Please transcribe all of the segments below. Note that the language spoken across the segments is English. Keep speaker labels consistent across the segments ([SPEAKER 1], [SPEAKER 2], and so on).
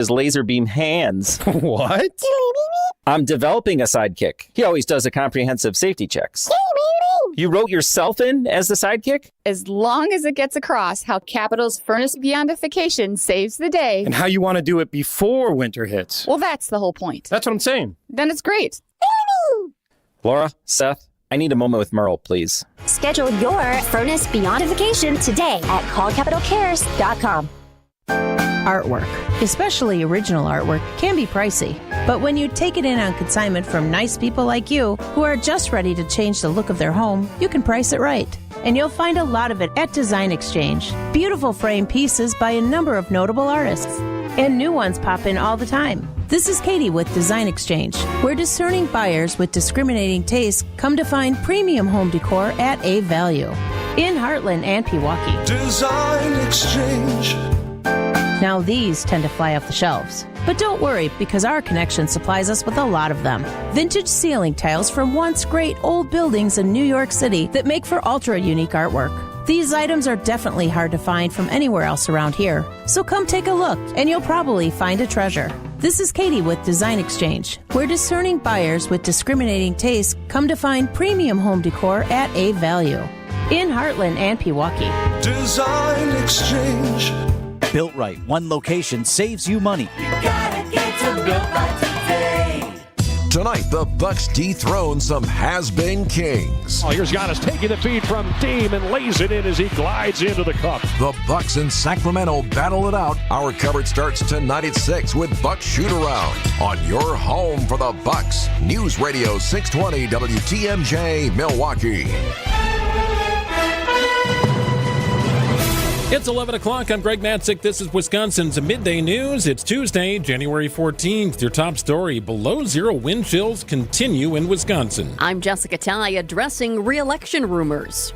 [SPEAKER 1] his laser beam hands.
[SPEAKER 2] What?
[SPEAKER 1] I'm developing a sidekick. He always does a comprehensive safety checks. You wrote yourself in as the sidekick?
[SPEAKER 3] As long as it gets across how Capital's furnace beyondification saves the day.
[SPEAKER 2] And how you want to do it before winter hits.
[SPEAKER 3] Well, that's the whole point.
[SPEAKER 2] That's what I'm saying.
[SPEAKER 3] Then it's great.
[SPEAKER 1] Laura, Seth, I need a moment with Merle, please.
[SPEAKER 4] Schedule your furnace beyondification today at callcapitalcares.com.
[SPEAKER 5] Artwork, especially original artwork, can be pricey. But when you take it in on consignment from nice people like you who are just ready to change the look of their home, you can price it right. And you'll find a lot of it at Design Exchange. Beautiful frame pieces by a number of notable artists. And new ones pop in all the time. This is Katie with Design Exchange, where discerning buyers with discriminating tastes come to find premium home decor at a value. In Heartland and Pewaukee.
[SPEAKER 6] Design Exchange.
[SPEAKER 5] Now these tend to fly off the shelves. But don't worry, because our connection supplies us with a lot of them. Vintage ceiling tiles from once great old buildings in New York City that make for ultra-unique artwork. These items are definitely hard to find from anywhere else around here. So come take a look, and you'll probably find a treasure. This is Katie with Design Exchange, where discerning buyers with discriminating tastes come to find premium home decor at a value. In Heartland and Pewaukee.
[SPEAKER 6] Design Exchange.
[SPEAKER 7] Built right, one location saves you money.
[SPEAKER 6] You gotta get to Built Right today. Tonight, the Bucks dethrone some has-been kings.
[SPEAKER 8] Oh, here's Giannis taking the feed from Dame and lays it in as he glides into the cup.
[SPEAKER 6] The Bucks in Sacramento battle it out. Our coverage starts tonight at 6 with Bucks Shoot Around on your home for the Bucks. News Radio 620 WTMJ Milwaukee.
[SPEAKER 9] It's 11 o'clock. I'm Greg Matzik. This is Wisconsin's Midday News. It's Tuesday, January 14th. Your top story, below zero wind chills continue in Wisconsin.
[SPEAKER 10] I'm Jessica Ty, addressing re-election rumors.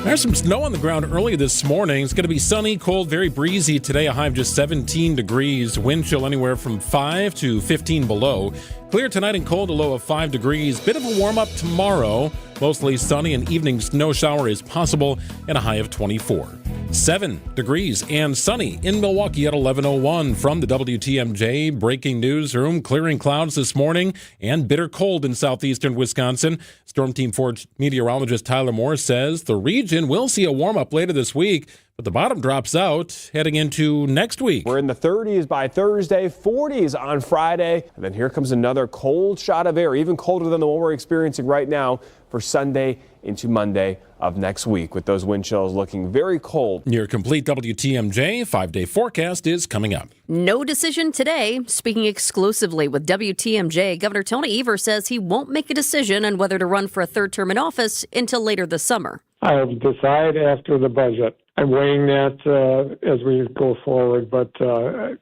[SPEAKER 9] There's some snow on the ground early this morning. It's going to be sunny, cold, very breezy today. A high of just 17 degrees. Wind chill anywhere from 5 to 15 below. Clear tonight and cold, a low of 5 degrees. Bit of a warm-up tomorrow. Mostly sunny, an evening snow shower is possible, and a high of 24. 7 degrees and sunny in Milwaukee at 11:01. From the WTMJ breaking newsroom, clearing clouds this morning and bitter cold in southeastern Wisconsin. Storm Team 4 meteorologist Tyler Moore says the region will see a warm-up later this week, but the bottom drops out heading into next week.
[SPEAKER 11] We're in the 30s by Thursday, 40s on Friday, and then here comes another cold shot of air, even colder than the one we're experiencing right now for Sunday into Monday of next week, with those wind chills looking very cold.
[SPEAKER 9] Your complete WTMJ 5-day forecast is coming up.
[SPEAKER 10] No decision today. Speaking exclusively with WTMJ, Governor Tony Evers says he won't make a decision on whether to run for a third term in office until later this summer.
[SPEAKER 12] I'll decide after the budget. I'm weighing that as we go forward, but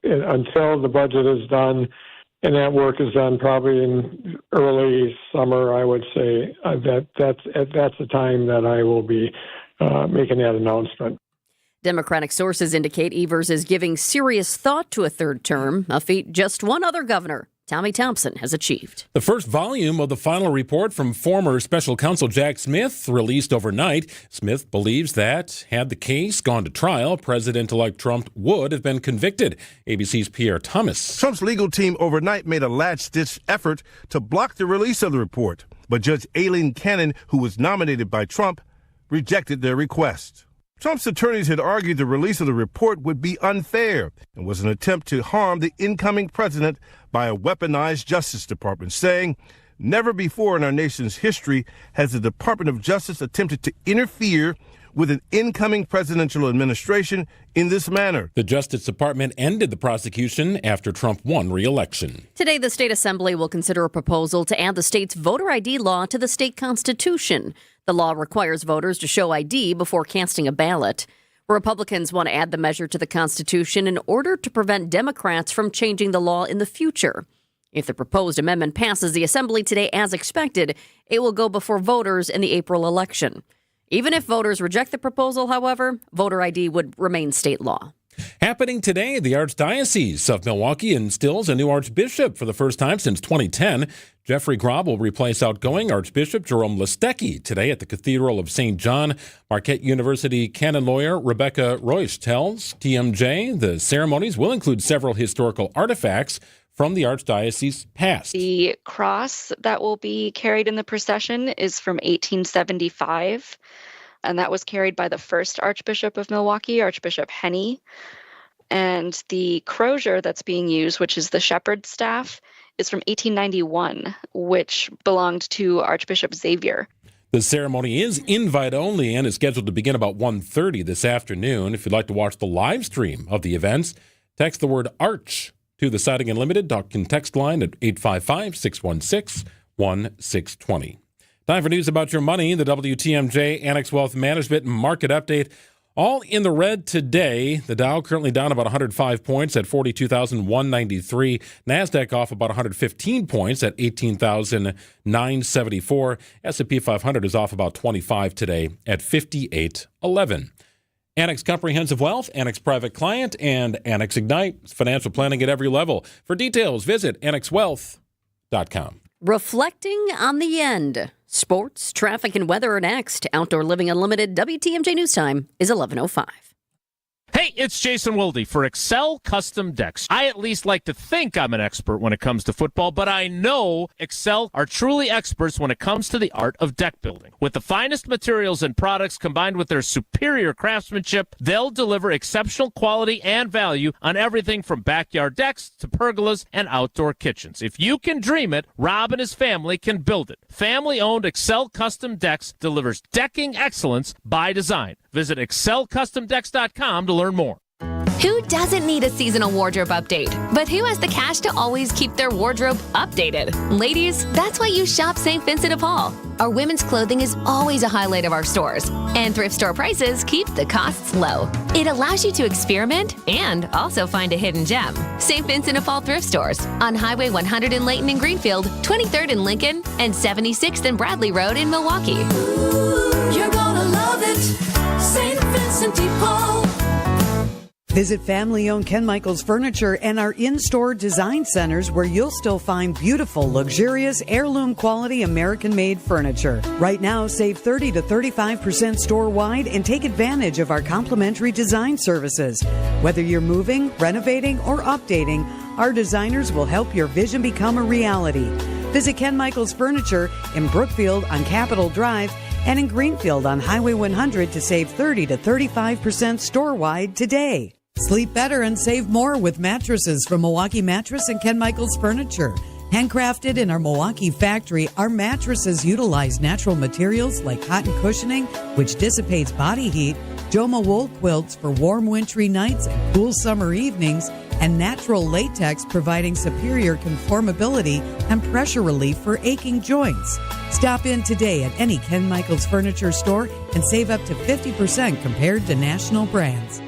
[SPEAKER 12] until the budget is done, and that work is done probably in early summer, I would say that's the time that I will be making that announcement.
[SPEAKER 10] Democratic sources indicate Evers is giving serious thought to a third term, a feat just one other governor, Tommy Thompson, has achieved.
[SPEAKER 9] The first volume of the final report from former special counsel Jack Smith released overnight. Smith believes that, had the case gone to trial, President-elect Trump would have been convicted. ABC's Pierre Thomas.
[SPEAKER 13] Trump's legal team overnight made a last-ditch effort to block the release of the report, but Judge Aileen Cannon, who was nominated by Trump, rejected their request. Trump's attorneys had argued the release of the report would be unfair and was an attempt to harm the incoming president by a weaponized Justice Department, saying, never before in our nation's history has the Department of Justice attempted to interfere with an incoming presidential administration in this manner.
[SPEAKER 9] The Justice Department ended the prosecution after Trump won re-election.
[SPEAKER 10] Today, the state assembly will consider a proposal to add the state's voter ID law to the state constitution. The law requires voters to show ID before casting a ballot. Republicans want to add the measure to the Constitution in order to prevent Democrats from changing the law in the future. If the proposed amendment passes the Assembly today as expected, it will go before voters in the April election. Even if voters reject the proposal, however, voter ID would remain state law.
[SPEAKER 9] Happening today, the Archdiocese of Milwaukee instills a new archbishop for the first time since 2010. Jeffrey Grob will replace outgoing Archbishop Jerome Listecki today at the Cathedral of St. John. Marquette University canon lawyer Rebecca Royce tells TMJ the ceremonies will include several historical artifacts from the Archdiocese past.
[SPEAKER 14] The cross that will be carried in the procession is from 1875. And that was carried by the first Archbishop of Milwaukee, Archbishop Henney. And the crozier that's being used, which is the shepherd's staff, is from 1891, which belonged to Archbishop Xavier.
[SPEAKER 9] The ceremony is invite only and is scheduled to begin about 1:30 this afternoon. If you'd like to watch the live stream of the events, text the word ARCH to the Siding Unlimited talk and text line at 855-616-1620. Time for news about your money. The WTMJ Annex Wealth Management Market Update. All in the red today. The Dow currently down about 105 points at 42,193. NASDAQ off about 115 points at 18,974. S&P 500 is off about 25 today at 5811. Annex Comprehensive Wealth, Annex Private Client, and Annex Ignite. Financial planning at every level. For details, visit annexwealth.com.
[SPEAKER 10] Reflecting on the end. Sports, traffic, and weather are next. Outdoor Living Unlimited WTMJ News Time is 11:05.
[SPEAKER 15] Hey, it's Jason Wilde for Excel Custom Decks. I at least like to think I'm an expert when it comes to football, but I know Excel are truly experts when it comes to the art of deck building. With the finest materials and products combined with their superior craftsmanship, they'll deliver exceptional quality and value on everything from backyard decks to pergolas and outdoor kitchens. If you can dream it, Rob and his family can build it. Family-owned Excel Custom Decks delivers decking excellence by design. Visit excelcustomdecks.com to learn more.
[SPEAKER 16] Who doesn't need a seasonal wardrobe update? But who has the cash to always keep their wardrobe updated? Ladies, that's why you shop St. Vincent de Paul. Our women's clothing is always a highlight of our stores, and thrift store prices keep the costs low. It allows you to experiment and also find a hidden gem. St. Vincent de Paul thrift stores on Highway 100 in Layton and Greenfield, 23rd in Lincoln, and 76th and Bradley Road in Milwaukee.
[SPEAKER 17] Ooh, you're gonna love it. St. Vincent de Paul.
[SPEAKER 18] Visit family-owned Ken Michaels Furniture and our in-store design centers where you'll still find beautiful, luxurious, heirloom-quality American-made furniture. Right now, save 30 to 35% store-wide and take advantage of our complimentary design services. Whether you're moving, renovating, or updating, our designers will help your vision become a reality. Visit Ken Michaels Furniture in Brookfield on Capitol Drive and in Greenfield on Highway 100 to save 30 to 35% store-wide today. Sleep better and save more with mattresses from Milwaukee Mattress and Ken Michaels Furniture. Handcrafted in our Milwaukee factory, our mattresses utilize natural materials like cotton cushioning, which dissipates body heat, Joma wool quilts for warm wintry nights and cool summer evenings, and natural latex providing superior conformability and pressure relief for aching joints. Stop in today at any Ken Michaels Furniture store and save up to 50% compared to national brands.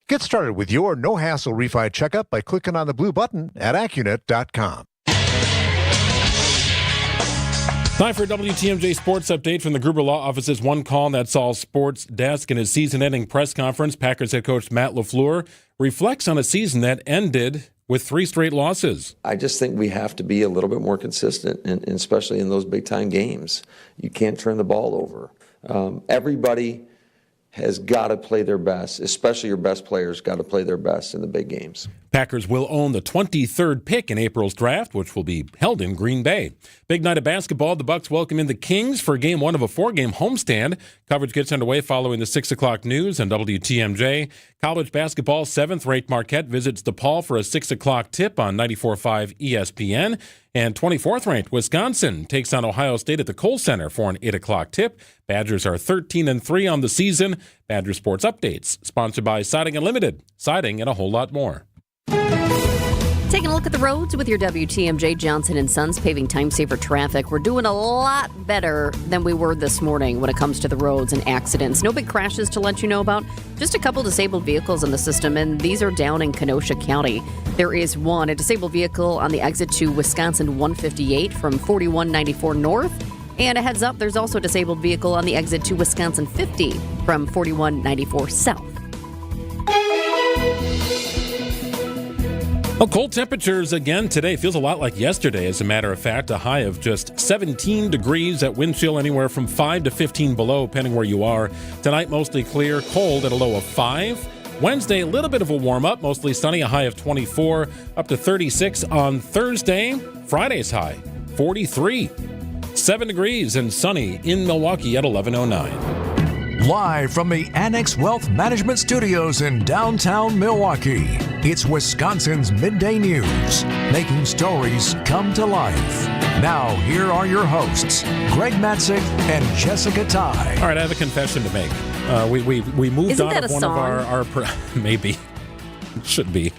[SPEAKER 19] Get started with your no-hassle refi checkup by clicking on the blue button at Accunet.com.
[SPEAKER 9] Time for a WTMJ Sports Update from the Gruber Law Office's One Call That's All Sports Desk. In his season-ending press conference, Packers head coach Matt LaFleur reflects on a season that ended with 3 straight losses.
[SPEAKER 20] I just think we have to be a little bit more consistent, and especially in those big-time games. You can't turn the ball over. Everybody has got to play their best, especially your best players got to play their best in the big games.
[SPEAKER 9] Packers will own the 23rd pick in April's draft, which will be held in Green Bay. Big night of basketball. The Bucks welcome in the Kings for Game 1 of a 4-game homestand. Coverage gets underway following the 6 o'clock news on WTMJ. College basketball, 7th-ranked Marquette visits DePaul for a 6 o'clock tip on 94.5 ESPN. And 24th-ranked Wisconsin takes on Ohio State at the Kohl Center for an 8 o'clock tip. Badgers are 13-3 on the season. Badger Sports Updates, sponsored by Siding Unlimited. Siding and a whole lot more.
[SPEAKER 10] Taking a look at the roads with your WTMJ Johnson & Sons paving time-saver traffic. We're doing a lot better than we were this morning when it comes to the roads and accidents. No big crashes to let you know about. Just a couple disabled vehicles in the system, and these are down in Kenosha County. There is a disabled vehicle on the exit to Wisconsin 158 from 4194 north. And a heads up, there's also a disabled vehicle on the exit to Wisconsin 50 from 4194 south.
[SPEAKER 9] Well, cold temperatures again today. Feels a lot like yesterday, as a matter of fact. A high of just 17 degrees at wind chill anywhere from 5 to 15 below, depending where you are. Tonight, mostly clear, cold at a low of 5. Wednesday, a little bit of a warm-up, mostly sunny, a high of 24, up to 36 on Thursday. Friday's high, 43. 7 degrees and sunny in Milwaukee at 11:09.
[SPEAKER 6] Live from the Annex Wealth Management Studios in downtown Milwaukee, it's Wisconsin's Midday News, making stories come to life. Now, here are your hosts, Greg Matzik and Jessica Ty.
[SPEAKER 9] All right, I have a confession to make. We moved
[SPEAKER 10] Isn't
[SPEAKER 9] out
[SPEAKER 10] that
[SPEAKER 9] of
[SPEAKER 10] a
[SPEAKER 9] one
[SPEAKER 10] song?
[SPEAKER 9] of our maybe. It should be.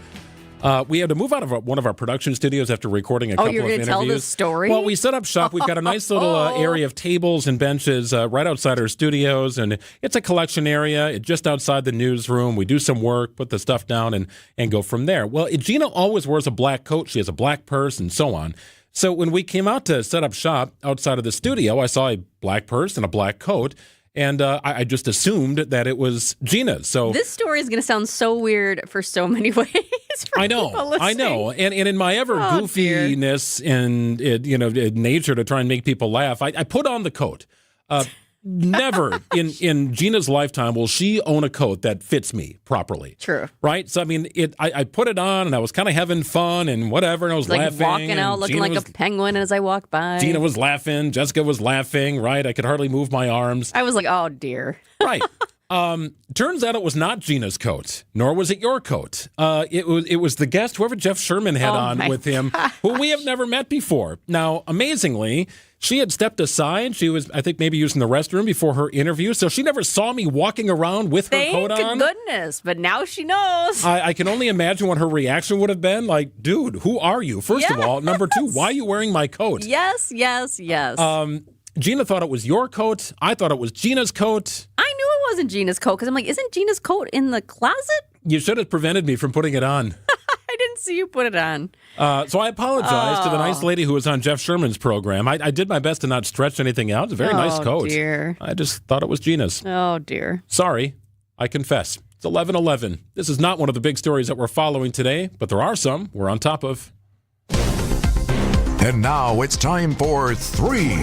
[SPEAKER 9] We had to move out of one of our production studios after recording a couple of
[SPEAKER 10] you're
[SPEAKER 9] interviews.
[SPEAKER 10] going to tell this story?
[SPEAKER 9] Well, we set up shop. We've got a nice little area of tables and benches right outside our studios, and it's a collection area just outside the newsroom. We do some work, put the stuff down, and go from there. Well, Gina always wears a black coat. She has a black purse and so on. So when we came out to set up shop outside of the studio, I saw a black purse and a black coat, and I just assumed that it was Gina's. So
[SPEAKER 10] this story is going to sound so weird for so many ways.
[SPEAKER 9] I know. And in my ever goofiness and nature to try and make people laugh, I put on the coat. Never in Gina's lifetime will she own a coat that fits me properly.
[SPEAKER 10] True.
[SPEAKER 9] Right? So, I mean, I put it on, and I was kind of having fun and whatever, and I was
[SPEAKER 10] like
[SPEAKER 9] laughing.
[SPEAKER 10] Walking out looking like a penguin as I walk by.
[SPEAKER 9] Gina was laughing. Jessica was laughing, right? I could hardly move my arms.
[SPEAKER 10] I was like, oh, dear.
[SPEAKER 9] Right. Turns out it was not Gina's coat, nor was it your coat. It was the guest, whoever Jeff Sherman had on with him, who we have never met before. Now, amazingly, she had stepped aside. She was, I think, maybe using the restroom before her interview, so she never saw me walking around with her coat on.
[SPEAKER 10] Thank goodness, but now she knows.
[SPEAKER 9] I can only imagine what her reaction would have been. Like, dude, who are you? First of all. Number two, why are you wearing my coat?
[SPEAKER 10] Yes.
[SPEAKER 9] Gina thought it was your coat. I thought it was Gina's coat.
[SPEAKER 10] I knew it wasn't Gina's coat because I'm like, isn't Gina's coat in the closet?
[SPEAKER 9] You should have prevented me from putting it on.
[SPEAKER 10] I didn't see you put it on.
[SPEAKER 9] So I apologize to the nice lady who was on Jeff Sherman's program. I did my best to not stretch anything out. It's a very nice coat.
[SPEAKER 10] Dear.
[SPEAKER 9] I just thought it was Gina's.
[SPEAKER 10] Oh, dear.
[SPEAKER 9] Sorry. I confess. It's 11:11. This is not one of the big stories that we're following today, but there are some we're on top of.
[SPEAKER 6] And now it's time for 3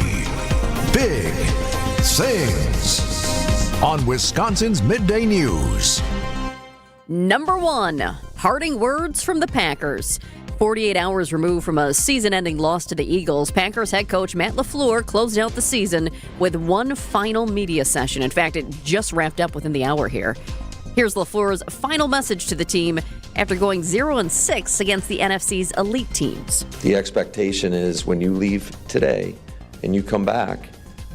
[SPEAKER 6] Big Things on Wisconsin's Midday News.
[SPEAKER 10] Number 1, parting words from the Packers. 48 hours removed from a season-ending loss to the Eagles, Packers head coach Matt LaFleur closed out the season with one final media session. In fact, it just wrapped up within the hour here. Here's LaFleur's final message to the team after going 0-6 against the NFC's elite teams.
[SPEAKER 20] The expectation is when you leave today and you come back,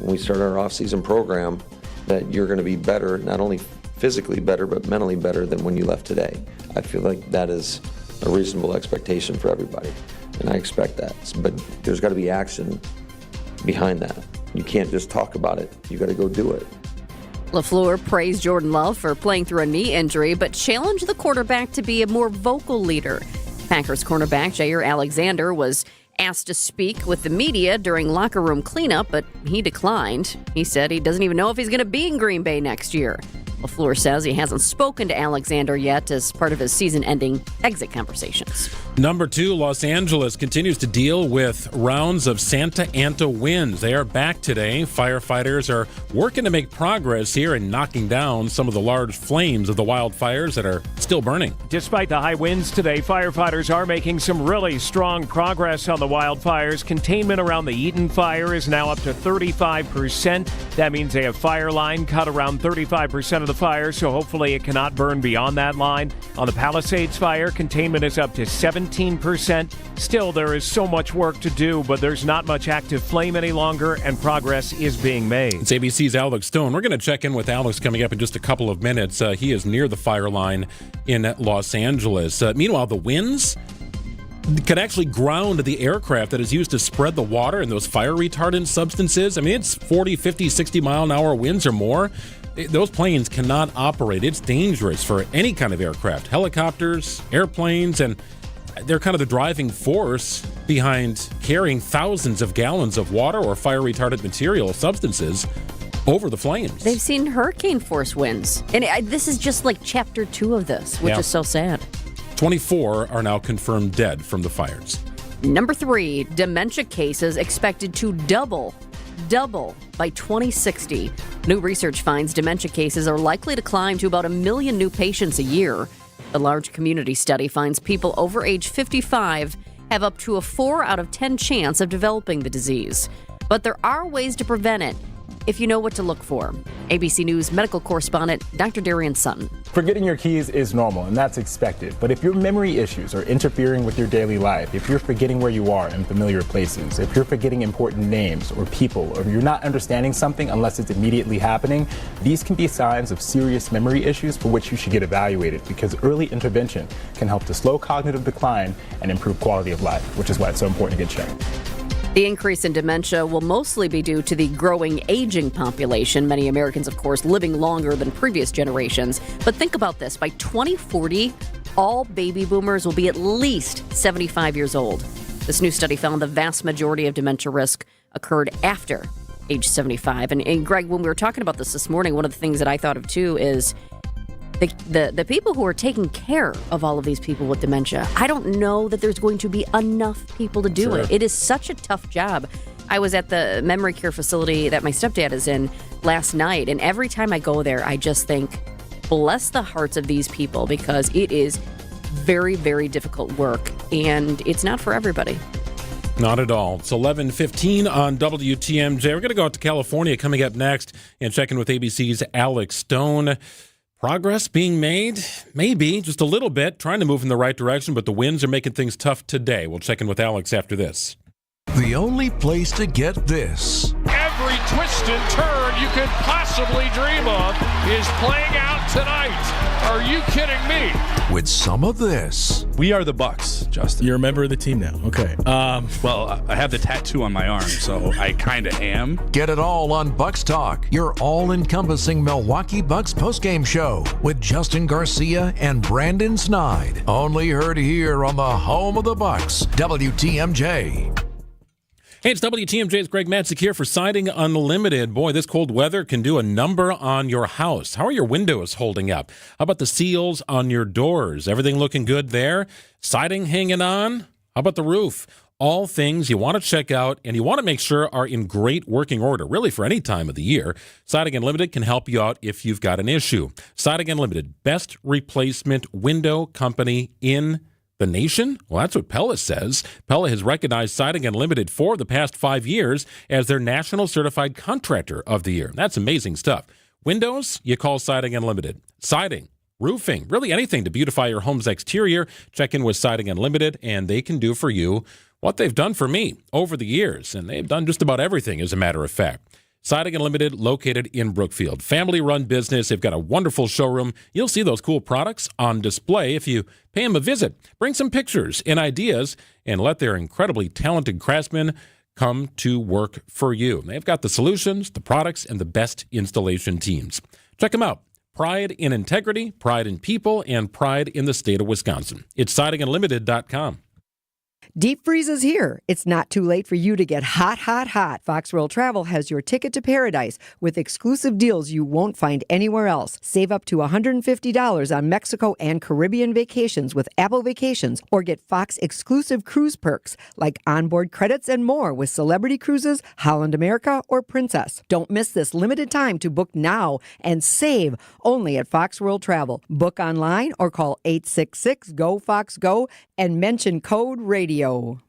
[SPEAKER 20] when we start our off-season program, that you're going to be better, not only physically better, but mentally better than when you left today. I feel like that is a reasonable expectation for everybody, and I expect that. But there's got to be action behind that. You can't just talk about it. You got to go do it.
[SPEAKER 10] LaFleur praised Jordan Love for playing through a knee injury, but challenged the quarterback to be a more vocal leader. Packers cornerback Jair Alexander was asked to speak with the media during locker room cleanup, but he declined. He said he doesn't even know if he's going to be in Green Bay next year. LaFleur says he hasn't spoken to Alexander yet as part of his season-ending exit conversations.
[SPEAKER 9] Number 2, Los Angeles continues to deal with rounds of Santa Ana winds. They are back today. Firefighters are working to make progress here in knocking down some of the large flames of the wildfires that are still burning.
[SPEAKER 8] Despite the high winds today, firefighters are making some really strong progress on the wildfires. Containment around the Eaton fire is now up to 35%. That means they have fire line cut around 35% of the fire, so hopefully it cannot burn beyond that line. On the Palisades fire, containment is up to 17%. Still, there is so much work to do, but there's not much active flame any longer, and progress is being made.
[SPEAKER 9] It's ABC's Alex Stone. We're going to check in with Alex coming up in just a couple of minutes. He is near the fire line in Los Angeles. Meanwhile, the winds could actually ground the aircraft that is used to spread the water and those fire retardant substances. I mean, it's 40, 50, 60 mile an hour winds or more. Those planes cannot operate. It's dangerous for any kind of aircraft, helicopters, airplanes, and they're kind of the driving force behind carrying thousands of gallons of water or fire retardant material substances over the flames.
[SPEAKER 10] They've seen hurricane force winds. And this is just like chapter 2 of this, which is so sad.
[SPEAKER 9] 24 are now confirmed dead from the fires.
[SPEAKER 10] Number 3, dementia cases expected to double by 2060. New research finds dementia cases are likely to climb to about 1 million new patients a year. The large community study finds people over age 55 have up to a 4 out of 10 chance of developing the disease. But there are ways to prevent it if you know what to look for. ABC News medical correspondent Dr. Darian Sutton.
[SPEAKER 21] Forgetting your keys is normal, and that's expected. But if your memory issues are interfering with your daily life, if you're forgetting where you are in familiar places, if you're forgetting important names or people, or you're not understanding something unless it's immediately happening, these can be signs of serious memory issues for which you should get evaluated, because early intervention can help to slow cognitive decline and improve quality of life, which is why it's so important to get checked.
[SPEAKER 10] The increase in dementia will mostly be due to the growing aging population. Many Americans, of course, living longer than previous generations. But think about this. By 2040, all baby boomers will be at least 75 years old. This new study found the vast majority of dementia risk occurred after age 75. And Greg, when we were talking about this morning, one of the things that I thought of, too, is the people who are taking care of all of these people with dementia. I don't know that there's going to be enough people to do it. It is such a tough job. I was at the memory care facility that my stepdad is in last night, and every time I go there, I just think, bless the hearts of these people, because it is very, very difficult work, and it's not for everybody.
[SPEAKER 9] Not at all. It's 11:15 on WTMJ. We're going to go out to California coming up next and check in with ABC's Alex Stone. Progress being made? Maybe, just a little bit. Trying to move in the right direction, but the winds are making things tough today. We'll check in with Alex after this.
[SPEAKER 6] The only place to get this.
[SPEAKER 8] Every twist and turn you could possibly dream of is playing out tonight. Are you kidding me?
[SPEAKER 6] With some of this.
[SPEAKER 22] We are the Bucks, Justin. You're a member of the team now. Okay. Well, I have the tattoo on my arm, so I kind of am.
[SPEAKER 6] Get it all on Bucks Talk, your all-encompassing Milwaukee Bucks postgame show with Justin Garcia and Brandon Snide. Only heard here on the home of the Bucks, WTMJ.
[SPEAKER 9] Hey, it's WTMJ's Greg Matzik here for Siding Unlimited. Boy, this cold weather can do a number on your house. How are your windows holding up? How about the seals on your doors? Everything looking good there? Siding hanging on? How about the roof? All things you want to check out and you want to make sure are in great working order, really for any time of the year. Siding Unlimited can help you out if you've got an issue. Siding Unlimited, best replacement window company in the nation? Well, that's what Pella says. Pella has recognized Siding Unlimited for the past 5 years as their National Certified Contractor of the Year. That's amazing stuff. Windows, you call Siding Unlimited. Siding, roofing, really anything to beautify your home's exterior. Check in with Siding Unlimited, and they can do for you what they've done for me over the years. And they've done just about everything, as a matter of fact. Siding Unlimited, located in Brookfield. Family-run business. They've got a wonderful showroom. You'll see those cool products on display if you pay them a visit. Bring some pictures and ideas and let their incredibly talented craftsmen come to work for you. They've got the solutions, the products, and the best installation teams. Check them out. Pride in integrity, pride in people, and pride in the state of Wisconsin. It's sidingunlimited.com.
[SPEAKER 23] Deep freeze is here. It's not too late for you to get hot, hot, hot. Fox World Travel has your ticket to paradise with exclusive deals you won't find anywhere else. Save up to $150 on Mexico and Caribbean vacations with Apple Vacations, or get Fox exclusive cruise perks like onboard credits and more with Celebrity Cruises, Holland America, or Princess. Don't miss this limited time to book now and save only at Fox World Travel. Book online or call 866-GO-FOX-GO and mention code radio.
[SPEAKER 9] Well,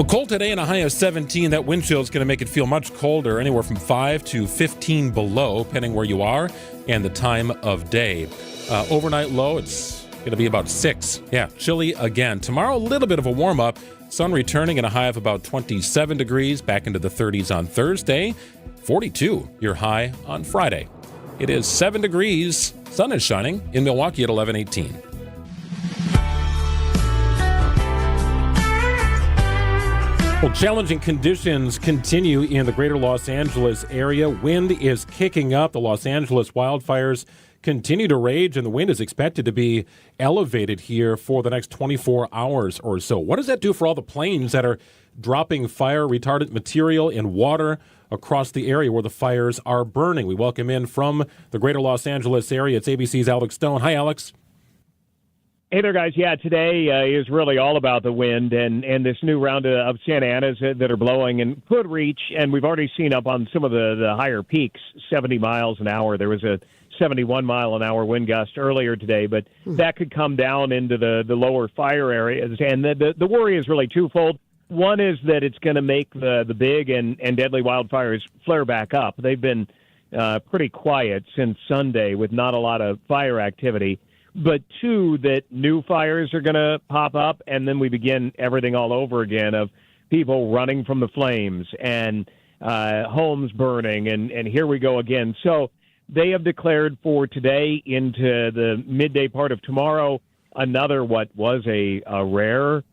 [SPEAKER 9] cold today and a high of 17. That wind chill is going to make it feel much colder, anywhere from 5 to 15 below, depending where you are and the time of day. Overnight low, it's going to be about 6. Yeah, chilly again. Tomorrow, a little bit of a warm-up. Sun returning and a high of about 27 degrees, back into the 30s on Thursday. 42, your high on Friday. It is 7 degrees. Sun is shining in Milwaukee at 11:18. Well, challenging conditions continue in the greater Los Angeles area. Wind is kicking up. The Los Angeles wildfires continue to rage, and the wind is expected to be elevated here for the next 24 hours or so. What does that do for all the planes that are dropping fire retardant material in water across the area where the fires are burning. We welcome in from the greater Los Angeles area. It's ABC's Alex Stone. Hi, Alex.
[SPEAKER 8] Hey there, guys. Yeah, today is really all about the wind and this new round of Santa Anas that are blowing and could reach, and we've already seen up on some of the higher peaks, 70 miles an hour. There was a 71-mile-an-hour wind gust earlier today, but that could come down into the lower fire areas. And the worry is really twofold. One is that it's going to make the big and deadly wildfires flare back up. They've been pretty quiet since Sunday with not a lot of fire activity. But two, that new fires are going to pop up, and then we begin everything all over again of people running from the flames and homes burning, and here we go again. So they have declared for today into the midday part of tomorrow another what was a rare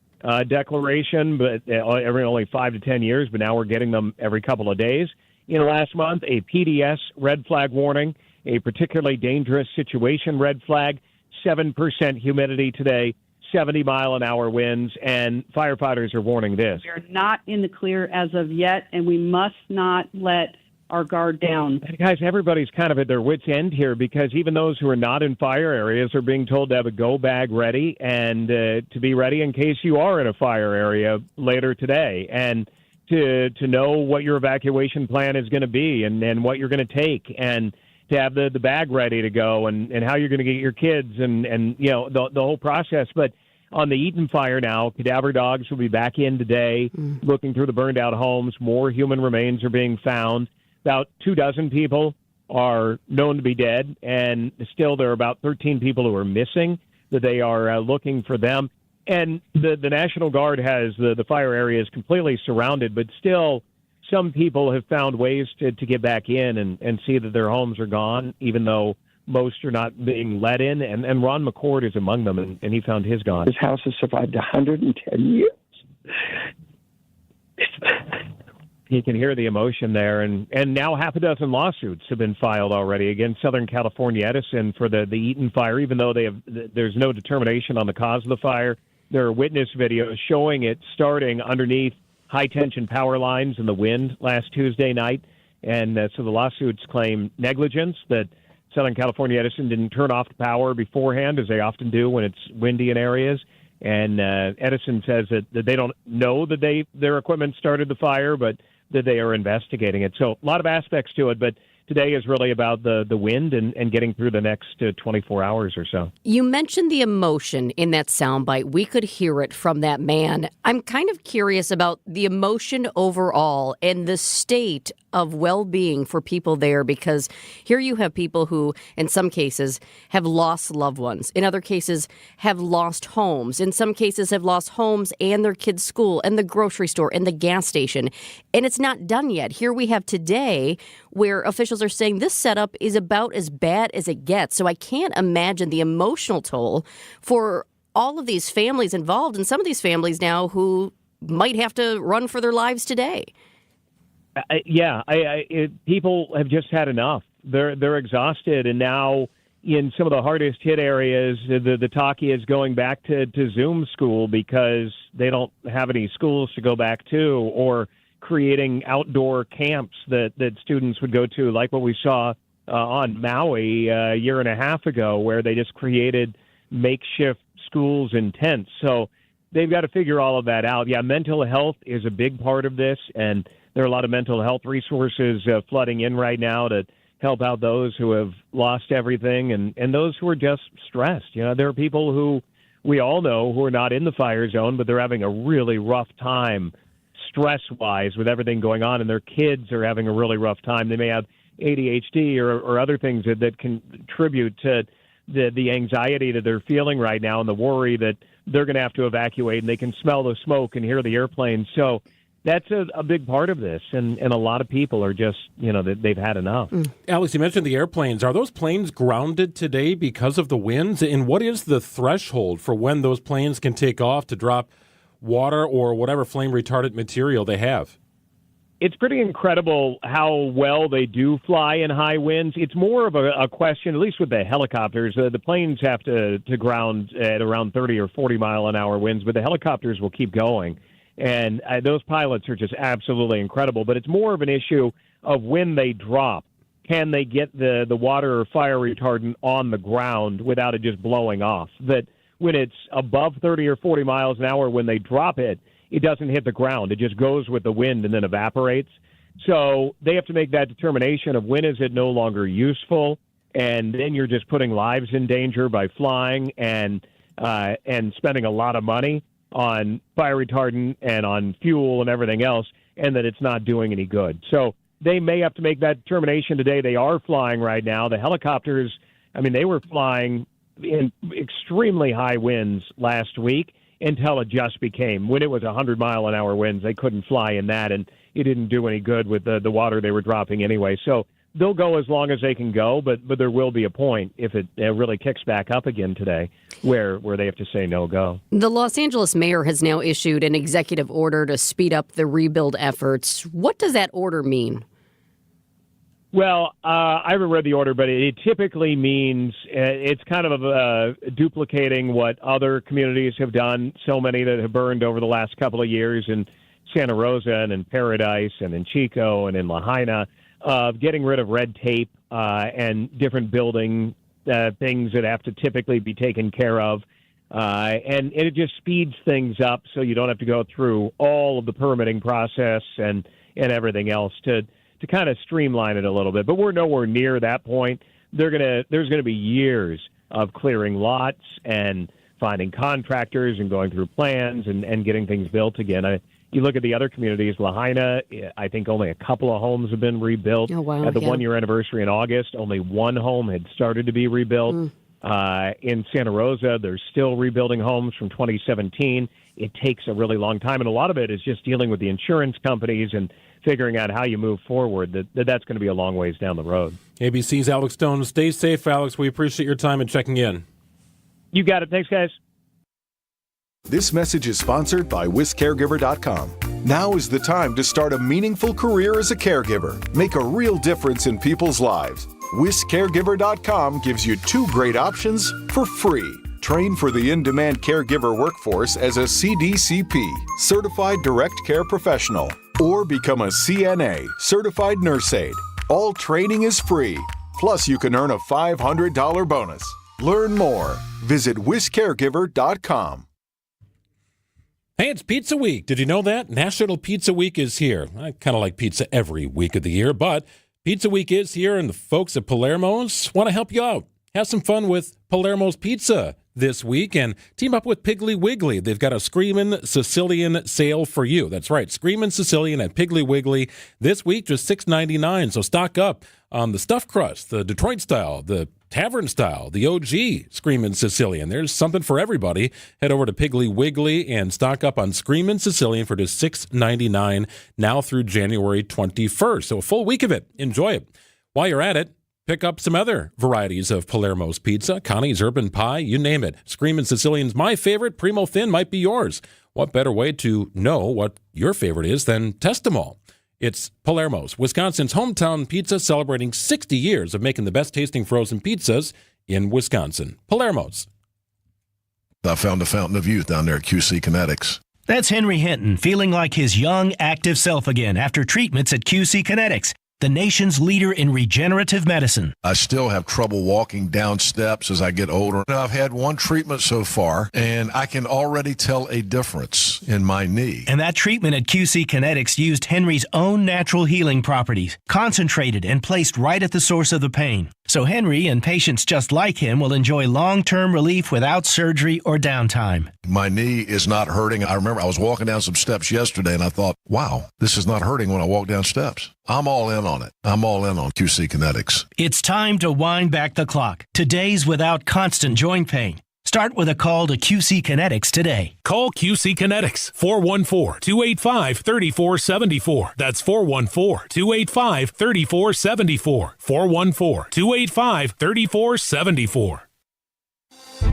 [SPEAKER 8] declaration, but every only 5 to 10 years, but now we're getting them every couple of days. In the last month, a PDS red flag warning, a particularly dangerous situation red flag, 7% humidity today, 70-mile-an-hour winds, and firefighters are warning this.
[SPEAKER 1] We are not in the clear as of yet, and we must not let our guard down.
[SPEAKER 8] Guys, everybody's kind of at their wits' end here because even those who are not in fire areas are being told to have a go bag ready and to be ready in case you are in a fire area later today, and to know what your evacuation plan is going to be and what you're going to take, and to have the bag ready to go and how you're going to get your kids and you know, the whole process. But on the Eaton fire now, cadaver dogs will be back in today looking through the burned out homes. More human remains are being found. About 24 people are known to be dead, and still there are about 13 people who are missing, that they are looking for them. And the National Guard has the fire areas completely surrounded, but still some people have found ways to get back in and see that their homes are gone, even though most are not being let in. And Ron McCord is among them, and he found his gone.
[SPEAKER 2] His house has survived 110 years.
[SPEAKER 8] You can hear the emotion there. And now half a dozen lawsuits have been filed already against Southern California Edison for the Eaton fire, even though there's no determination on the cause of the fire. There are witness videos showing it starting underneath high-tension power lines in the wind last Tuesday night. And so the lawsuits claim negligence, that Southern California Edison didn't turn off the power beforehand, as they often do when it's windy in areas. And Edison says that they don't know that their equipment started the fire, but that they are investigating it. So a lot of aspects to it, but today is really about the wind and getting through the next 24 hours or so.
[SPEAKER 10] You mentioned the emotion in that soundbite. We could hear it from that man. I'm kind of curious about the emotion overall and the state of well-being for people there, because here you have people who, in some cases, have lost loved ones. In other cases, have lost homes. In some cases, have lost homes and their kids' school and the grocery store and the gas station. And it's not done yet. Here we have today where officials are saying this setup is about as bad as it gets. So I can't imagine the emotional toll for all of these families involved, and some of these families now who might have to run for their lives today.
[SPEAKER 8] People have just had enough. They're exhausted, and now in some of the hardest hit areas, the talk is going back to Zoom school because they don't have any schools to go back to, or creating outdoor camps that students would go to, like what we saw on Maui a year and a half ago, where they just created makeshift schools and tents. So they've got to figure all of that out. Yeah, mental health is a big part of this, and there are a lot of mental health resources flooding in right now to help out those who have lost everything and those who are just stressed. You know, there are people who we all know who are not in the fire zone, but they're having a really rough time stress-wise with everything going on, and their kids are having a really rough time. They may have ADHD or other things that contribute to the anxiety that they're feeling right now and the worry that they're going to have to evacuate, and they can smell the smoke and hear the airplanes. So that's a big part of this, and a lot of people are just, they've had enough.
[SPEAKER 9] Alex, you mentioned the airplanes. Are those planes grounded today because of the winds? And what is the threshold for when those planes can take off to drop water or whatever flame-retardant material they have?
[SPEAKER 8] It's pretty incredible how well they do fly in high winds. It's more of a question, at least with the helicopters. The planes have to ground at around 30 or 40 mile an hour winds, but the helicopters will keep going. And those pilots are just absolutely incredible. But it's more of an issue of when they drop. Can they get the water or fire retardant on the ground without it just blowing off? That when it's above 30 or 40 miles an hour, when they drop it, it doesn't hit the ground. It just goes with the wind and then evaporates. So they have to make that determination of when is it no longer useful, and then you're just putting lives in danger by flying and spending a lot of money on fire retardant and on fuel and everything else, and that it's not doing any good. So they may have to make that determination today. They are flying right now. The helicopters, I mean, they were flying in extremely high winds last week until it just became, when it was 100-mile-an-hour winds, they couldn't fly in that, and it didn't do any good with the water they were dropping anyway. So they'll go as long as they can go, but there will be a point if it really kicks back up again today where they have to say no go.
[SPEAKER 10] The Los Angeles mayor has now issued an executive order to speed up the rebuild efforts. What does that order mean?
[SPEAKER 8] Well, I haven't read the order, but it typically means it's kind of duplicating what other communities have done, so many that have burned over the last couple of years in Santa Rosa and in Paradise and in Chico and in Lahaina, of getting rid of red tape and different building things that have to typically be taken care of. And it just speeds things up so you don't have to go through all of the permitting process and everything else to kind of streamline it a little bit. But we're nowhere near that point. There's going to be years of clearing lots and finding contractors and going through plans and getting things built again. You look at the other communities, Lahaina, I think only a couple of homes have been rebuilt.
[SPEAKER 10] Oh, wow.
[SPEAKER 8] At the one-year anniversary in August, only one home had started to be rebuilt. In Santa Rosa, they're still rebuilding homes from 2017. It takes a really long time, and a lot of it is just dealing with the insurance companies and figuring out how you move forward. That's going to be a long ways down the road.
[SPEAKER 9] ABC's Alex Stone. Stay safe, Alex. We appreciate your time and checking in.
[SPEAKER 8] You got it. Thanks, guys.
[SPEAKER 3] This message is sponsored by WisCaregiver.com. Now is the time to start a meaningful career as a caregiver. Make a real difference in people's lives. WisCaregiver.com gives you 2 great options for free. Train for the in-demand caregiver workforce as a CDCP, Certified Direct Care Professional, or become a CNA, Certified Nurse Aide. All training is free. Plus, you can earn a $500 bonus. Learn more. Visit WisCaregiver.com.
[SPEAKER 9] Hey, it's Pizza Week. Did you know that? National Pizza Week is here. I kind of like pizza every week of the year, but Pizza Week is here, and the folks at Palermo's want to help you out. Have some fun with Palermo's Pizza this week and team up with Piggly Wiggly. They've got a Screamin' Sicilian sale for you. That's right, Screamin' Sicilian at Piggly Wiggly this week, just $6.99. So stock up on the stuffed crust, the Detroit style, the tavern style, the OG Screamin' Sicilian. There's something for everybody. Head over to Piggly Wiggly and stock up on Screamin' Sicilian for just $6.99 now through January 21st. So a full week of it. Enjoy it. While you're at it, pick up some other varieties of Palermo's Pizza, Connie's Urban Pie, you name it. Screamin' Sicilian's my favorite. Primo Thin might be yours. What better way to know what your favorite is than test them all? It's Palermo's, Wisconsin's hometown pizza, celebrating 60 years of making the best tasting frozen pizzas in Wisconsin. Palermo's.
[SPEAKER 4] I found a fountain of youth down there at QC Kinetics.
[SPEAKER 5] That's Henry Hinton, feeling like his young, active self again after treatments at QC Kinetics, the nation's leader in regenerative medicine.
[SPEAKER 4] I still have trouble walking down steps as I get older. I've had one treatment so far, and I can already tell a difference in my knee.
[SPEAKER 5] And that treatment at QC Kinetics used Henry's own natural healing properties, concentrated and placed right at the source of the pain. So Henry and patients just like him will enjoy long-term relief without surgery or downtime.
[SPEAKER 4] My knee is not hurting. I remember I was walking down some steps yesterday, and I thought, wow, this is not hurting when I walk down steps. I'm all in on it. I'm all in on QC Kinetics.
[SPEAKER 5] It's time to wind back the clock to days without constant joint pain. Start with a call to QC Kinetics today.
[SPEAKER 24] Call QC Kinetics, 414-285-3474. That's 414-285-3474. 414-285-3474.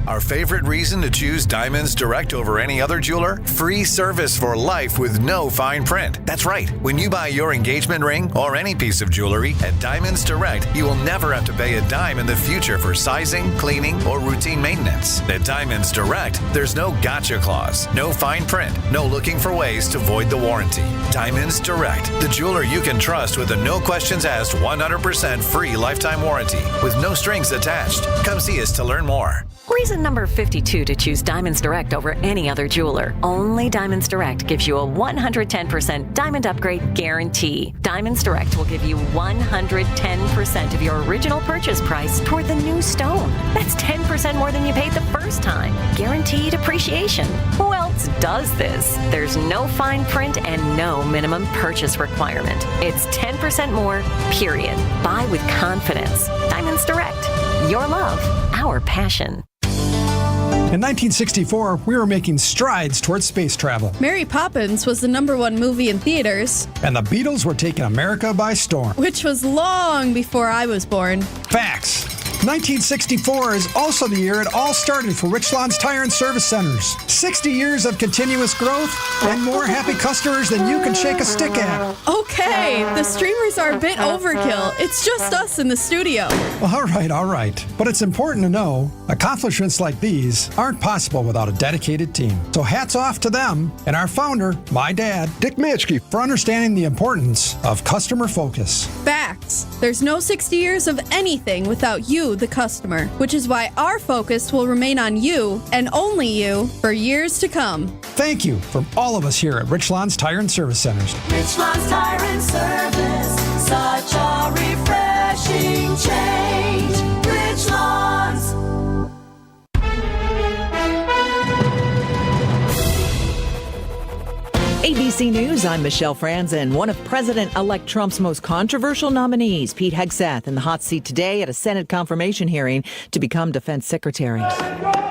[SPEAKER 7] Our favorite reason to choose Diamonds Direct over any other jeweler? Free service for life with no fine print. That's right. When you buy your engagement ring or any piece of jewelry at Diamonds Direct, you will never have to pay a dime in the future for sizing, cleaning, or routine maintenance. At Diamonds Direct, there's no gotcha clause, no fine print, no looking for ways to void the warranty. Diamonds Direct, the jeweler you can trust with a no questions asked 100% free lifetime warranty with no strings attached. Come see us to learn more.
[SPEAKER 11] Reason number 52 to choose Diamonds Direct over any other jeweler. Only Diamonds Direct gives you a 110% diamond upgrade guarantee. Diamonds Direct will give you 110% of your original purchase price toward the new stone. That's 10% more than you paid the first time. Guaranteed appreciation. Who else does this? There's no fine print and no minimum purchase requirement. It's 10% more, period. Buy with confidence. Diamonds Direct. Your love, our passion.
[SPEAKER 12] In 1964, we were making strides towards space travel.
[SPEAKER 13] Mary Poppins was the #1 movie in theaters.
[SPEAKER 12] And the Beatles were taking America by storm.
[SPEAKER 13] Which was long before I was born.
[SPEAKER 12] Facts. 1964 is also the year it all started for Richland's Tire and Service Centers. 60 years of continuous growth and more happy customers than you can shake a stick at.
[SPEAKER 13] Okay, the streamers are a bit overkill. It's just us in the studio.
[SPEAKER 12] All right. But it's important to know accomplishments like these aren't possible without a dedicated team. So hats off to them and our founder, my dad, Dick Mitchke, for understanding the importance of customer focus.
[SPEAKER 13] Facts. There's no 60 years of anything without you, the customer, which is why our focus will remain on you and only you for years to come.
[SPEAKER 12] Thank you from all of us here at Richland's Tire and Service Centers.
[SPEAKER 17] Richland's Tire and Service, such a refreshing change. Richland's.
[SPEAKER 25] ABC News, I'm Michelle Franzen. One of President-elect Trump's most controversial nominees, Pete Hegseth, in the hot seat today at a Senate confirmation hearing to become defense secretary.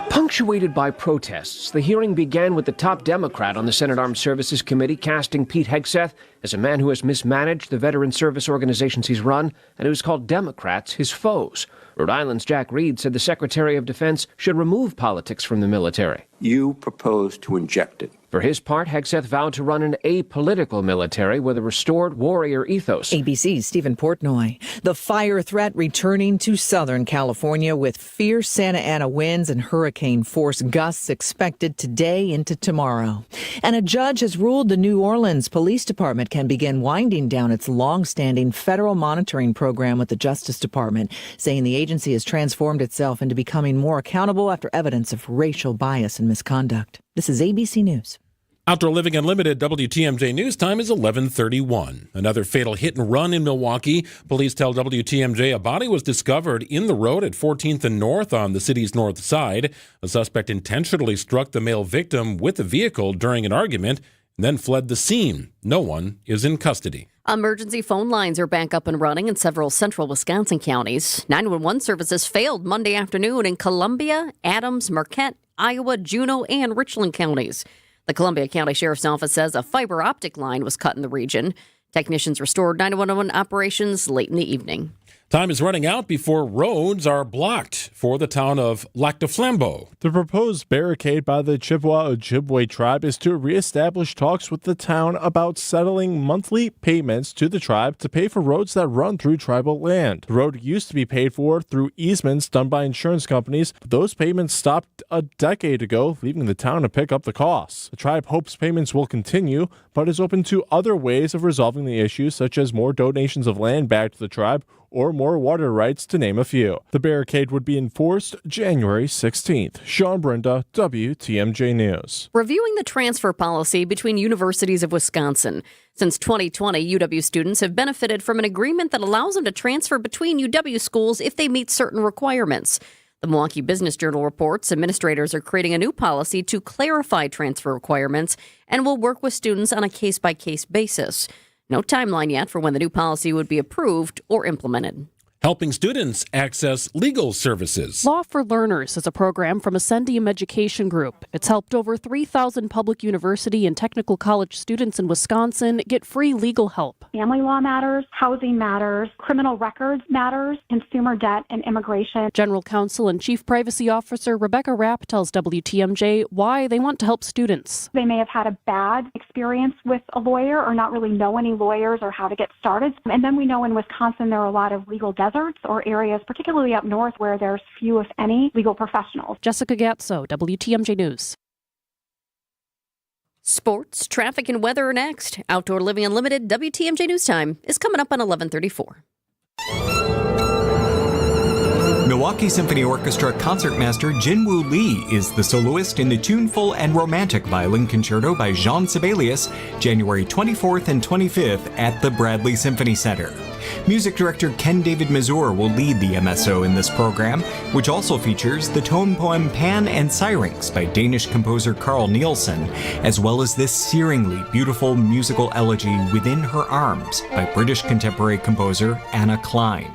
[SPEAKER 26] Punctuated by protests, the hearing began with the top Democrat on the Senate Armed Services Committee casting Pete Hegseth as a man who has mismanaged the veteran service organizations he's run and who's called Democrats his foes. Rhode Island's Jack Reed said the Secretary of Defense should remove politics from the military.
[SPEAKER 27] You propose to inject it.
[SPEAKER 26] For his part, Hegseth vowed to run an apolitical military with a restored warrior ethos.
[SPEAKER 25] ABC's Stephen Portnoy. The fire threat returning to Southern California with fierce Santa Ana winds and hurricane force gusts expected today into tomorrow. And a judge has ruled the New Orleans Police Department can begin winding down its long-standing federal monitoring program with the Justice Department, saying the agency has transformed itself into becoming more accountable after evidence of racial bias and misconduct. This is ABC News.
[SPEAKER 9] Outdoor Living Unlimited WTMJ News time is 11:31. Another fatal hit and run in Milwaukee. Police tell WTMJ a body was discovered in the road at 14th and North on the city's north side. A suspect intentionally struck the male victim with the vehicle during an argument and then fled the scene. No one is in custody.
[SPEAKER 10] Emergency phone lines are back up and running in several central Wisconsin counties. 911 services failed Monday afternoon in Columbia, Adams, Marquette, Iowa, Juneau, and Richland counties. The Columbia County Sheriff's Office says a fiber optic line was cut in the region. Technicians restored 911 operations late in the evening.
[SPEAKER 9] Time is running out before roads are blocked for the town of Lac du Flambeau.
[SPEAKER 28] The proposed barricade by the Chippewa Ojibwe tribe is to reestablish talks with the town about settling monthly payments to the tribe to pay for roads that run through tribal land. The road used to be paid for through easements done by insurance companies, but those payments stopped a decade ago, leaving the town to pick up the costs. The tribe hopes payments will continue, but is open to other ways of resolving the issue, such as more donations of land back to the tribe or more water rights, to name a few. The barricade would be enforced January 16th. Sean Brenda, WTMJ News.
[SPEAKER 10] Reviewing the transfer policy between universities of Wisconsin. Since 2020, UW students have benefited from an agreement that allows them to transfer between UW schools if they meet certain requirements. The Milwaukee Business Journal reports administrators are creating a new policy to clarify transfer requirements and will work with students on a case-by-case basis. No timeline yet for when the new policy would be approved or implemented.
[SPEAKER 9] helping students access legal services.
[SPEAKER 14] Law for Learners is a program from Ascendium Education Group. It's helped over 3,000 public university and technical college students in Wisconsin get free legal help.
[SPEAKER 15] Family law matters, housing matters, criminal records matters, consumer debt and immigration.
[SPEAKER 14] General Counsel and Chief Privacy Officer Rebecca Rapp tells WTMJ why they want to help students.
[SPEAKER 15] They may have had a bad experience with a lawyer or not really know any lawyers or how to get started. And then we know in Wisconsin there are a lot of legal deserts or areas, particularly up north, where there's few, if any, legal professionals.
[SPEAKER 14] Jessica Gatso, WTMJ News.
[SPEAKER 10] Sports, traffic, and weather are next. Outdoor Living Unlimited WTMJ News Time is coming up on 11:34.
[SPEAKER 16] Milwaukee Symphony Orchestra concertmaster Jinwoo Lee is the soloist in the tuneful and romantic violin concerto by Jean Sibelius, January 24th and 25th at the Bradley Symphony Center. Music director Ken David Mazur will lead the MSO in this program, which also features the tone poem Pan and Syrinx by Danish composer Carl Nielsen, as well as this searingly beautiful musical elegy Within Her Arms by British contemporary composer Anna Klein.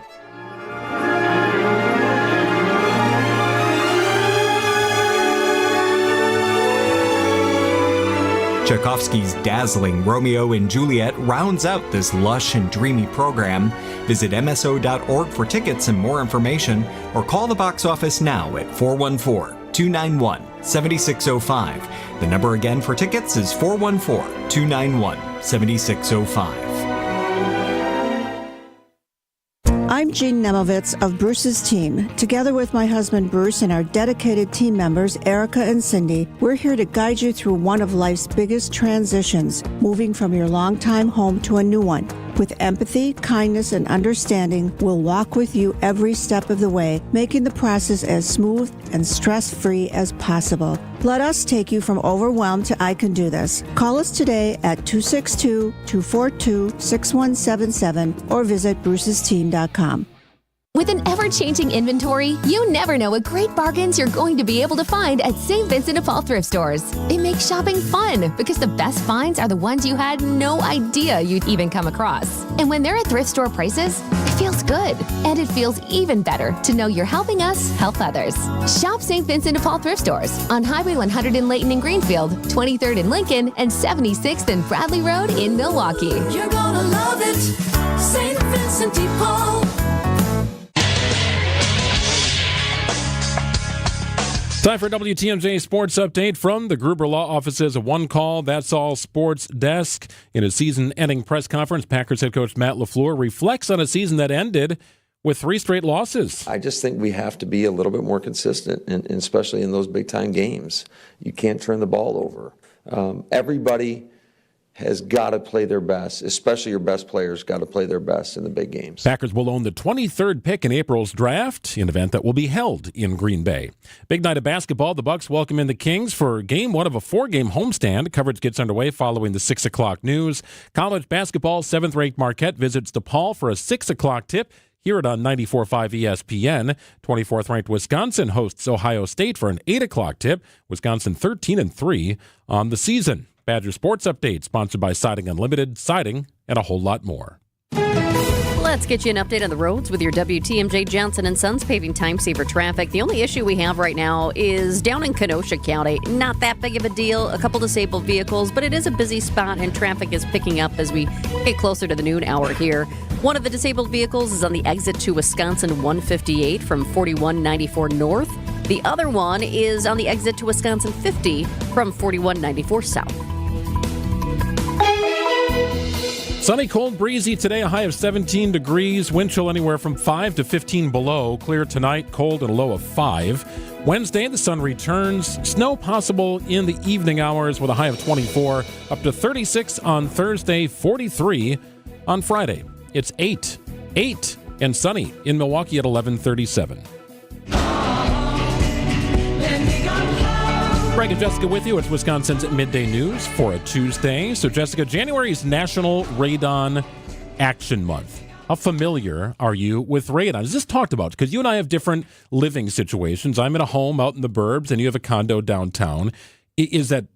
[SPEAKER 16] Tchaikovsky's dazzling Romeo and Juliet rounds out this lush and dreamy program. Visit MSO.org for tickets and more information, or call the box office now at 414-291-7605. The number again for tickets is 414-291-7605.
[SPEAKER 18] I'm Jean Nemovitz of Bruce's team. Together with my husband Bruce and our dedicated team members, Erica and Cindy, we're here to guide you through one of life's biggest transitions, moving from your longtime home to a new one. With empathy, kindness, and understanding, we'll walk with you every step of the way, making the process as smooth and stress-free as possible. Let us take you from overwhelmed to I can do this. Call us today at 262-242-6177 or visit brucesteam.com.
[SPEAKER 19] With an ever-changing inventory, you never know what great bargains you're going to be able to find at St. Vincent de Paul thrift stores. It makes shopping fun because the best finds are the ones you had no idea you'd even come across. And when they're at thrift store prices, it feels good. And it feels even better to know you're helping us help others. Shop St. Vincent de Paul thrift stores on Highway 100 in Layton and Greenfield, 23rd in Lincoln, and 76th and Bradley Road in Milwaukee.
[SPEAKER 17] You're gonna love it, St. Vincent de Paul.
[SPEAKER 9] Time for WTMJ Sports Update from the Gruber Law Office's One Call, That's All Sports Desk. In a season-ending press conference, Packers head coach Matt LaFleur reflects on a season that ended with 3 straight losses.
[SPEAKER 20] I just think we have to be a little bit more consistent, and especially in those big-time games. You can't turn the ball over. Everybody has got to play their best, especially your best players got to play their best in the big games.
[SPEAKER 9] Packers will own the 23rd pick in April's draft, an event that will be held in Green Bay. Big night of basketball. The Bucks welcome in the Kings for game 1 of a 4-game homestand. Coverage gets underway following the 6 o'clock news. College basketball, 7th-ranked Marquette visits DePaul for a 6 o'clock tip. Hear it on 94.5 ESPN. 24th-ranked Wisconsin hosts Ohio State for an 8 o'clock tip. Wisconsin 13-3 on the season. Badger Sports Update, sponsored by Siding Unlimited, siding, and a whole lot more.
[SPEAKER 10] Let's get you an update on the roads with your WTMJ Johnson & Sons paving time saver traffic. The only issue we have right now is down in Kenosha County. Not that big of a deal. A couple disabled vehicles, but it is a busy spot, and traffic is picking up as we get closer to the noon hour here. One of the disabled vehicles is on the exit to Wisconsin 158 from 4194 north. The other one is on the exit to Wisconsin 50 from 4194 south.
[SPEAKER 9] Sunny, cold, breezy today, a high of 17 degrees. Wind chill anywhere from 5 to 15 below. Clear tonight, cold and a low of 5. Wednesday, the sun returns. Snow possible in the evening hours with a high of 24. Up to 36 on Thursday, 43 on Friday. It's 8 and sunny in Milwaukee at 11:37. Greg and Jessica with you. It's Wisconsin's Midday News for a Tuesday. So, Jessica, January is National Radon Action Month. How familiar are you with radon? Is this talked about? Because you and I have different living situations. I'm in a home out in the burbs, and you have a condo downtown. Is it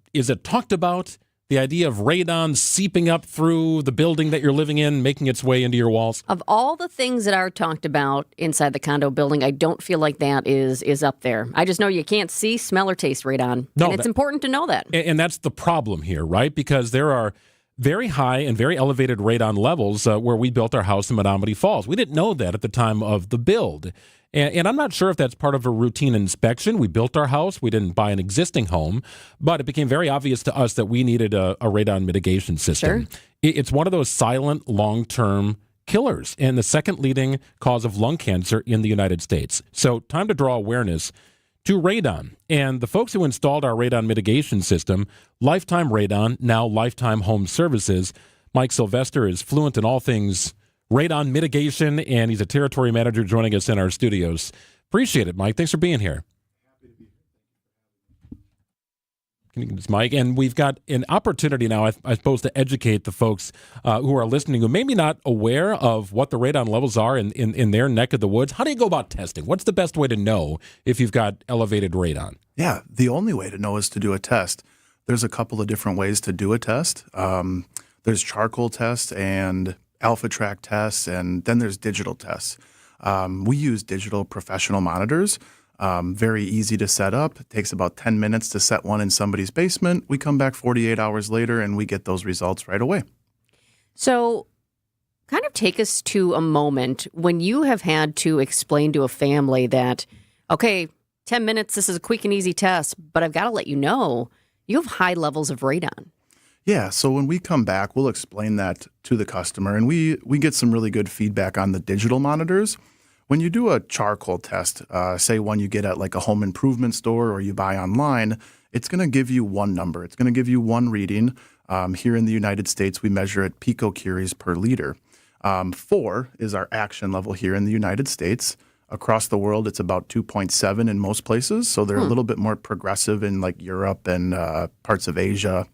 [SPEAKER 9] talked about The idea of radon seeping up through the building that you're living in, making its way into your walls.
[SPEAKER 10] Of all the things that are talked about inside the condo building, I don't feel like that is up there. I just know you can't see, smell, or taste radon.
[SPEAKER 9] No,
[SPEAKER 10] and it's important to know that.
[SPEAKER 9] And that's the problem here, right? Because there are very high and very elevated radon levels where we built our house in Menominee Falls. We didn't know that at the time of the build. And I'm not sure if that's part of a routine inspection. We built our house. We didn't buy an existing home. But it became very obvious to us that we needed a radon mitigation system.
[SPEAKER 10] Sure.
[SPEAKER 9] It's one of those silent, long-term killers and the second leading cause of lung cancer in the United States. So time to draw awareness to radon. And the folks who installed our radon mitigation system, Lifetime Radon, now Lifetime Home Services, Mike Sylvester is fluent in all things radon mitigation, and he's a territory manager joining us in our studios. Appreciate it, Mike. Thanks for being here. It's Mike, and we've got an opportunity now, I suppose, to educate the folks who are listening who may be not aware of what the radon levels are in their neck of the woods. How do you go about testing? What's the best way to know if you've got elevated radon?
[SPEAKER 1] Yeah, the only way to know is to do a test. There's a couple of different ways to do a test. There's charcoal tests and alpha track tests, and then there's digital tests. We use digital professional monitors. Very easy to set up. It takes about 10 minutes to set one in somebody's basement. We come back 48 hours later and we get those results right away.
[SPEAKER 10] So kind of take us to a moment when you have had to explain to a family that, okay, 10 minutes, this is a quick and easy test, but I've got to let you know you have high levels of radon.
[SPEAKER 1] Yeah, so when we come back, we'll explain that to the customer, and we get some really good feedback on the digital monitors. When you do a charcoal test, say one you get at like a home improvement store or you buy online, it's going to give you one number. It's going to give you one reading. Here in the United States, we measure it picocuries per liter. 4 is our action level here in the United States. Across the world, it's about 2.7 in most places, so they're a little bit more progressive in like Europe and parts of Asia.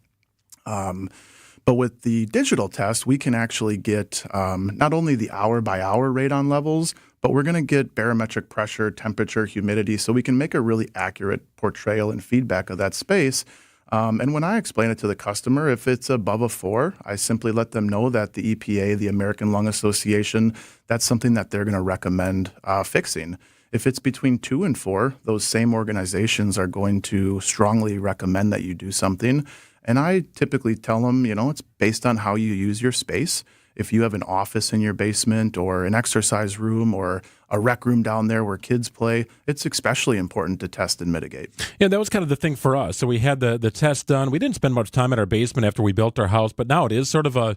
[SPEAKER 1] But with the digital test, we can actually get not only the hour-by-hour radon levels, but we're going to get barometric pressure, temperature, humidity, so we can make a really accurate portrayal and feedback of that space. And when I explain it to the customer, if it's above a 4, I simply let them know that the EPA, the American Lung Association, that's something that they're going to recommend fixing. If it's between 2 and 4, those same organizations are going to strongly recommend that you do something. And I typically tell them, it's based on how you use your space. If you have an office in your basement or an exercise room or a rec room down there where kids play, it's especially important to test and mitigate.
[SPEAKER 9] Yeah, that was kind of the thing for us. So we had the test done. We didn't spend much time in our basement after we built our house, but now it is sort of a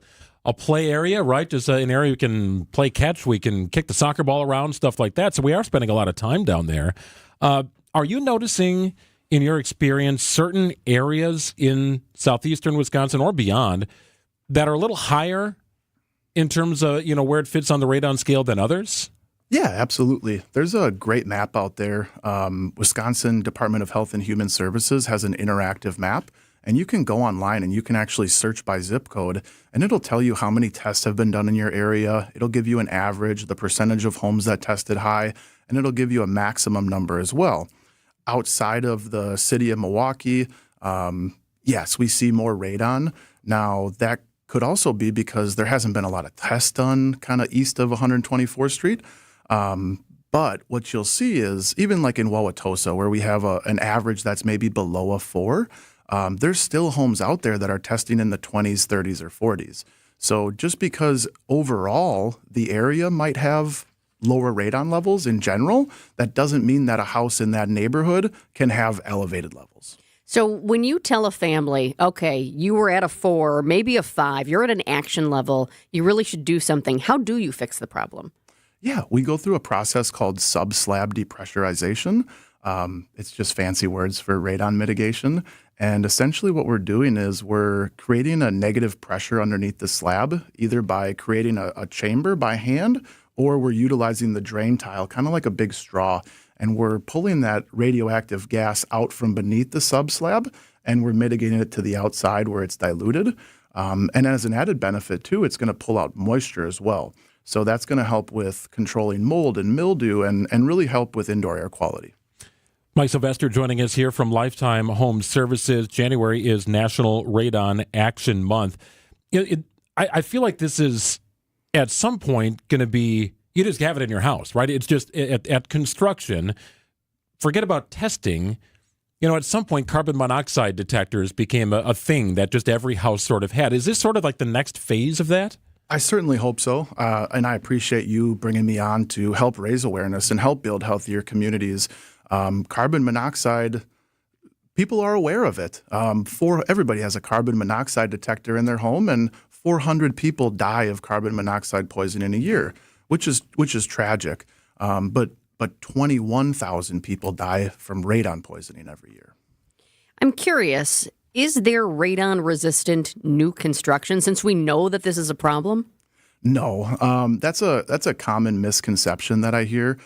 [SPEAKER 9] play area, right? Just an area we can play catch. We can kick the soccer ball around, stuff like that. So we are spending a lot of time down there. Are you noticing, in your experience, certain areas in southeastern Wisconsin or beyond that are a little higher in terms of, where it fits on the radon scale than others?
[SPEAKER 1] Yeah, absolutely. There's a great map out there. Wisconsin Department of Health and Human Services has an interactive map, and you can go online and you can actually search by zip code, and it'll tell you how many tests have been done in your area. It'll give you an average, the percentage of homes that tested high, and it'll give you a maximum number as well. Outside of the city of Milwaukee, yes, we see more radon. Now, that could also be because there hasn't been a lot of tests done kind of east of 124th Street. But what you'll see is, even like in Wauwatosa, where we have an average that's maybe below a 4, there's still homes out there that are testing in the 20s, 30s, or 40s. So just because overall the area might have lower radon levels in general, that doesn't mean that a house in that neighborhood can have elevated levels.
[SPEAKER 10] So when you tell a family, okay, you were at a 4, maybe a 5, you're at an action level, you really should do something, how do you fix the problem?
[SPEAKER 1] Yeah, we go through a process called sub-slab depressurization. It's just fancy words for radon mitigation. And essentially what we're doing is we're creating a negative pressure underneath the slab, either by creating a chamber by hand, or we're utilizing the drain tile, kind of like a big straw, and we're pulling that radioactive gas out from beneath the subslab, and we're mitigating it to the outside where it's diluted. And as an added benefit, too, it's going to pull out moisture as well. So that's going to help with controlling mold and mildew and really help with indoor air quality.
[SPEAKER 9] Mike Sylvester joining us here from Lifetime Home Services. January is National Radon Action Month. I feel like this is, at some point, going to be, you just have it in your house, right? It's just, at construction, forget about testing. At some point, carbon monoxide detectors became a thing that just every house sort of had. Is this sort of like the next phase of that?
[SPEAKER 1] I certainly hope so, and I appreciate you bringing me on to help raise awareness and help build healthier communities. Carbon monoxide, people are aware of it. Everybody has a carbon monoxide detector in their home, and 400 people die of carbon monoxide poisoning a year, which is tragic. But 21,000 people die from radon poisoning every year.
[SPEAKER 10] I'm curious, is there radon-resistant new construction, since we know that this is a problem?
[SPEAKER 1] No, that's a common misconception that I hear.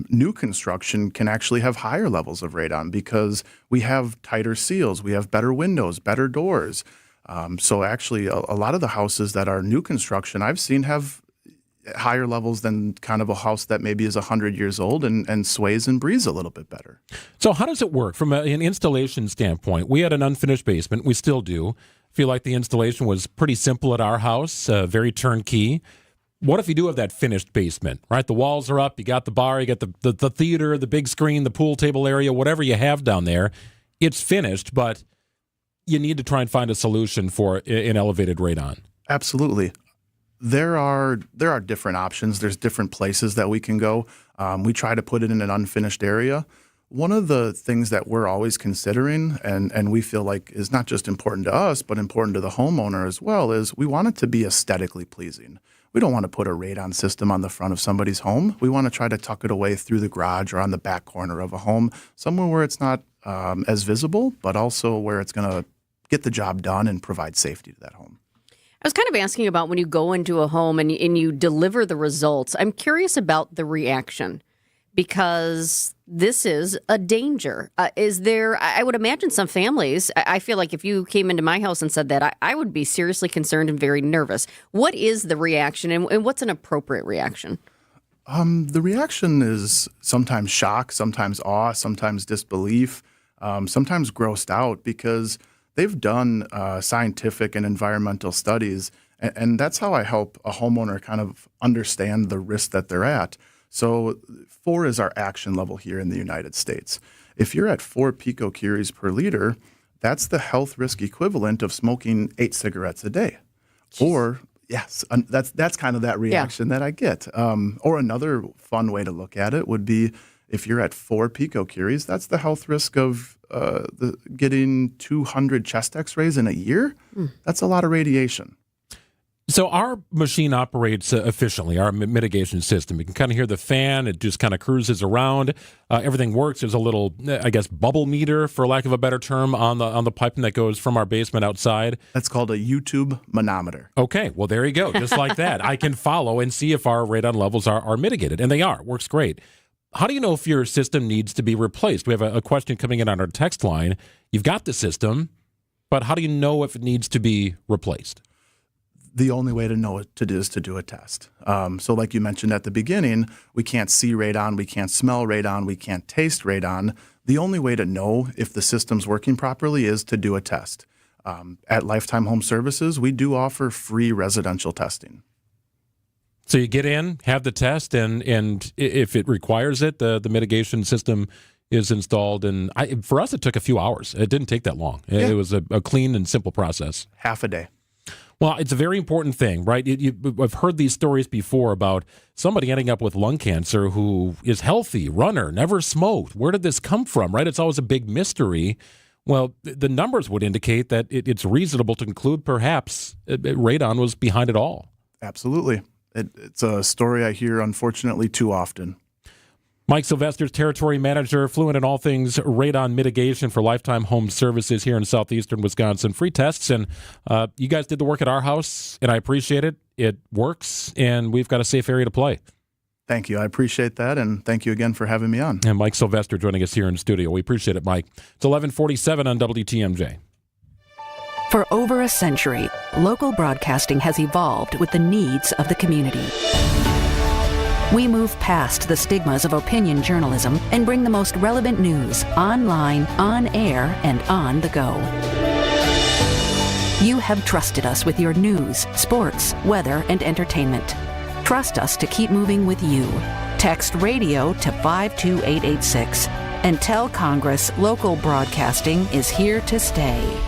[SPEAKER 1] New construction can actually have higher levels of radon because we have tighter seals, we have better windows, better doors. So actually, a lot of the houses that are new construction I've seen have higher levels than kind of a house that maybe is 100 years old and sways and breathes a little bit better.
[SPEAKER 9] So how does it work from an installation standpoint? We had an unfinished basement. We still do. Feel like the installation was pretty simple at our house, very turnkey. What if you do have that finished basement, right? The walls are up, you got the bar, you got the theater, the big screen, the pool table area, whatever you have down there. It's finished, but you need to try and find a solution for an elevated radon.
[SPEAKER 1] Absolutely. There are different options. There's different places that we can go. We try to put it in an unfinished area. One of the things that we're always considering, and we feel like is not just important to us, but important to the homeowner as well, is we want it to be aesthetically pleasing. We don't want to put a radon system on the front of somebody's home. We want to try to tuck it away through the garage or on the back corner of a home, somewhere where it's not as visible, but also where it's going to get the job done and provide safety to that home.
[SPEAKER 10] I was kind of asking about when you go into a home and you deliver the results. I'm curious about the reaction because this is a danger. I would imagine some families, I feel like if you came into my house and said that, I would be seriously concerned and very nervous. What is the reaction and what's an appropriate reaction?
[SPEAKER 1] The reaction is sometimes shock, sometimes awe, sometimes disbelief, sometimes grossed out because they've done scientific and environmental studies, and that's how I help a homeowner kind of understand the risk that they're at. So 4 is our action level here in the United States. If you're at 4 picocuries per liter, that's the health risk equivalent of smoking 8 cigarettes a day. Jeez. Or, yes, that's kind of that reaction that I get. Or another fun way to look at it would be if you're at 4 picocuries, that's the health risk of getting 200 chest x-rays in a year. That's a lot of radiation.
[SPEAKER 9] So our machine operates efficiently, our mitigation system. You can kind of hear the fan. It just kind of cruises around. Everything works. There's a little, I guess, bubble meter, for lack of a better term, on the piping that goes from our basement outside.
[SPEAKER 1] That's called a YouTube manometer.
[SPEAKER 9] Okay, well, there you go. Just like that. I can follow and see if our radon levels are mitigated, and they are. Works great. How do you know if your system needs to be replaced? We have a question coming in on our text line. You've got the system, but how do you know if it needs to be replaced?
[SPEAKER 1] The only way to know it is to do a test. So like you mentioned at the beginning, we can't see radon, we can't smell radon, we can't taste radon. The only way to know if the system's working properly is to do a test. At Lifetime Home Services, we do offer free residential testing.
[SPEAKER 9] So you get in, have the test, and if it requires it, the mitigation system is installed. And for us, it took a few hours. It didn't take that long. Yeah. It was a clean and simple process.
[SPEAKER 1] Half a day.
[SPEAKER 9] Well, it's a very important thing, right? I've heard these stories before about somebody ending up with lung cancer who is healthy, runner, never smoked. Where did this come from, right? It's always a big mystery. Well, the numbers would indicate that it's reasonable to conclude perhaps radon was behind it all.
[SPEAKER 1] Absolutely. It's a story I hear, unfortunately, too often.
[SPEAKER 9] Mike Sylvester's territory manager, fluent in all things radon mitigation for Lifetime Home Services here in southeastern Wisconsin. Free tests, and you guys did the work at our house, and I appreciate it. It works, and we've got a safe area to play.
[SPEAKER 1] Thank you. I appreciate that, and thank you again for having me on.
[SPEAKER 9] And Mike Sylvester joining us here in studio. We appreciate it, Mike. It's 11:47 on WTMJ.
[SPEAKER 2] For over a century, local broadcasting has evolved with the needs of the community. We move past the stigmas of opinion journalism and bring the most relevant news online, on air, and on the go. You have trusted us with your news, sports, weather, and entertainment. Trust us to keep moving with you. Text radio to 52886 and tell Congress local broadcasting is here to stay.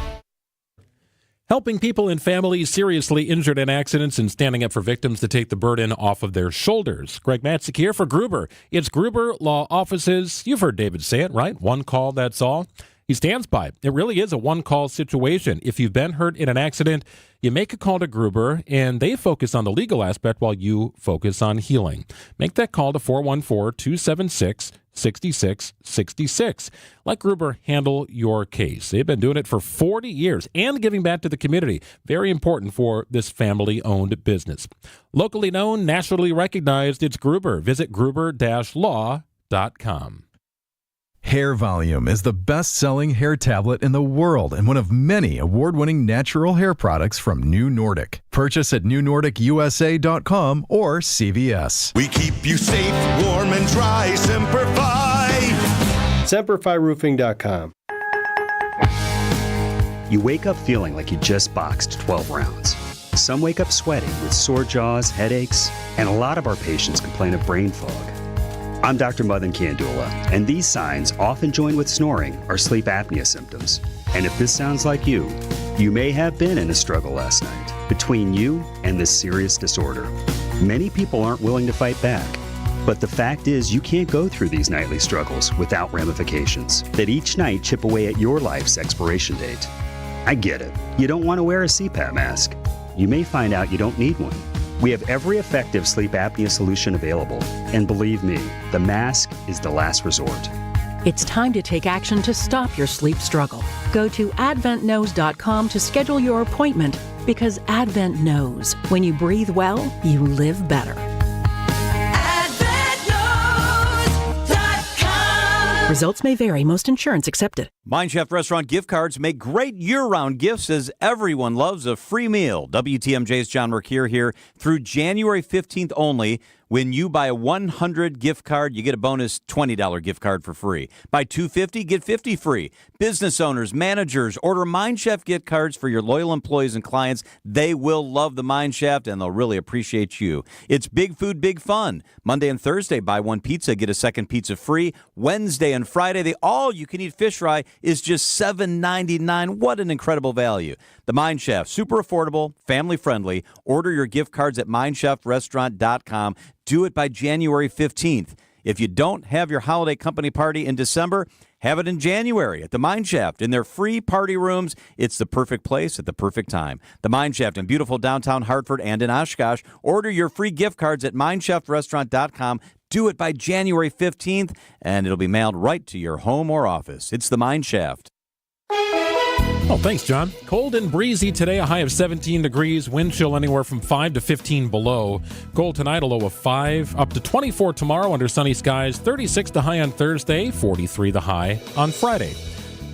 [SPEAKER 9] Helping people and families seriously injured in accidents and standing up for victims to take the burden off of their shoulders. Greg Matzik here for Gruber. It's Gruber Law Offices. You've heard David say it, right? One call, that's all. He stands by it. It really is a one-call situation. If you've been hurt in an accident, you make a call to Gruber, and they focus on the legal aspect while you focus on healing. Make that call to 414-276-6666. Let Gruber handle your case. They've been doing it for 40 years and giving back to the community. Very important for this family-owned business. Locally known, nationally recognized, it's Gruber. Visit gruber-law.com.
[SPEAKER 3] Hair Volume is the best-selling hair tablet in the world and one of many award-winning natural hair products from New Nordic. Purchase at newnordicusa.com or CVS.
[SPEAKER 4] We keep you safe, warm, and dry. Semperfi.
[SPEAKER 5] Semperfiroofing.com.
[SPEAKER 6] You wake up feeling like you just boxed 12 rounds. Some wake up sweating with sore jaws, headaches, and a lot of our patients complain of brain fog. I'm Dr. Madan Kandula, and these signs, often joined with snoring, are sleep apnea symptoms. And if this sounds like you may have been in a struggle last night between you and this serious disorder. Many people aren't willing to fight back, but the fact is you can't go through these nightly struggles without ramifications that each night chip away at your life's expiration date. I get it. You don't want to wear a CPAP mask. You may find out you don't need one. We have every effective sleep apnea solution available. And believe me, the mask is the last resort.
[SPEAKER 14] It's time to take action to stop your sleep struggle. Go to adventknows.com to schedule your appointment because Advent knows when you breathe well, you live better. Results may vary. Most insurance accepted.
[SPEAKER 8] Mine Chef restaurant gift cards make great year-round gifts as everyone loves a free meal. WTMJ's John Mercure here through January 15th only. When you buy a 100 gift card, you get a bonus $20 gift card for free. Buy 250, get 50 free. Business owners, managers, order Mine Chef gift cards for your loyal employees and clients. They will love the Mine Chef, and they'll really appreciate you. It's big food, big fun. Monday and Thursday, buy one pizza, get a second pizza free. Wednesday and Friday, the all-you-can-eat fish fry is just $7.99. What an incredible value. The Mine Chef, super affordable, family-friendly. Order your gift cards at minechefrestaurant.com. Do it by January 15th. If you don't have your holiday company party in December, have it in January at the Mine Shaft in their free party rooms. It's the perfect place at the perfect time. The Mine Shaft in beautiful downtown Hartford and in Oshkosh. Order your free gift cards at minechefrestaurant.com. Do it by January 15th, and it'll be mailed right to your home or office. It's the Mine Shaft.
[SPEAKER 9] Oh, thanks, John. Cold and breezy today, a high of 17 degrees. Wind chill anywhere from 5 to 15 below. Cold tonight, a low of 5. Up to 24 tomorrow under sunny skies. 36 the high on Thursday. 43 the high on Friday.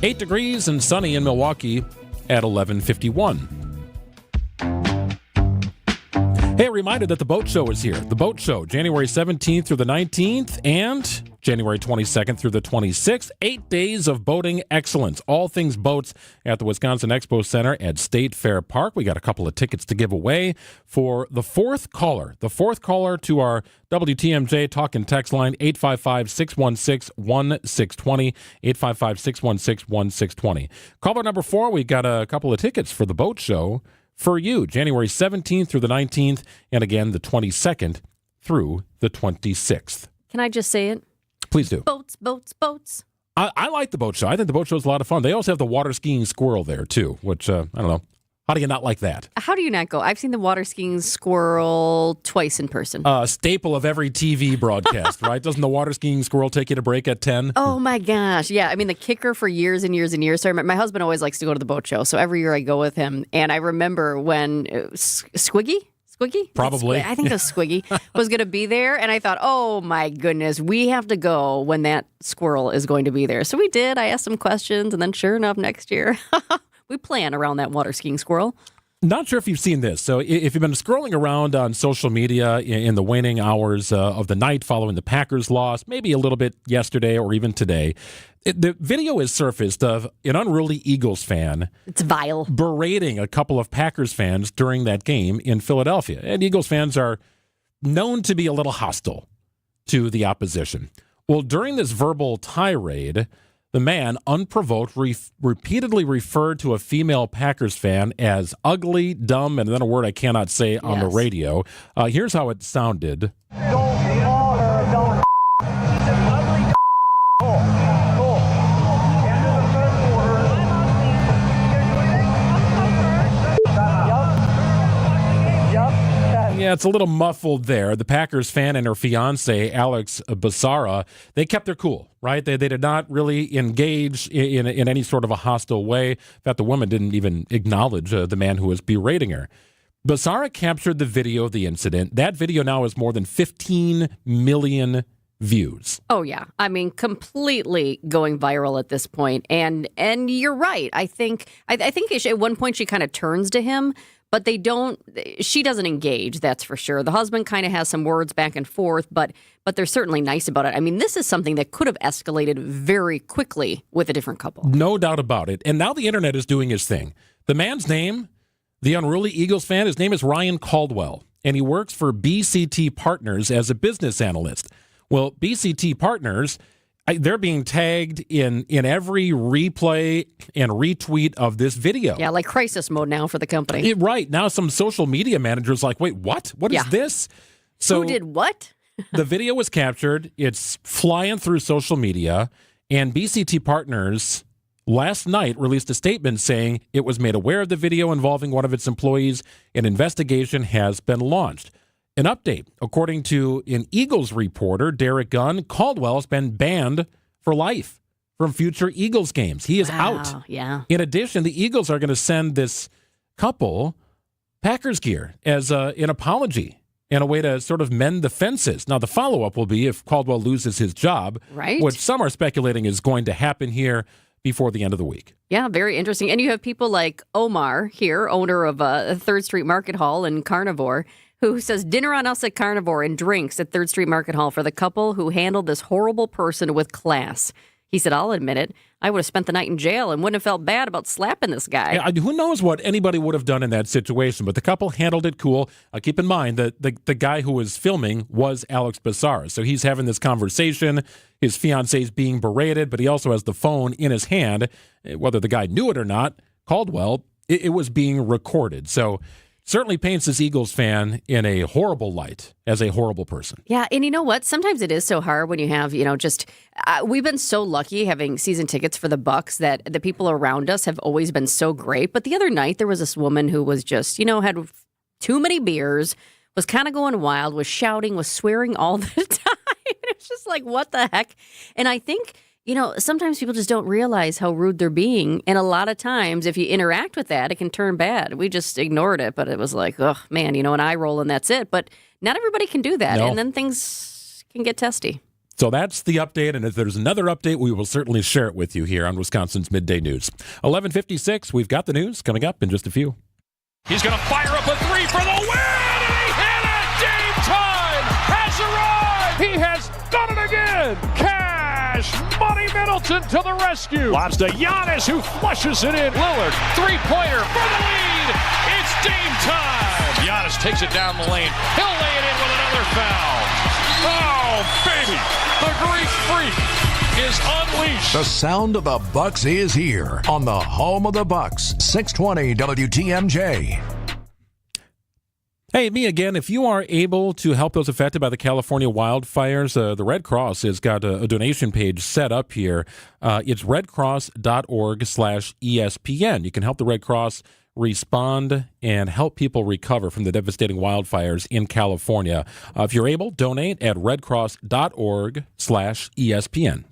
[SPEAKER 9] 8 degrees and sunny in Milwaukee at 11:51. Hey, a reminder that the Boat Show is here. The Boat Show, January 17th through the 19th and January 22nd through the 26th. 8 days of boating excellence. All things boats at the Wisconsin Expo Center at State Fair Park. We got a couple of tickets to give away for the fourth caller. The fourth caller to our WTMJ talk and text line, 855-616-1620, 855-616-1620. Caller number 4, we got a couple of tickets for the Boat Show for you, January 17th through the 19th, and again, the 22nd through the 26th.
[SPEAKER 10] Can I just say it?
[SPEAKER 9] Please do.
[SPEAKER 10] Boats, boats, boats.
[SPEAKER 9] I like the Boat Show. I think the Boat Show is a lot of fun. They also have the water skiing squirrel there, too, which, I don't know. How do you not like that?
[SPEAKER 10] How do you not go? I've seen the water skiing squirrel twice in person.
[SPEAKER 9] Staple of every TV broadcast, right? Doesn't the water skiing squirrel take you to break at 10?
[SPEAKER 10] Oh, my gosh. Yeah, I mean, the kicker for years and years and years. So I remember, my husband always likes to go to the Boat Show, so every year I go with him. And I remember when Squiggy?
[SPEAKER 9] Probably.
[SPEAKER 10] I think it was Squiggy was going to be there. And I thought, oh, my goodness, we have to go when that squirrel is going to be there. So we did. I asked some questions. And then sure enough, next year, we plan around that water skiing squirrel.
[SPEAKER 9] Not sure if you've seen this. So if you've been scrolling around on social media in the waning hours of the night following the Packers loss, maybe a little bit yesterday or even today, the video is surfaced of an unruly Eagles fan.
[SPEAKER 10] It's vile.
[SPEAKER 9] Berating a couple of Packers fans during that game in Philadelphia. And Eagles fans are known to be a little hostile to the opposition. Well, during this verbal tirade, the man, unprovoked, repeatedly referred to a female Packers fan as ugly, dumb, and then a word I cannot say on the radio. Here's how it sounded.
[SPEAKER 17] Don't call her a dumb. He's an ugly. Cool. End of the third quarter. Yup.
[SPEAKER 9] Yeah, it's a little muffled there. The Packers fan and her fiance, Alex Basara, they kept their cool, right? They did not really engage in any sort of a hostile way. In fact, the woman didn't even acknowledge the man who was berating her. Basara captured the video of the incident. That video now has more than 15 million views.
[SPEAKER 10] Oh, yeah. I mean, completely going viral at this point. And you're right. I think at one point she kind of turns to him, but she doesn't engage, that's for sure. The husband kind of has some words back and forth, but they're certainly nice about it. I mean, this is something that could have escalated very quickly with a different couple.
[SPEAKER 9] No doubt about it. And now the internet is doing his thing. The man's name, the unruly Eagles fan, his name is Ryan Caldwell, and he works for BCT Partners as a business analyst. Well, BCT Partners, they're being tagged in every replay and retweet of this video.
[SPEAKER 10] Yeah, like crisis mode now for the company.
[SPEAKER 9] Right. Now some social media managers like, wait, what? What is this? So
[SPEAKER 10] who did what?
[SPEAKER 9] The video was captured. It's flying through social media. And BCT Partners last night released a statement saying it was made aware of the video involving one of its employees. An investigation has been launched. An update, according to an Eagles reporter, Derek Gunn, Caldwell has been banned for life from future Eagles games. He is out.
[SPEAKER 10] Yeah.
[SPEAKER 9] In addition, the Eagles are going to send this couple Packers gear as an apology and a way to sort of mend the fences. Now, the follow-up will be if Caldwell loses his job,
[SPEAKER 10] right?
[SPEAKER 9] Which some are speculating is going to happen here before the end of the week.
[SPEAKER 10] Yeah, very interesting. And you have people like Omar here, owner of a 3rd Street Market Hall in Carnivore, who says dinner on us at Carnivore and drinks at 3rd Street Market Hall for the couple who handled this horrible person with class. He said, I'll admit it, I would have spent the night in jail and wouldn't have felt bad about slapping this guy.
[SPEAKER 9] Yeah, who knows what anybody would have done in that situation, but the couple handled it cool. Keep in mind that the guy who was filming was Alex Basara, so he's having this conversation. His fiance's being berated, but he also has the phone in his hand. Whether the guy knew it or not, Caldwell, it was being recorded. So certainly paints this Eagles fan in a horrible light as a horrible person.
[SPEAKER 10] Yeah, and you know what? Sometimes it is so hard when you have, we've been so lucky having season tickets for the Bucs that the people around us have always been so great. But the other night, there was this woman who was just, had too many beers, was kind of going wild, was shouting, was swearing all the time. It's just like, what the heck? And I think, sometimes people just don't realize how rude they're being. And a lot of times, if you interact with that, it can turn bad. We just ignored it, but it was like, oh, man, an eye roll and that's it. But not everybody can do that.
[SPEAKER 9] No.
[SPEAKER 10] And then things can get testy.
[SPEAKER 9] So that's the update. And if there's another update, we will certainly share it with you here on Wisconsin's Midday News. 11:56, we've got the news coming up in just a few.
[SPEAKER 5] He's going to fire up a three for the win, and he hit it! Game time has arrived! He has done it again! Cash Money Middleton to the rescue! Lobs to Giannis, who flushes it in. Lillard, three-pointer for the lead! It's game time! Giannis takes it down the lane. He'll lay it in with another foul. Oh, baby! The Greek freak is unleashed.
[SPEAKER 7] The sound of the Bucks is here on the home of the Bucks, 620 WTMJ.
[SPEAKER 9] Hey, me again. If you are able to help those affected by the California wildfires, the Red Cross has got a donation page set up here. It's redcross.org/ESPN. You can help the Red Cross respond and help people recover from the devastating wildfires in California. If you're able, donate at redcross.org/ESPN.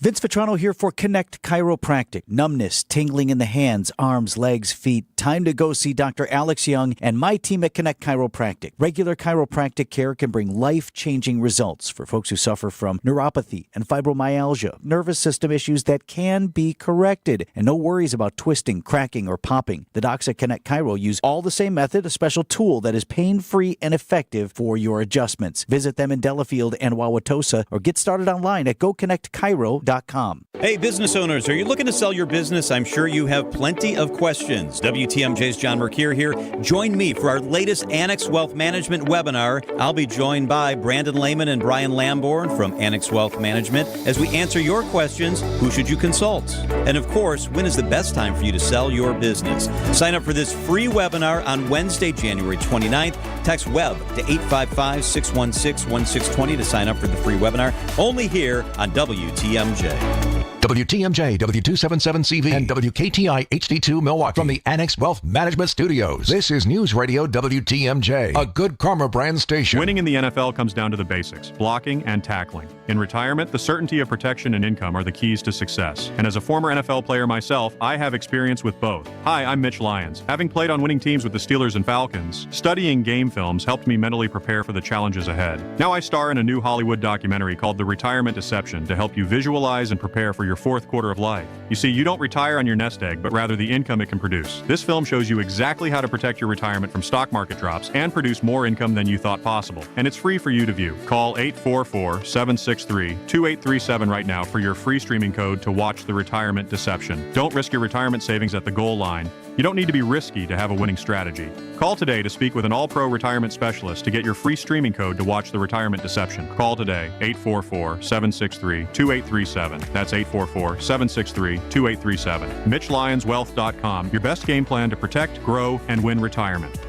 [SPEAKER 11] Vince Vitrano here for Connect Chiropractic. Numbness, tingling in the hands, arms, legs, feet, time to go see Dr. Alex Young and my team at Connect Chiropractic. Regular chiropractic care can bring life-changing results for folks who suffer from neuropathy and fibromyalgia, nervous system issues that can be corrected, and no worries about twisting, cracking, or popping. The docs at Connect Chiro use all the same method, a special tool that is pain-free and effective for your adjustments. Visit them in Delafield and Wauwatosa or get started online at goconnectchiro.com.
[SPEAKER 8] Hey, business owners, are you looking to sell your business? I'm sure you have plenty of questions. WTMJ's John Mercure here. Join me for our latest Annex Wealth Management webinar. I'll be joined by Brandon Lehman and Brian Lamborn from Annex Wealth Management as we answer your questions. Who should you consult? And of course, when is the best time for you to sell your business? Sign up for this free webinar on Wednesday, January 29th. Text WEB to 855-616-1620 to sign up for the free webinar. Only here on WTMJ.
[SPEAKER 7] WTMJ, W277CV, and WKTI HD2 Milwaukee from the Annex Wealth Management Studios. This is News Radio WTMJ, a good karma brand station.
[SPEAKER 12] Winning in the NFL comes down to the basics, blocking and tackling. In retirement, the certainty of protection and income are the keys to success. And as a former NFL player myself, I have experience with both. Hi, I'm Mitch Lyons. Having played on winning teams with the Steelers and Falcons, studying game films helped me mentally prepare for the challenges ahead. Now I star in a new Hollywood documentary called The Retirement Deception to help you visualize and prepare for your fourth quarter of life. You see, you don't retire on your nest egg, but rather the income it can produce. This film shows you exactly how to protect your retirement from stock market drops and produce more income than you thought possible. And it's free for you to view. Call 844-763-2837 right now for your free streaming code to watch The Retirement Deception. Don't risk your retirement savings at the goal line. You don't need to be risky to have a winning strategy. Call today to speak with an all-pro retirement specialist to get your free streaming code to watch The Retirement Deception. Call today, 844-763-2837. That's 844-763-2837. MitchLyonsWealth.com, your best game plan to protect, grow, and win retirement.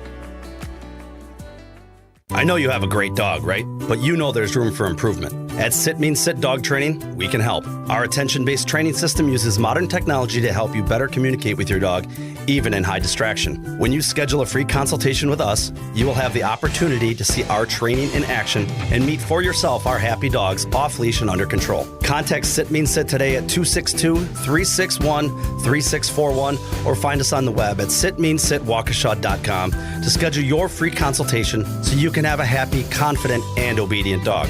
[SPEAKER 13] I know you have a great dog, right? But you know there's room for improvement. At Sit Means Sit Dog Training, we can help. Our attention-based training system uses modern technology to help you better communicate with your dog, even in high distraction. When you schedule a free consultation with us, you will have the opportunity to see our training in action and meet for yourself our happy dogs off-leash and under control. Contact Sit Means Sit today at 262-361-3641 or find us on the web at sitmeansitwaukesha.com to schedule your free consultation so you can have a happy, confident, and obedient dog.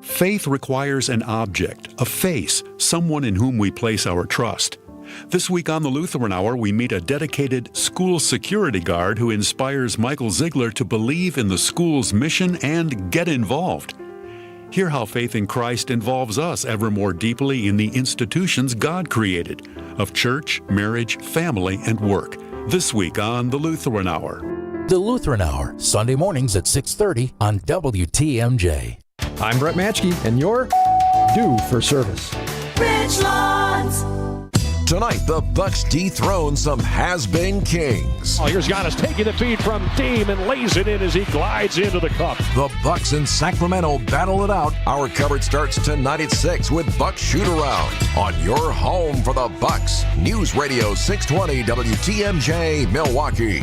[SPEAKER 21] Faith requires an object, a face, someone in whom we place our trust. This week on the Lutheran Hour, we meet a dedicated school security guard who inspires Michael Ziegler to believe in the school's mission and get involved. Hear how faith in Christ involves us ever more deeply in the institutions God created of church, marriage, family, and work. This week on the Lutheran Hour.
[SPEAKER 7] The Lutheran Hour, Sunday mornings at 6:30 on WTMJ.
[SPEAKER 22] I'm Brett Matschke, and you're due for service.
[SPEAKER 7] Richlands. Tonight, the Bucks dethrone some has-been kings.
[SPEAKER 5] Oh, here's Giannis taking the feed from Dame and lays it in as he glides into the cup.
[SPEAKER 7] The Bucks in Sacramento battle it out. Our coverage starts tonight at 6 with Bucks Shoot Around on your home for the Bucks. News Radio 620 WTMJ Milwaukee.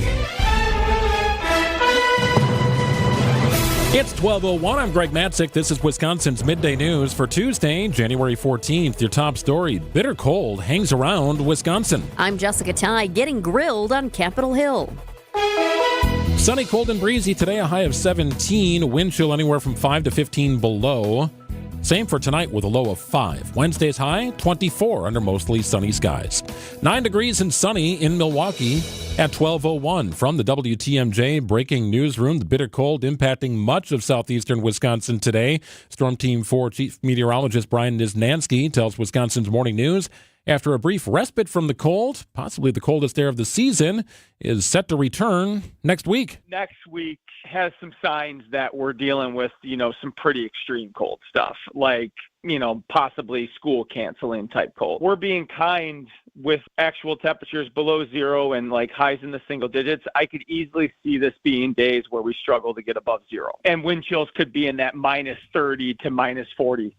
[SPEAKER 9] It's 12:01. I'm Greg Matzik. This is Wisconsin's Midday News for Tuesday, January 14th. Your top story, bitter cold hangs around Wisconsin.
[SPEAKER 10] I'm Jessica Ty, getting grilled on Capitol Hill.
[SPEAKER 9] Sunny, cold, and breezy today, a high of 17. Wind chill anywhere from 5 to 15 below. Same for tonight with a low of 5. Wednesday's high, 24 under mostly sunny skies. 9 degrees and sunny in Milwaukee at 12:01. From the WTMJ breaking newsroom, the bitter cold impacting much of southeastern Wisconsin today. Storm Team 4 Chief Meteorologist Brian Niznansky tells Wisconsin's Morning News after a brief respite from the cold, possibly the coldest air of the season, is set to return next week.
[SPEAKER 23] Next week has some signs that we're dealing with, some pretty extreme cold stuff, like, possibly school canceling type cold. We're being kind with actual temperatures below zero and like highs in the single digits. I could easily see this being days where we struggle to get above zero. And wind chills could be in that minus 30 to minus 40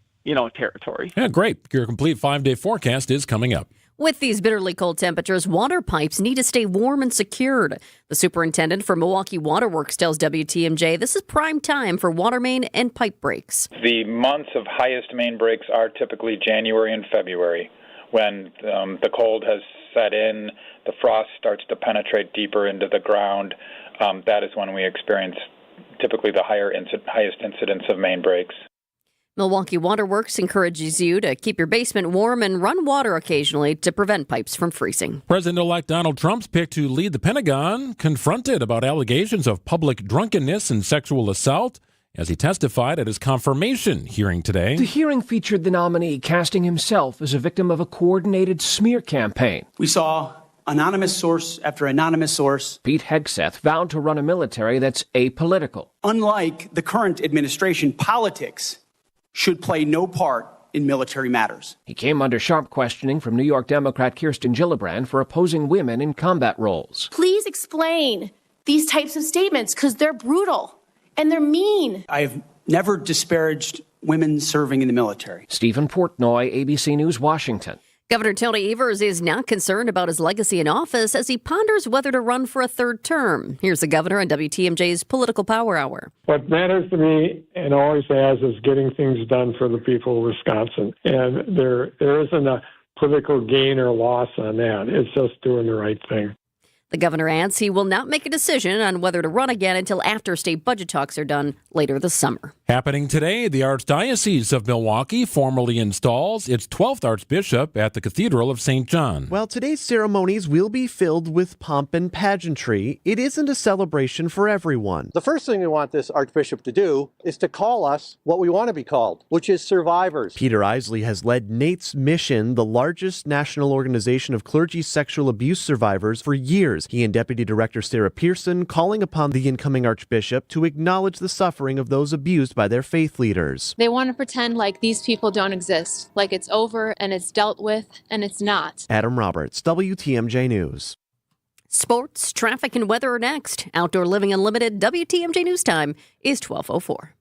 [SPEAKER 23] territory.
[SPEAKER 9] Yeah, great. Your complete 5-day forecast is coming up.
[SPEAKER 10] With these bitterly cold temperatures, water pipes need to stay warm and secured. The superintendent for Milwaukee Waterworks tells WTMJ this is prime time for water main and pipe breaks.
[SPEAKER 24] The months of highest main breaks are typically January and February.
[SPEAKER 15] when the cold has set in, the frost starts to penetrate deeper into the ground. That is when we experience typically the highest incidence of main breaks.
[SPEAKER 10] Milwaukee Waterworks encourages you to keep your basement warm and run water occasionally to prevent pipes from freezing.
[SPEAKER 9] President-elect Donald Trump's pick to lead the Pentagon confronted about allegations of public drunkenness and sexual assault as he testified at his confirmation hearing today.
[SPEAKER 16] The hearing featured the nominee casting himself as a victim of a coordinated smear campaign.
[SPEAKER 18] We saw anonymous source after anonymous source.
[SPEAKER 16] Pete Hegseth vowed to run a military that's apolitical.
[SPEAKER 18] Unlike the current administration, politics should play no part in military matters.
[SPEAKER 16] He came under sharp questioning from New York Democrat Kirsten Gillibrand for opposing women in combat roles.
[SPEAKER 24] Please explain these types of statements, because they're brutal and they're mean.
[SPEAKER 18] I have never disparaged women serving in the military.
[SPEAKER 16] Stephen Portnoy, ABC News, Washington.
[SPEAKER 10] Governor Tony Evers is not concerned about his legacy in office as he ponders whether to run for a third term. Here's the governor on WTMJ's Political Power Hour.
[SPEAKER 25] What matters to me, and always has, is getting things done for the people of Wisconsin. And there isn't a political gain or loss on that. It's just doing the right thing.
[SPEAKER 10] The governor adds he will not make a decision on whether to run again until after state budget talks are done later this summer.
[SPEAKER 9] Happening today, the Archdiocese of Milwaukee formally installs its 12th Archbishop at the Cathedral of St. John.
[SPEAKER 26] While today's ceremonies will be filled with pomp and pageantry, it isn't a celebration for everyone.
[SPEAKER 27] The first thing we want this Archbishop to do is to call us what we want to be called, which is survivors.
[SPEAKER 26] Peter Isley has led Nate's Mission, the largest national organization of clergy sexual abuse survivors, for years. He and Deputy Director Sarah Pearson calling upon the incoming Archbishop to acknowledge the suffering of those abused by their faith leaders.
[SPEAKER 28] They want to pretend like these people don't exist, like it's over and it's dealt with, and it's not.
[SPEAKER 26] Adam Roberts, WTMJ News.
[SPEAKER 10] Sports, traffic, and weather are next. Outdoor Living Unlimited WTMJ News Time is 12:04.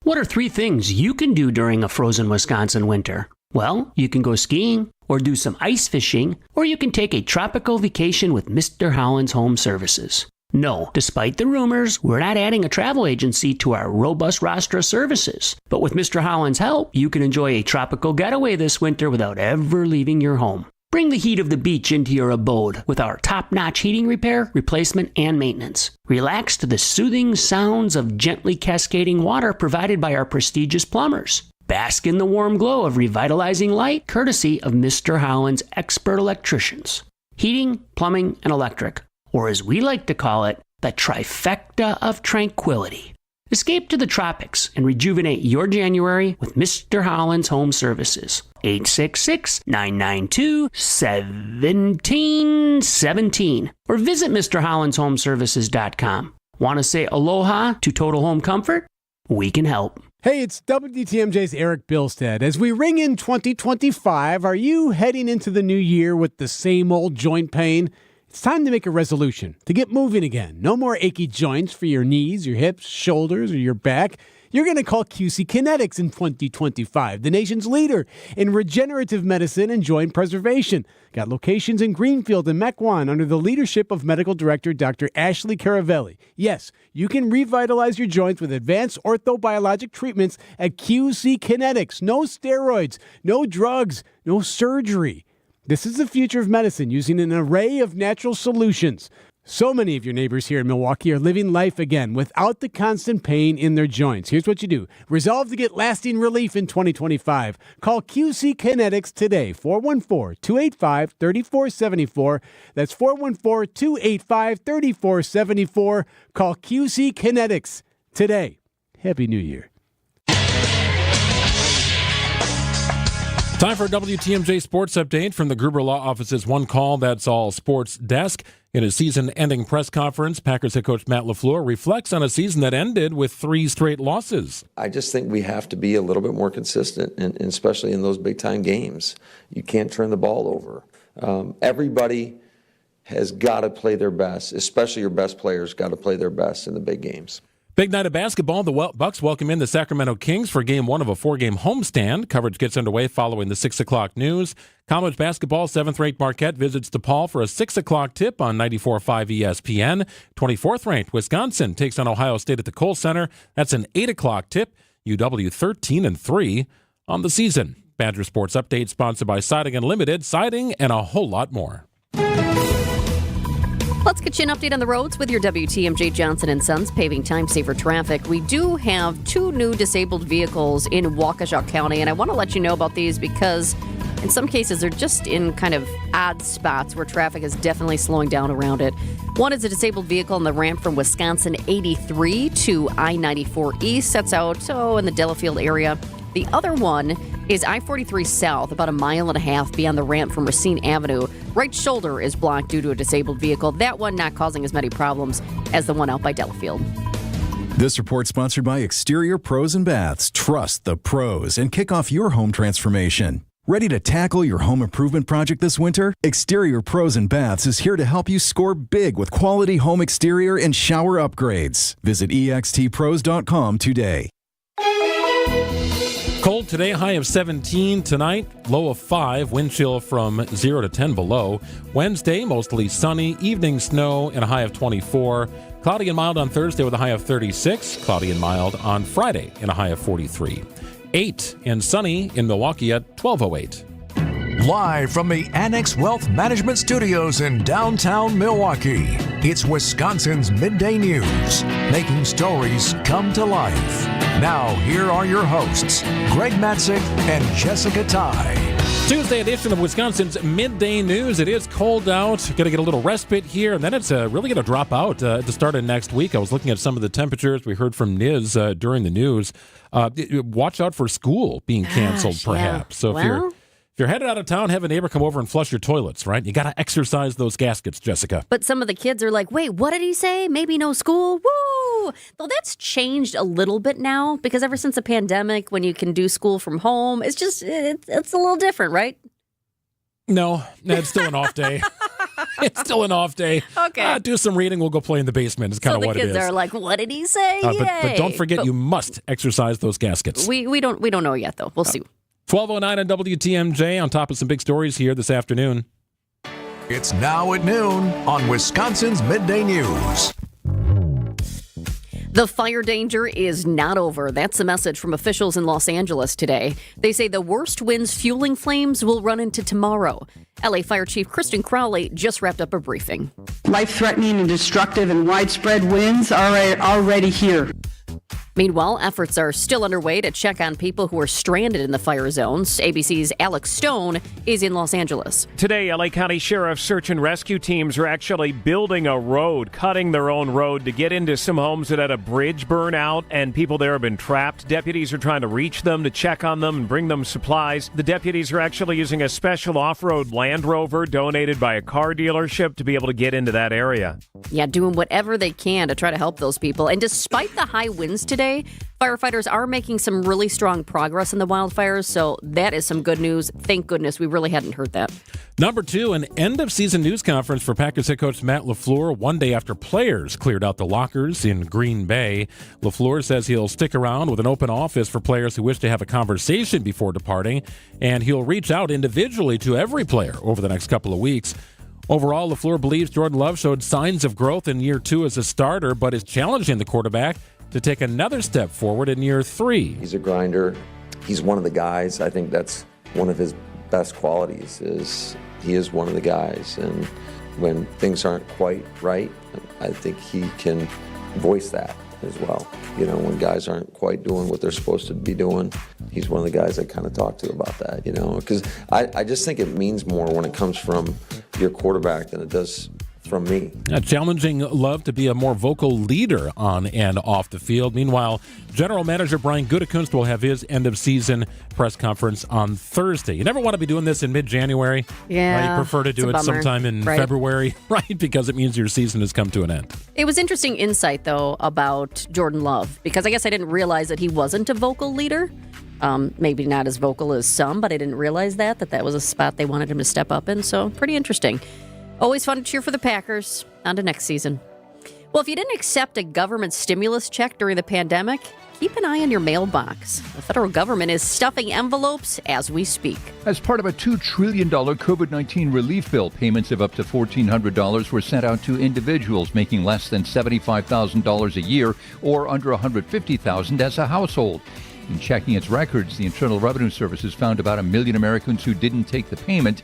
[SPEAKER 29] What are 3 things you can do during a frozen Wisconsin winter? Well, you can go skiing, or do some ice fishing, or you can take a tropical vacation with Mr. Holland's Home Services. No, despite the rumors, we're not adding a travel agency to our robust roster of services. But with Mr. Holland's help, you can enjoy a tropical getaway this winter without ever leaving your home. Bring the heat of the beach into your abode with our top-notch heating repair, replacement, and maintenance. Relax to the soothing sounds of gently cascading water provided by our prestigious plumbers. Bask in the warm glow of revitalizing light, courtesy of Mr. Holland's expert electricians. Heating, plumbing, and electric, or as we like to call it, the trifecta of tranquility. Escape to the tropics and rejuvenate your January with Mr. Holland's Home Services. 866-992-1717 or visit MrHollandsHomeservices.com. Want to say aloha to Total Home Comfort? We can help.
[SPEAKER 30] Hey, it's WTMJ's Eric Bilstead. As we ring in 2025, are you heading into the new year with the same old joint pain? It's time to make a resolution, to get moving again. No more achy joints for your knees, your hips, shoulders, or your back. You're going to call QC Kinetics in 2025, the nation's leader in regenerative medicine and joint preservation. Got locations in Greenfield and Mequon under the leadership of Medical Director Dr. Ashley Caravelli. Yes, you can revitalize your joints with advanced orthobiologic treatments at QC Kinetics. No steroids, no drugs, no surgery. This is the future of medicine using an array of natural solutions. So many of your neighbors here in Milwaukee are living life again without the constant pain in their joints. Here's what you do. Resolve to get lasting relief in 2025. Call QC Kinetics today, 414-285-3474. That's 414-285-3474. Call QC Kinetics today. Happy New Year.
[SPEAKER 9] Time for a WTMJ Sports Update from the Gruber Law Office's One Call, That's All Sports Desk. In his season-ending press conference, Packers head coach Matt LaFleur reflects on a season that ended with 3 straight losses.
[SPEAKER 20] I just think we have to be a little bit more consistent, and especially in those big-time games. You can't turn the ball over. Everybody has got to play their best, especially your best players got to play their best in the big games.
[SPEAKER 9] Big night of basketball. The Bucks welcome in the Sacramento Kings for Game 1 of a 4-game homestand. Coverage gets underway following the 6 o'clock news. College basketball, 7th-ranked Marquette visits DePaul for a 6 o'clock tip on 94.5 ESPN. 24th-ranked Wisconsin takes on Ohio State at the Kohl Center. That's an 8 o'clock tip. UW 13-3 on the season. Badger Sports Update sponsored by Siding Unlimited, siding and a whole lot more.
[SPEAKER 10] Let's get you an update on the roads with your WTMJ Johnson & Sons paving time-saver traffic. We do have 2 new disabled vehicles in Waukesha County, and I want to let you know about these because in some cases they're just in kind of odd spots where traffic is definitely slowing down around it. One is a disabled vehicle on the ramp from Wisconsin 83 to I-94 East. That's out in the Delafield area. The other one is I-43 South, about a mile and a half beyond the ramp from Racine Avenue. Right shoulder is blocked due to a disabled vehicle. That one not causing as many problems as the one out by Delafield.
[SPEAKER 1] This report sponsored by Exterior Pros and Baths. Trust the pros and kick off your home transformation. Ready to tackle your home improvement project this winter? Exterior Pros and Baths is here to help you score big with quality home exterior and shower upgrades. Visit extpros.com today.
[SPEAKER 9] Cold today, high of 17 tonight, low of 5, wind chill from 0 to 10 below. Wednesday, mostly sunny, evening snow, and a high of 24. Cloudy and mild on Thursday with a high of 36. Cloudy and mild on Friday and a high of 43. 8 and sunny in Milwaukee at 12:08.
[SPEAKER 7] Live from the Annex Wealth Management Studios in downtown Milwaukee, it's Wisconsin's Midday News, making stories come to life. Now, here are your hosts, Greg Matzik and Jessica Ty.
[SPEAKER 9] Tuesday edition of Wisconsin's Midday News. It is cold out. Going to get a little respite here, and then it's really going to drop out at the start of next week. I was looking at some of the temperatures we heard from Niz during the news. Watch out for school being canceled, perhaps. So if you're headed out of town, have a neighbor come over and flush your toilets, right? You got to exercise those gaskets, Jessica.
[SPEAKER 10] But some of the kids are like, wait, what did he say? Maybe no school? Woo! Though that's changed a little bit now because ever since the pandemic, when you can do school from home, it's just, it's a little different, right?
[SPEAKER 9] No, it's still an off day. It's still an off day.
[SPEAKER 10] Okay.
[SPEAKER 9] Do some reading. We'll go play in the basement. It's kind of what it is.
[SPEAKER 10] So the kids are like, what did he say?
[SPEAKER 9] But don't forget, you must exercise those gaskets.
[SPEAKER 10] We don't know yet, though. We'll see.
[SPEAKER 9] 12:09 on WTMJ, on top of some big stories here this afternoon.
[SPEAKER 7] It's now at noon on Wisconsin's Midday News.
[SPEAKER 10] The fire danger is not over. That's the message from officials in Los Angeles today. They say the worst winds fueling flames will run into tomorrow. LA Fire Chief Kristen Crowley just wrapped up a briefing.
[SPEAKER 2] Life-threatening and destructive and widespread winds are already here.
[SPEAKER 10] Meanwhile, efforts are still underway to check on people who are stranded in the fire zones. ABC's Alex Stone is in Los Angeles.
[SPEAKER 3] Today, LA County Sheriff's search and rescue teams are actually building a road, cutting their own road to get into some homes that had a bridge burn out and people there have been trapped. Deputies are trying to reach them to check on them and bring them supplies. The deputies are actually using a special off-road Land Rover donated by a car dealership to be able to get into that area.
[SPEAKER 10] Yeah, doing whatever they can to try to help those people. And despite the high winds today, firefighters are making some really strong progress in the wildfires, so that is some good news. Thank goodness. We really hadn't heard that.
[SPEAKER 9] Number 2, an end-of-season news conference for Packers head coach Matt LaFleur one day after players cleared out the lockers in Green Bay. LaFleur says he'll stick around with an open office for players who wish to have a conversation before departing, and he'll reach out individually to every player over the next couple of weeks. Overall, LaFleur believes Jordan Love showed signs of growth in year 2 as a starter, but is challenging the quarterback to take another step forward in year 3.
[SPEAKER 20] He's a grinder. He's one of the guys. I think that's one of his best qualities is he is one of the guys. And when things aren't quite right, I think he can voice that as well. You know, when guys aren't quite doing what they're supposed to be doing, he's one of the guys I kind of talk to about that, you know, because I just think it means more when it comes from your quarterback than it does from me.
[SPEAKER 9] Challenging Love to be a more vocal leader on and off the field. Meanwhile, General Manager Brian Gutekunst will have his end-of-season press conference on Thursday. You never want to be doing this in mid-January.
[SPEAKER 10] Yeah,
[SPEAKER 9] right? You prefer to do it sometime in February, right? Because it means your season has come to an end.
[SPEAKER 10] It was interesting insight, though, about Jordan Love, because I guess I didn't realize that he wasn't a vocal leader. Maybe not as vocal as some, but I didn't realize that was a spot they wanted him to step up in. So pretty interesting. Always fun to cheer for the Packers. On to next season. Well, if you didn't accept a government stimulus check during the pandemic, keep an eye on your mailbox. The federal government is stuffing envelopes as we speak.
[SPEAKER 4] As part of a $2 trillion COVID-19 relief bill, payments of up to $1,400 were sent out to individuals making less than $75,000 a year or under $150,000 as a household. In checking its records, the Internal Revenue Service has found about 1 million Americans who didn't take the payment.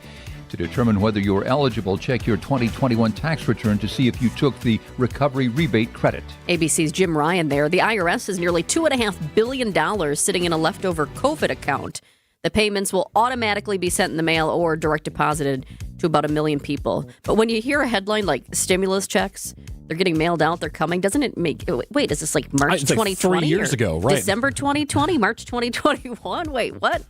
[SPEAKER 4] To determine whether you're eligible, check your 2021 tax return to see if you took the recovery rebate credit.
[SPEAKER 10] ABC's Jim Ryan there. The IRS has nearly $2.5 billion sitting in a leftover COVID account. The payments will automatically be sent in the mail or direct deposited to about 1 million people. But when you hear a headline like stimulus checks, they're getting mailed out, they're coming, doesn't it make... Wait, is this like March 2020?
[SPEAKER 9] Like 3 years ago, right?
[SPEAKER 10] December 2020, March 2021? Wait, what?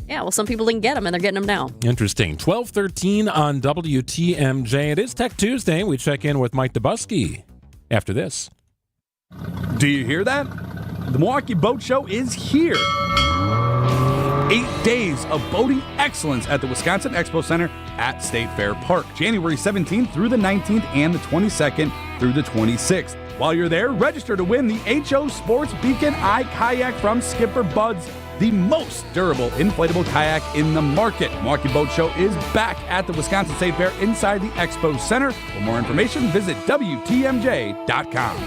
[SPEAKER 10] Yeah, well, some people didn't get them, and they're getting them now.
[SPEAKER 9] Interesting. 12:13 on WTMJ. It is Tech Tuesday. We check in with Mike Dubusky after this.
[SPEAKER 6] Do you hear that? The Milwaukee Boat Show is here. 8 days of boating excellence at the Wisconsin Expo Center at State Fair Park, January 17th through the 19th and the 22nd through the 26th. While you're there, register to win the HO Sports Beacon Eye Kayak from Skipper Buds, the most durable inflatable kayak in the market. Milwaukee Boat Show is back at the Wisconsin State Fair inside the Expo Center. For more information, visit WTMJ.com.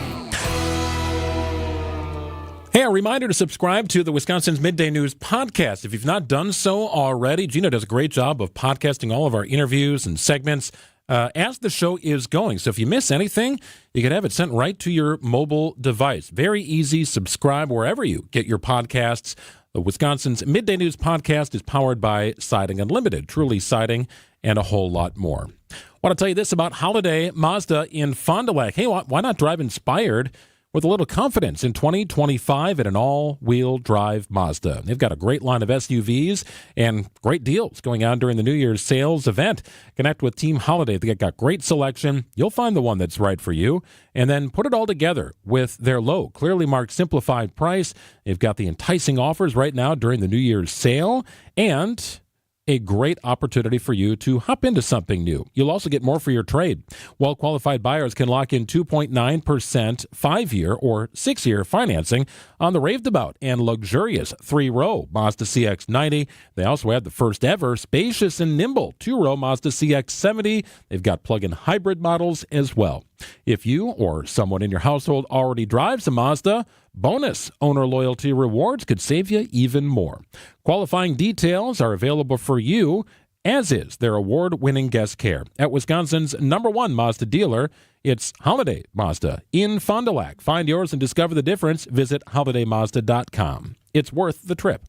[SPEAKER 9] Hey, a reminder to subscribe to the Wisconsin's Midday News podcast. If you've not done so already, Gina does a great job of podcasting all of our interviews and segments as the show is going. So if you miss anything, you can have it sent right to your mobile device. Very easy. Subscribe wherever you get your podcasts. The Wisconsin's Midday News podcast is powered by Siding Unlimited, truly siding and a whole lot more. I want to tell you this about Holiday Mazda in Fond du Lac. Hey, why not drive inspired with a little confidence in 2025 at an all-wheel drive Mazda? They've got a great line of SUVs and great deals going on during the New Year's sales event. Connect with Team Holiday. They've got great selection. You'll find the one that's right for you, and then put it all together with their low, clearly marked simplified price. They've got the enticing offers right now during the New Year's sale, and a great opportunity for you to hop into something new. You'll also get more for your trade. Well-qualified buyers can lock in 2.9% 5-year or 6-year financing on the raved about and luxurious 3-row Mazda CX-90. They also have the first ever spacious and nimble 2-row Mazda CX-70. They've got plug-in hybrid models as well. If you or someone in your household already drives a Mazda, bonus owner loyalty rewards could save you even more. Qualifying details are available for you, as is their award-winning guest care. At Wisconsin's #1 Mazda dealer, it's Holiday Mazda in Fond du Lac. Find yours and discover the difference. Visit holidaymazda.com. It's worth the trip.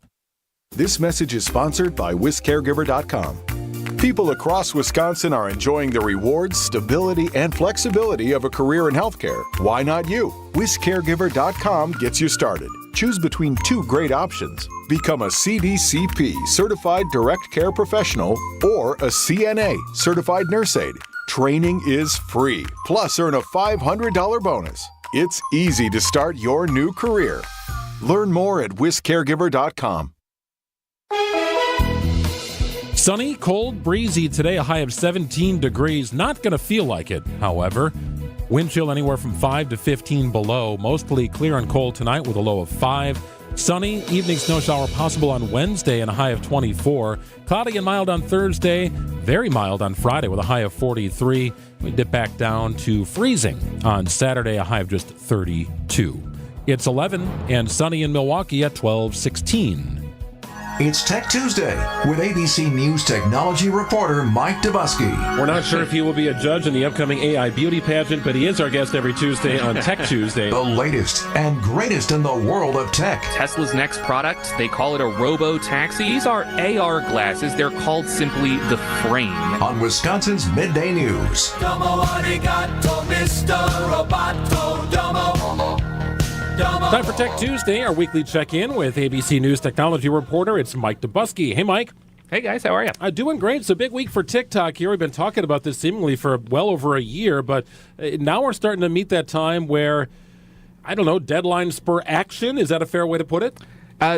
[SPEAKER 8] This message is sponsored by WisCaregiver.com. People across Wisconsin are enjoying the rewards, stability, and flexibility of a career in healthcare. Why not you? WisCaregiver.com gets you started. Choose between 2 great options. Become a CDCP, Certified Direct Care Professional, or a CNA, Certified Nurse Aide. Training is free, plus earn a $500 bonus. It's easy to start your new career. Learn more at WisCaregiver.com.
[SPEAKER 9] Sunny, cold, breezy today, a high of 17 degrees. Not going to feel like it, however. Wind chill anywhere from 5 to 15 below. Mostly clear and cold tonight with a low of 5. Sunny, evening snow shower possible on Wednesday and a high of 24. Cloudy and mild on Thursday. Very mild on Friday with a high of 43. We dip back down to freezing on Saturday, a high of just 32. It's 11 and sunny in Milwaukee at 12:16.
[SPEAKER 7] It's Tech Tuesday with ABC News technology reporter Mike Dubusky.
[SPEAKER 3] We're not sure if he will be a judge in the upcoming AI beauty pageant, but he is our guest every Tuesday on Tech Tuesday.
[SPEAKER 7] The latest and greatest in the world of tech.
[SPEAKER 11] Tesla's next product, they call it a robo-taxi. These are AR glasses. They're called simply the Frame.
[SPEAKER 7] On Wisconsin's Midday News.
[SPEAKER 12] Domo arigato, Mr. Roboto, domo.
[SPEAKER 3] Time for Tech Tuesday, our weekly check-in with ABC News technology reporter. It's Mike Dubusky. Hey, Mike.
[SPEAKER 11] Hey, guys. How are you?
[SPEAKER 3] Doing great. It's a big week for TikTok here. We've been talking about this seemingly for well over a year, but now we're starting to meet that time where, I don't know, deadlines spur action. Is that a fair way to put it?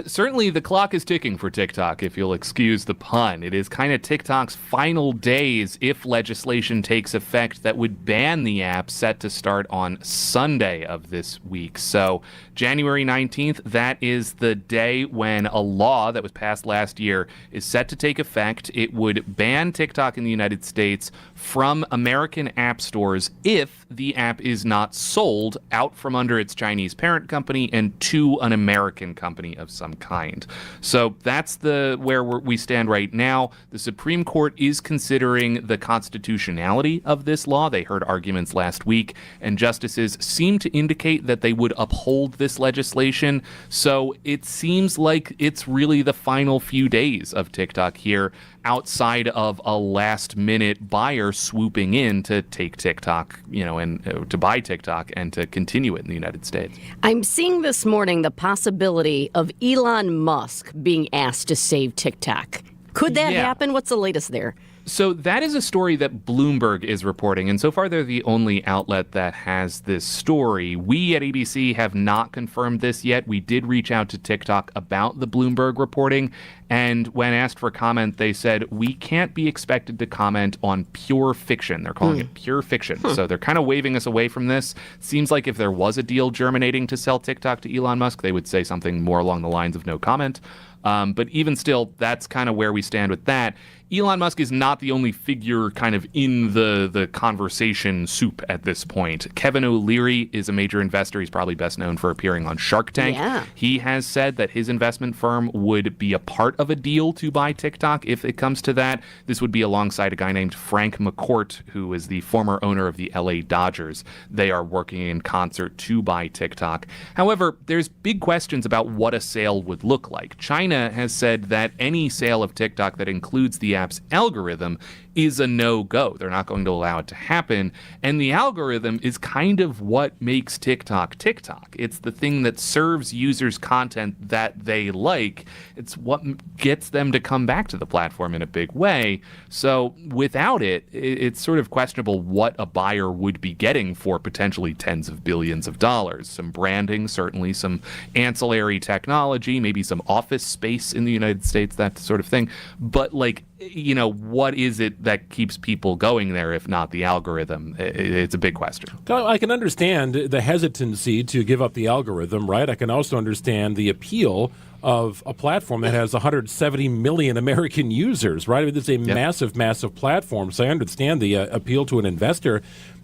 [SPEAKER 11] Certainly the clock is ticking for TikTok, if you'll excuse the pun. It is kind of TikTok's final days if legislation takes effect that would ban the app, set to start on Sunday of this week. So January 19th, that is the day when a law that was passed last year is set to take effect. It would ban TikTok in the United States from American app stores if the app is not sold out from under its Chinese parent company and to an American company of of some kind. So that's where we stand right now. The Supreme Court is considering the constitutionality of this law. They heard arguments last week, and justices seem to indicate that they would uphold this legislation. So it seems like it's really the final few days of TikTok here, outside of a last-minute buyer swooping in to take TikTok, and to buy TikTok and to continue it in the United States.
[SPEAKER 10] I'm seeing this morning the possibility of Elon Musk being asked to save TikTok. Could that happen? What's the latest there?
[SPEAKER 11] So that is a story that Bloomberg is reporting, and so far they're the only outlet that has this story. We at ABC have not confirmed this yet. We did reach out to TikTok about the Bloomberg reporting, and when asked for comment, they said, we can't be expected to comment on pure fiction. They're calling it pure fiction. So they're kind of waving us away from this. Seems like if there was a deal germinating to sell TikTok to Elon Musk, they would say something more along the lines of no comment. But even still, that's kind of where we stand with that. Elon Musk is not the only figure kind of in the conversation soup at this point. Kevin O'Leary is a major investor. He's probably best known for appearing on Shark Tank.
[SPEAKER 10] Yeah.
[SPEAKER 11] He has said that his investment firm would be a part of a deal to buy TikTok if it comes to that. This would be alongside a guy named Frank McCourt, who is the former owner of the LA Dodgers. They are working in concert to buy TikTok. However, there's big questions about what a sale would look like. China has said that any sale of TikTok that includes the app's algorithm is a no-go. They're not going to allow it to happen. And the algorithm is kind of what makes TikTok TikTok. It's the thing that serves users content that they like. It's what gets them to come back to the platform in a big way. So without it, it's sort of questionable what a buyer would be getting for potentially tens of billions of dollars. Some branding, certainly some ancillary technology, maybe some office space in the United States, that sort of thing. But what is it that keeps people going there if not the algorithm? It's a big question.
[SPEAKER 9] I can understand the hesitancy to give up the algorithm, right? I can also understand the appeal of a platform that has 170 million American users, right? I mean, this is a massive, massive platform, so I understand the appeal to an investor.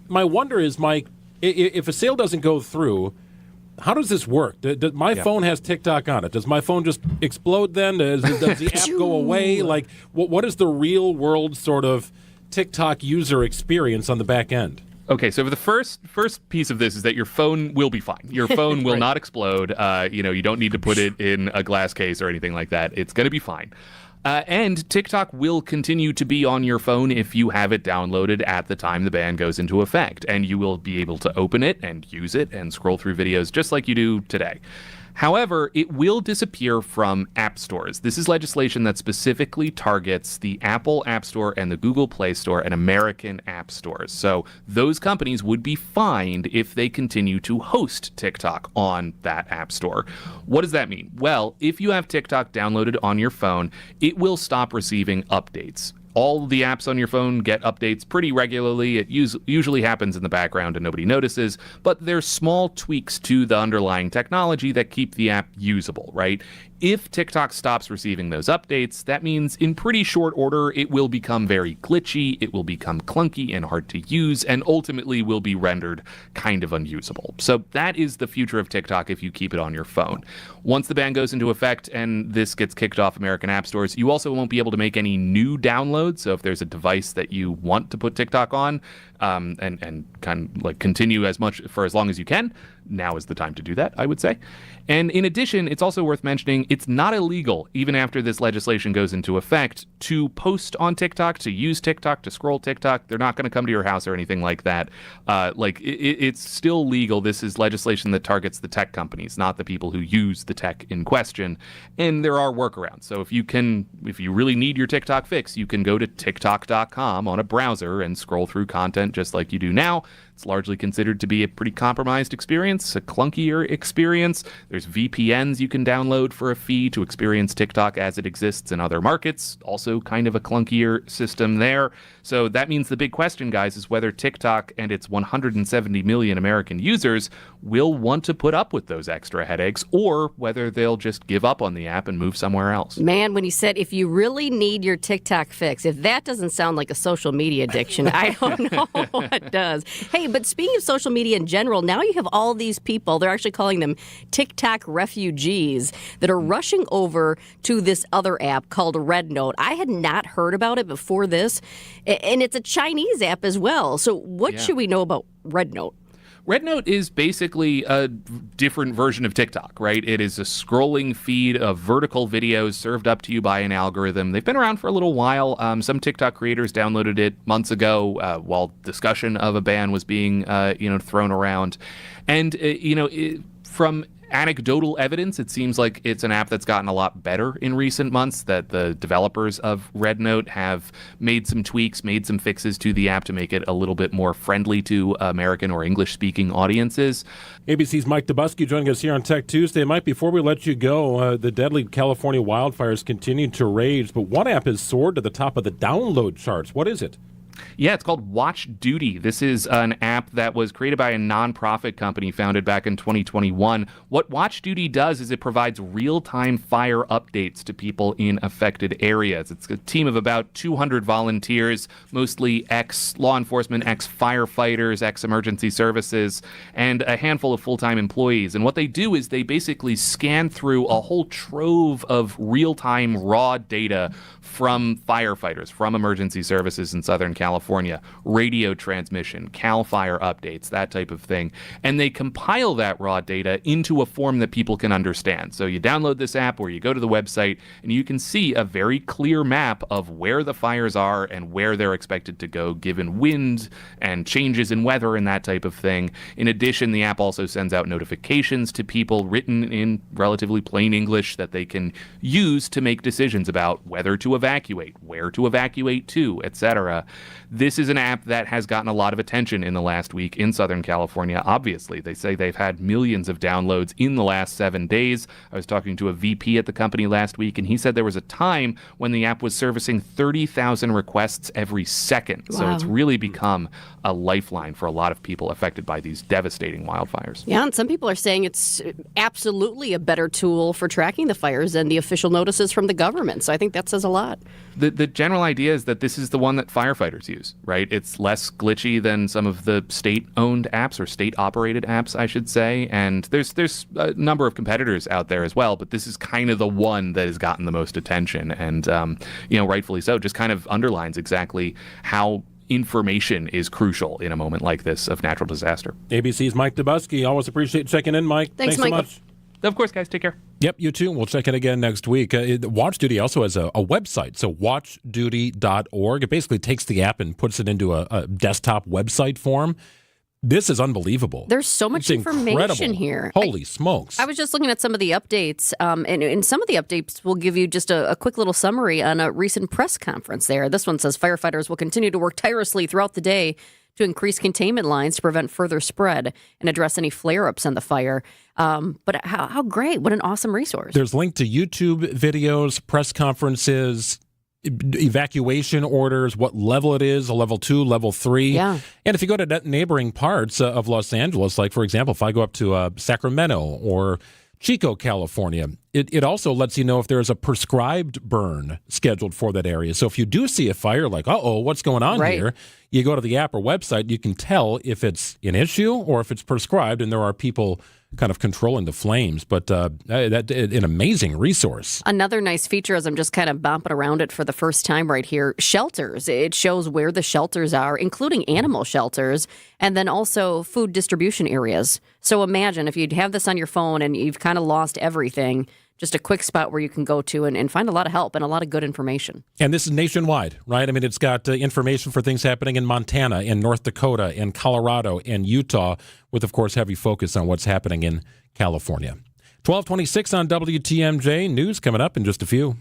[SPEAKER 9] My wonder is, Mike, if a sale doesn't go through, how does this work? My phone has TikTok on it. Does my phone just explode then? Does the app go away? Like, what is the real world sort of TikTok user experience on the back end?
[SPEAKER 11] Okay, so the first piece of this is that your phone will be fine. Your phone will not explode. You don't need to put it in a glass case or anything like that. It's going to be fine. And TikTok will continue to be on your phone if you have it downloaded at the time the ban goes into effect. And you will be able to open it and use it and scroll through videos just like you do today. However, it will disappear from app stores. This is legislation that specifically targets the Apple App Store and the Google Play Store and American app stores. So those companies would be fined if they continue to host TikTok on that app store. What does that mean? Well, if you have TikTok downloaded on your phone, it will stop receiving updates. All the apps on your phone get updates pretty regularly. It usually happens in the background and nobody notices, but there's small tweaks to the underlying technology that keep the app usable, right? If TikTok stops receiving those updates, that means in pretty short order, it will become very glitchy, it will become clunky and hard to use, and ultimately will be rendered kind of unusable. So that is the future of TikTok if you keep it on your phone. Once the ban goes into effect and this gets kicked off American app stores, you also won't be able to make any new downloads. So if there's a device that you want to put TikTok on, and kind of like continue as long as you can, now is the time to do that, I would say. And in addition, it's also worth mentioning it's not illegal, even after this legislation goes into effect, to post on TikTok, to use TikTok, to scroll TikTok. They're not going to come to your house or anything like that. It's still legal. This is legislation that targets the tech companies, not the people who use the tech in question. And there are workarounds. So if you really need your TikTok fix, you can go to TikTok.com on a browser and scroll through content just like you do now. It's largely considered to be a pretty compromised experience, a clunkier experience. There's VPNs you can download for a fee to experience TikTok as it exists in other markets. Also kind of a clunkier system there. So that means the big question, guys, is whether TikTok and its 170 million American users will want to put up with those extra headaches, or whether they'll just give up on the app and move somewhere else.
[SPEAKER 10] Man, when you said if you really need your TikTok fix, if that doesn't sound like a social media addiction, I don't know what does. Hey, but speaking of social media in general, now you have all these these people, they're actually calling them TikTok refugees, that are rushing over to this other app called Red Note. I had not heard about it before this, and it's a Chinese app as well. So what should we know about Red Note?
[SPEAKER 11] Red Note is basically a different version of TikTok, right? It is a scrolling feed of vertical videos served up to you by an algorithm. They've been around for a little while. Some TikTok creators downloaded it months ago while discussion of a ban was being, thrown around. And, from anecdotal evidence, it seems like it's an app that's gotten a lot better in recent months, that the developers of Red Note have made some tweaks, made some fixes to the app to make it a little bit more friendly to American or English-speaking audiences.
[SPEAKER 9] ABC's Mike Dubusky joining us here on Tech Tuesday. Mike, before we let you go, the deadly California wildfires continue to rage, but one app has soared to the top of the download charts. What is it?
[SPEAKER 11] Yeah, it's called Watch Duty. This is an app that was created by a nonprofit company founded back in 2021. What Watch Duty does is it provides real-time fire updates to people in affected areas. It's a team of about 200 volunteers, mostly ex-law enforcement, ex-firefighters, ex-emergency services, and a handful of full-time employees. And what they do is they basically scan through a whole trove of real-time raw data from firefighters, from emergency services in Southern California, radio transmission, CAL FIRE updates, that type of thing. And they compile that raw data into a form that people can understand. So you download this app or you go to the website and you can see a very clear map of where the fires are and where they're expected to go, given wind and changes in weather and that type of thing. In addition, the app also sends out notifications to people written in relatively plain English that they can use to make decisions about whether to evacuate, where to evacuate to, etc. This is an app that has gotten a lot of attention in the last week in Southern California. Obviously, they say they've had millions of downloads in the last 7 days. I was talking to a VP at the company last week, and he said there was a time when the app was servicing 30,000 requests every second.
[SPEAKER 10] Wow.
[SPEAKER 11] So it's really become a lifeline for a lot of people affected by these devastating wildfires.
[SPEAKER 10] Yeah, and some people are saying it's absolutely a better tool for tracking the fires than the official notices from the government. So I think that says a lot.
[SPEAKER 11] The general idea is that this is the one that firefighters use, right? It's less glitchy than some of the state-owned apps or state-operated apps, I should say. And there's a number of competitors out there as well, but this is kind of the one that has gotten the most attention. And, rightfully so, just kind of underlines exactly how information is crucial in a moment like this of natural disaster.
[SPEAKER 9] ABC's Mike Dubusky. Always appreciate checking in, Mike.
[SPEAKER 10] Thanks
[SPEAKER 9] so
[SPEAKER 10] Mike.
[SPEAKER 9] much.
[SPEAKER 11] Of course, guys. Take care.
[SPEAKER 9] Yep, you too. We'll check in again next week. Watch Duty also has a website, so watchduty.org. It basically takes the app and puts it into a desktop website form. This is unbelievable.
[SPEAKER 10] There's so much information
[SPEAKER 9] incredible.
[SPEAKER 10] here.
[SPEAKER 9] Holy smokes.
[SPEAKER 10] I was just looking at some of the updates, and some of the updates will give you just a quick little summary on a recent press conference there. This one says firefighters will continue to work tirelessly throughout the day to increase containment lines to prevent further spread and address any flare-ups on the fire. But how great. What an awesome resource.
[SPEAKER 9] There's link to YouTube videos, press conferences, evacuation orders, what level it is, a level 2, level 3.
[SPEAKER 10] Yeah.
[SPEAKER 9] And if you go to neighboring parts of Los Angeles, like, for example, if I go up to Sacramento or Chico, California, it also lets you know if there's a prescribed burn scheduled for that area. So if you do see a fire, like, what's going on here? You go to the app or website, you can tell if it's an issue or if it's prescribed, and there are people kind of controlling the flames. But that's an amazing resource.
[SPEAKER 10] Another nice feature, as I'm just kind of bomping around it for the first time right here, shelters. It shows where the shelters are, including animal shelters, and then also food distribution areas. So imagine if you'd have this on your phone and you've kind of lost everything, just a quick spot where you can go to and find a lot of help and a lot of good information.
[SPEAKER 9] And this is nationwide, right? I mean, it's got information for things happening in Montana, in North Dakota, in Colorado, and Utah, with, of course, heavy focus on what's happening in California. 1226 on WTMJ. News coming up in just a few.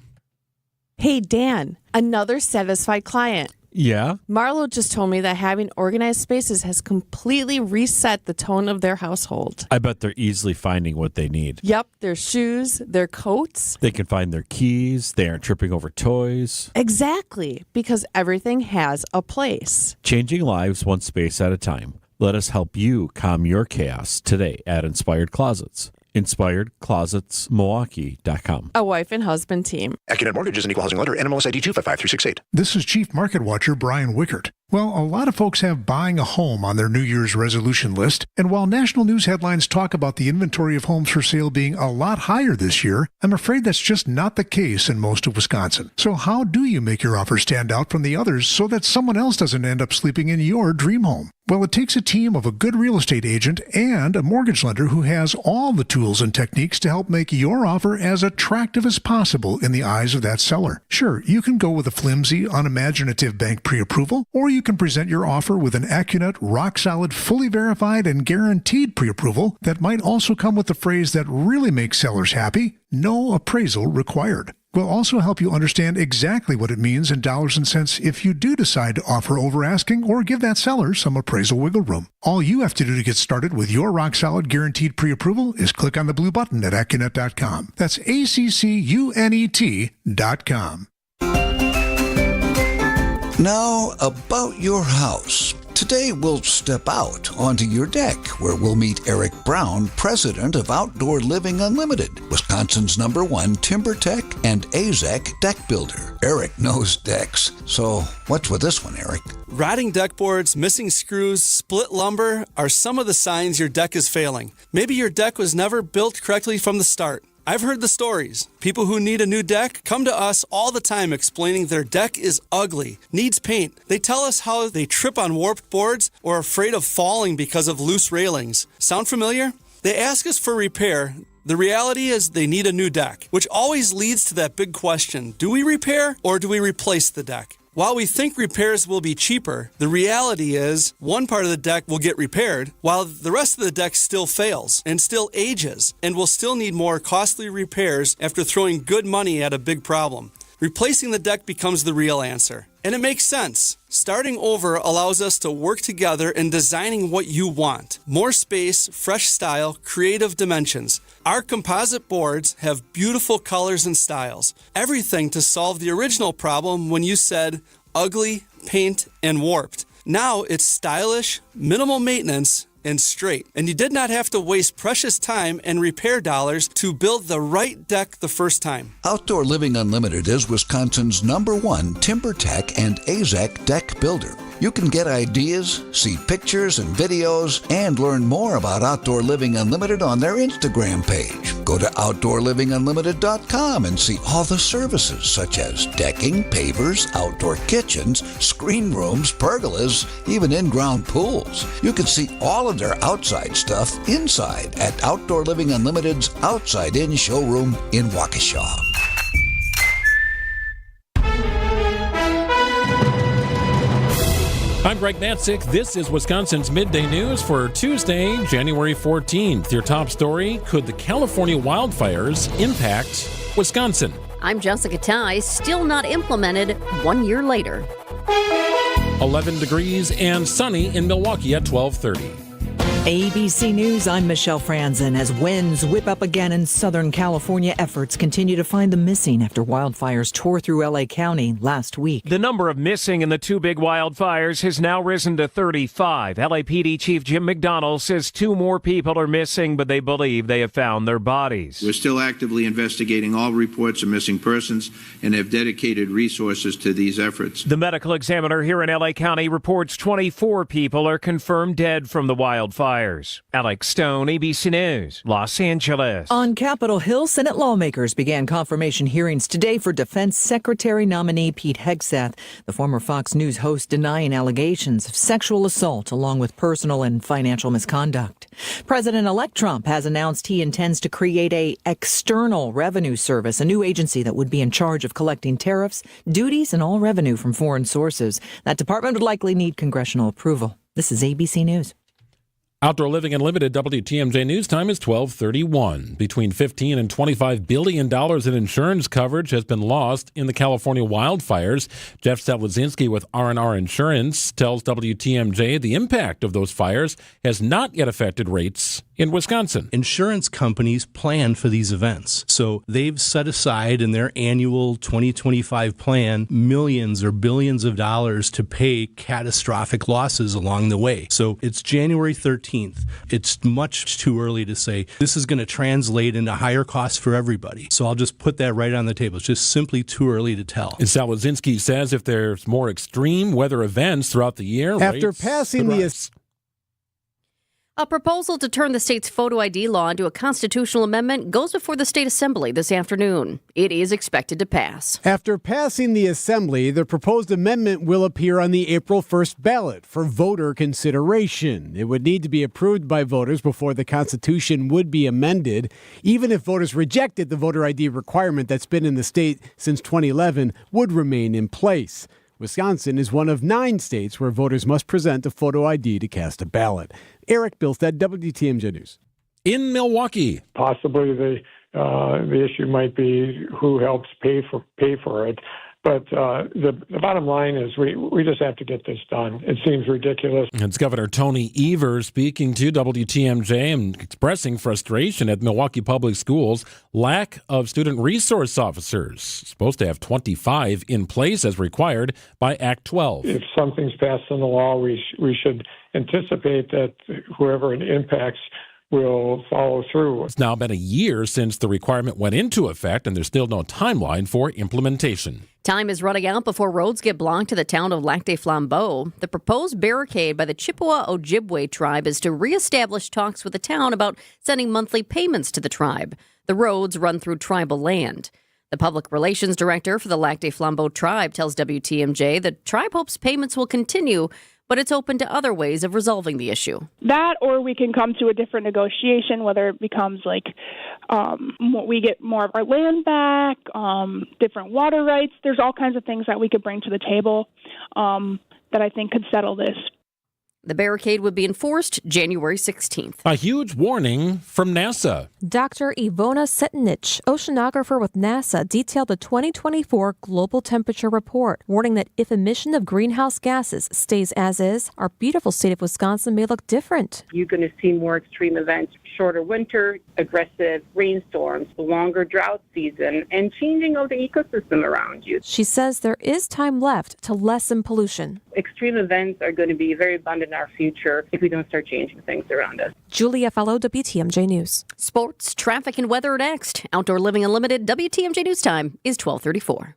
[SPEAKER 5] Hey, Dan, another satisfied client.
[SPEAKER 13] Yeah?
[SPEAKER 5] Marlo just told me that having organized spaces has completely reset the tone of their household.
[SPEAKER 13] I bet they're easily finding what they need.
[SPEAKER 5] Yep, their shoes, their coats.
[SPEAKER 13] They can find their keys. They aren't tripping over toys.
[SPEAKER 5] Exactly, because everything has a place.
[SPEAKER 13] Changing lives one space at a time. Let us help you calm your chaos today at Inspired Closets. InspiredClosetsMilwaukee.com.
[SPEAKER 5] A wife and husband team.
[SPEAKER 14] AccuNet Mortgage is an equal housing lender. NMLS ID 255368.
[SPEAKER 15] This is Chief Market Watcher Brian Wickert.
[SPEAKER 14] Well, a lot of folks have buying a home on their New Year's resolution list, and while national news headlines talk about the inventory of homes for sale being a lot higher this year, I'm afraid that's just not the case in most of Wisconsin. So how do you make your offer stand out from the others so that someone else doesn't end up sleeping in your dream home? Well, it takes a team of a good real estate agent and a mortgage lender who has all the tools and techniques to help make your offer as attractive as possible in the eyes of that seller. Sure, you can go with a flimsy, unimaginative bank pre-approval, or you can present your offer with an Accunet, rock-solid, fully verified, and guaranteed pre-approval that might also come with the phrase that really makes sellers happy: no appraisal required. We'll also help you understand exactly what it means in dollars and cents if you do decide to offer over asking or give that seller some appraisal wiggle room. All you have to do to get started with your rock-solid guaranteed pre-approval is click on the blue button at Accunet.com. That's ACCUNET.com.
[SPEAKER 15] Now, about your house. Today, we'll step out onto your deck, where we'll meet Eric Brown, president of Outdoor Living Unlimited, Wisconsin's #1 timber tech and AZEK deck builder. Eric knows decks, so what's with this one, Eric?
[SPEAKER 16] Rotting deck boards, missing screws, split lumber are some of the signs your deck is failing. Maybe your deck was never built correctly from the start. I've heard the stories. People who need a new deck come to us all the time explaining their deck is ugly, needs paint. They tell us how they trip on warped boards or are afraid of falling because of loose railings. Sound familiar? They ask us for repair. The reality is they need a new deck, which always leads to that big question: do we repair or do we replace the deck? While we think repairs will be cheaper, the reality is one part of the deck will get repaired while the rest of the deck still fails and still ages and will still need more costly repairs after throwing good money at a big problem. Replacing the deck becomes the real answer. And it makes sense. Starting over allows us to work together in designing what you want. More space, fresh style, creative dimensions. Our composite boards have beautiful colors and styles. Everything to solve the original problem when you said ugly, paint, and warped. Now it's stylish, minimal maintenance, and straight. And you did not have to waste precious time and repair dollars to build the right deck the first time.
[SPEAKER 15] Outdoor Living Unlimited is Wisconsin's #1 timber tech and AZEK deck builder. You can get ideas, see pictures and videos, and learn more about Outdoor Living Unlimited on their Instagram page. Go to OutdoorLivingUnlimited.com and see all the services such as decking, pavers, outdoor kitchens, screen rooms, pergolas, even in-ground pools. You can see all of their outside stuff inside at Outdoor Living Unlimited's Outside In showroom in Waukesha.
[SPEAKER 9] I'm Greg Matzik. This is Wisconsin's Midday News for Tuesday, January 14th. Your top story: could the California wildfires impact Wisconsin?
[SPEAKER 10] I'm Jessica Ty. Still not implemented 1 year later.
[SPEAKER 9] 11 degrees and sunny in Milwaukee at 12:30.
[SPEAKER 17] ABC News, I'm Michelle Franzen. As winds whip up again in Southern California, efforts continue to find the missing after wildfires tore through LA County last week.
[SPEAKER 3] The number of missing in the two big wildfires has now risen to 35. LAPD Chief Jim McDonnell says 2 more people are missing, but they believe they have found their bodies.
[SPEAKER 18] We're still actively investigating all reports of missing persons and have dedicated resources to these efforts.
[SPEAKER 3] The medical examiner here in LA County reports 24 people are confirmed dead from the wildfires. Alex Stone, ABC News, Los Angeles.
[SPEAKER 17] On Capitol Hill, Senate lawmakers began confirmation hearings today for Defense Secretary nominee Pete Hegseth, the former Fox News host, denying allegations of sexual assault along with personal and financial misconduct. President-elect Trump has announced he intends to create a external revenue service, a new agency that would be in charge of collecting tariffs, duties, and all revenue from foreign sources. That department would likely need congressional approval. This is ABC News.
[SPEAKER 9] Outdoor Living Unlimited WTMJ News Time is 12:31. Between $15 and $25 billion in insurance coverage has been lost in the California wildfires. Jeff Stelazinski with R&R Insurance tells WTMJ the impact of those fires has not yet affected rates in Wisconsin.
[SPEAKER 19] Insurance companies plan for these events. So they've set aside in their annual 2025 plan millions or billions of dollars to pay catastrophic losses along the way. So it's January 13th. 13th. It's much too early to say this is going to translate into higher costs for everybody. So I'll just put that right on the table. It's just simply too early to tell.
[SPEAKER 9] And Salazinski says if there's more extreme weather events throughout the year,
[SPEAKER 21] after passing the
[SPEAKER 10] A proposal to turn the state's photo ID law into a constitutional amendment goes before the state assembly this afternoon. It is expected to pass.
[SPEAKER 21] After passing the assembly, the proposed amendment will appear on the April 1st ballot for voter consideration. It would need to be approved by voters before the Constitution would be amended. Even if voters rejected, the voter ID requirement that's been in the state since 2011 would remain in place. Wisconsin is one of 9 states where voters must present a photo ID to cast a ballot. Eric Bilstead, WTMJ News.
[SPEAKER 9] In Milwaukee.
[SPEAKER 22] Possibly the issue might be who helps pay for it. But the bottom line is we just have to get this done. It seems ridiculous.
[SPEAKER 9] It's Governor Tony Evers speaking to WTMJ and expressing frustration at Milwaukee Public Schools' lack of student resource officers. Supposed to have 25 in place as required by Act 12.
[SPEAKER 22] If something's passed in the law, we should anticipate that whoever it impacts will follow through.
[SPEAKER 9] It's now been a year since the requirement went into effect, and there's still no timeline for implementation.
[SPEAKER 10] Time is running out before roads get blocked to the town of Lac des Flambeaux. The proposed barricade by the Chippewa Ojibwe tribe is to reestablish talks with the town about sending monthly payments to the tribe. The roads run through tribal land. The public relations director for the Lac des Flambeaux tribe tells WTMJ the tribe hopes payments will continue, but it's open to other ways of resolving the issue.
[SPEAKER 23] That, or we can come to a different negotiation, whether it becomes like we get more of our land back, different water rights. There's all kinds of things that we could bring to the table that I think could settle this.
[SPEAKER 10] The barricade would be enforced January 16th.
[SPEAKER 9] A huge warning from NASA.
[SPEAKER 24] Dr. Ivona Setinich, oceanographer with NASA, detailed the 2024 Global Temperature Report, warning that if emission of greenhouse gases stays as is, our beautiful state of Wisconsin may look different.
[SPEAKER 25] You're going to see more extreme events, shorter winter, aggressive rainstorms, longer drought season, and changing of the ecosystem around you.
[SPEAKER 24] She says there is time left to lessen pollution.
[SPEAKER 25] Extreme events are going to be very abundant in our future if we don't start changing things around us.
[SPEAKER 24] Julia Fellow, WTMJ News.
[SPEAKER 10] Sports, traffic, and weather next. Outdoor Living Unlimited, WTMJ News Time is 12:34.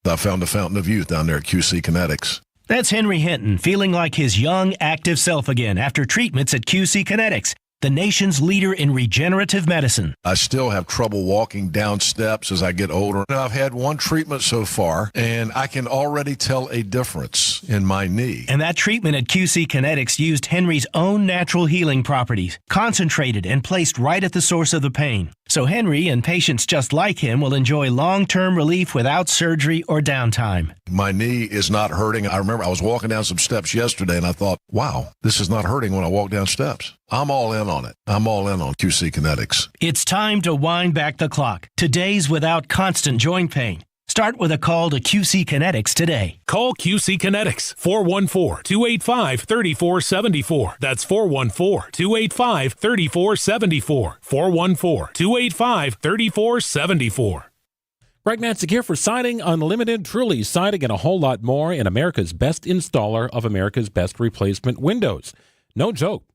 [SPEAKER 26] I found a fountain of youth down there at QC Kinetics.
[SPEAKER 27] That's Henry Hinton, feeling like his young, active self again after treatments at QC Kinetics, the nation's leader in regenerative medicine.
[SPEAKER 26] I still have trouble walking down steps as I get older. I've had one treatment so far, and I can already tell a difference in my knee.
[SPEAKER 27] And that treatment at QC Kinetics used Henry's own natural healing properties, concentrated and placed right at the source of the pain. So Henry and patients just like him will enjoy long-term relief without surgery or downtime.
[SPEAKER 26] My knee is not hurting. I remember I was walking down some steps yesterday, and I thought, wow, this is not hurting when I walk down steps. I'm all in on it. I'm all in on QC Kinetics.
[SPEAKER 27] It's time to wind back the clock to days without constant joint pain. Start with a call to QC Kinetics today.
[SPEAKER 28] Call QC Kinetics, 414-285-3474. That's 414-285-3474. 414-285-3474.
[SPEAKER 9] Greg Natzik here for Siding Unlimited. Truly siding and a whole lot more in America's best installer of America's best replacement windows. No joke.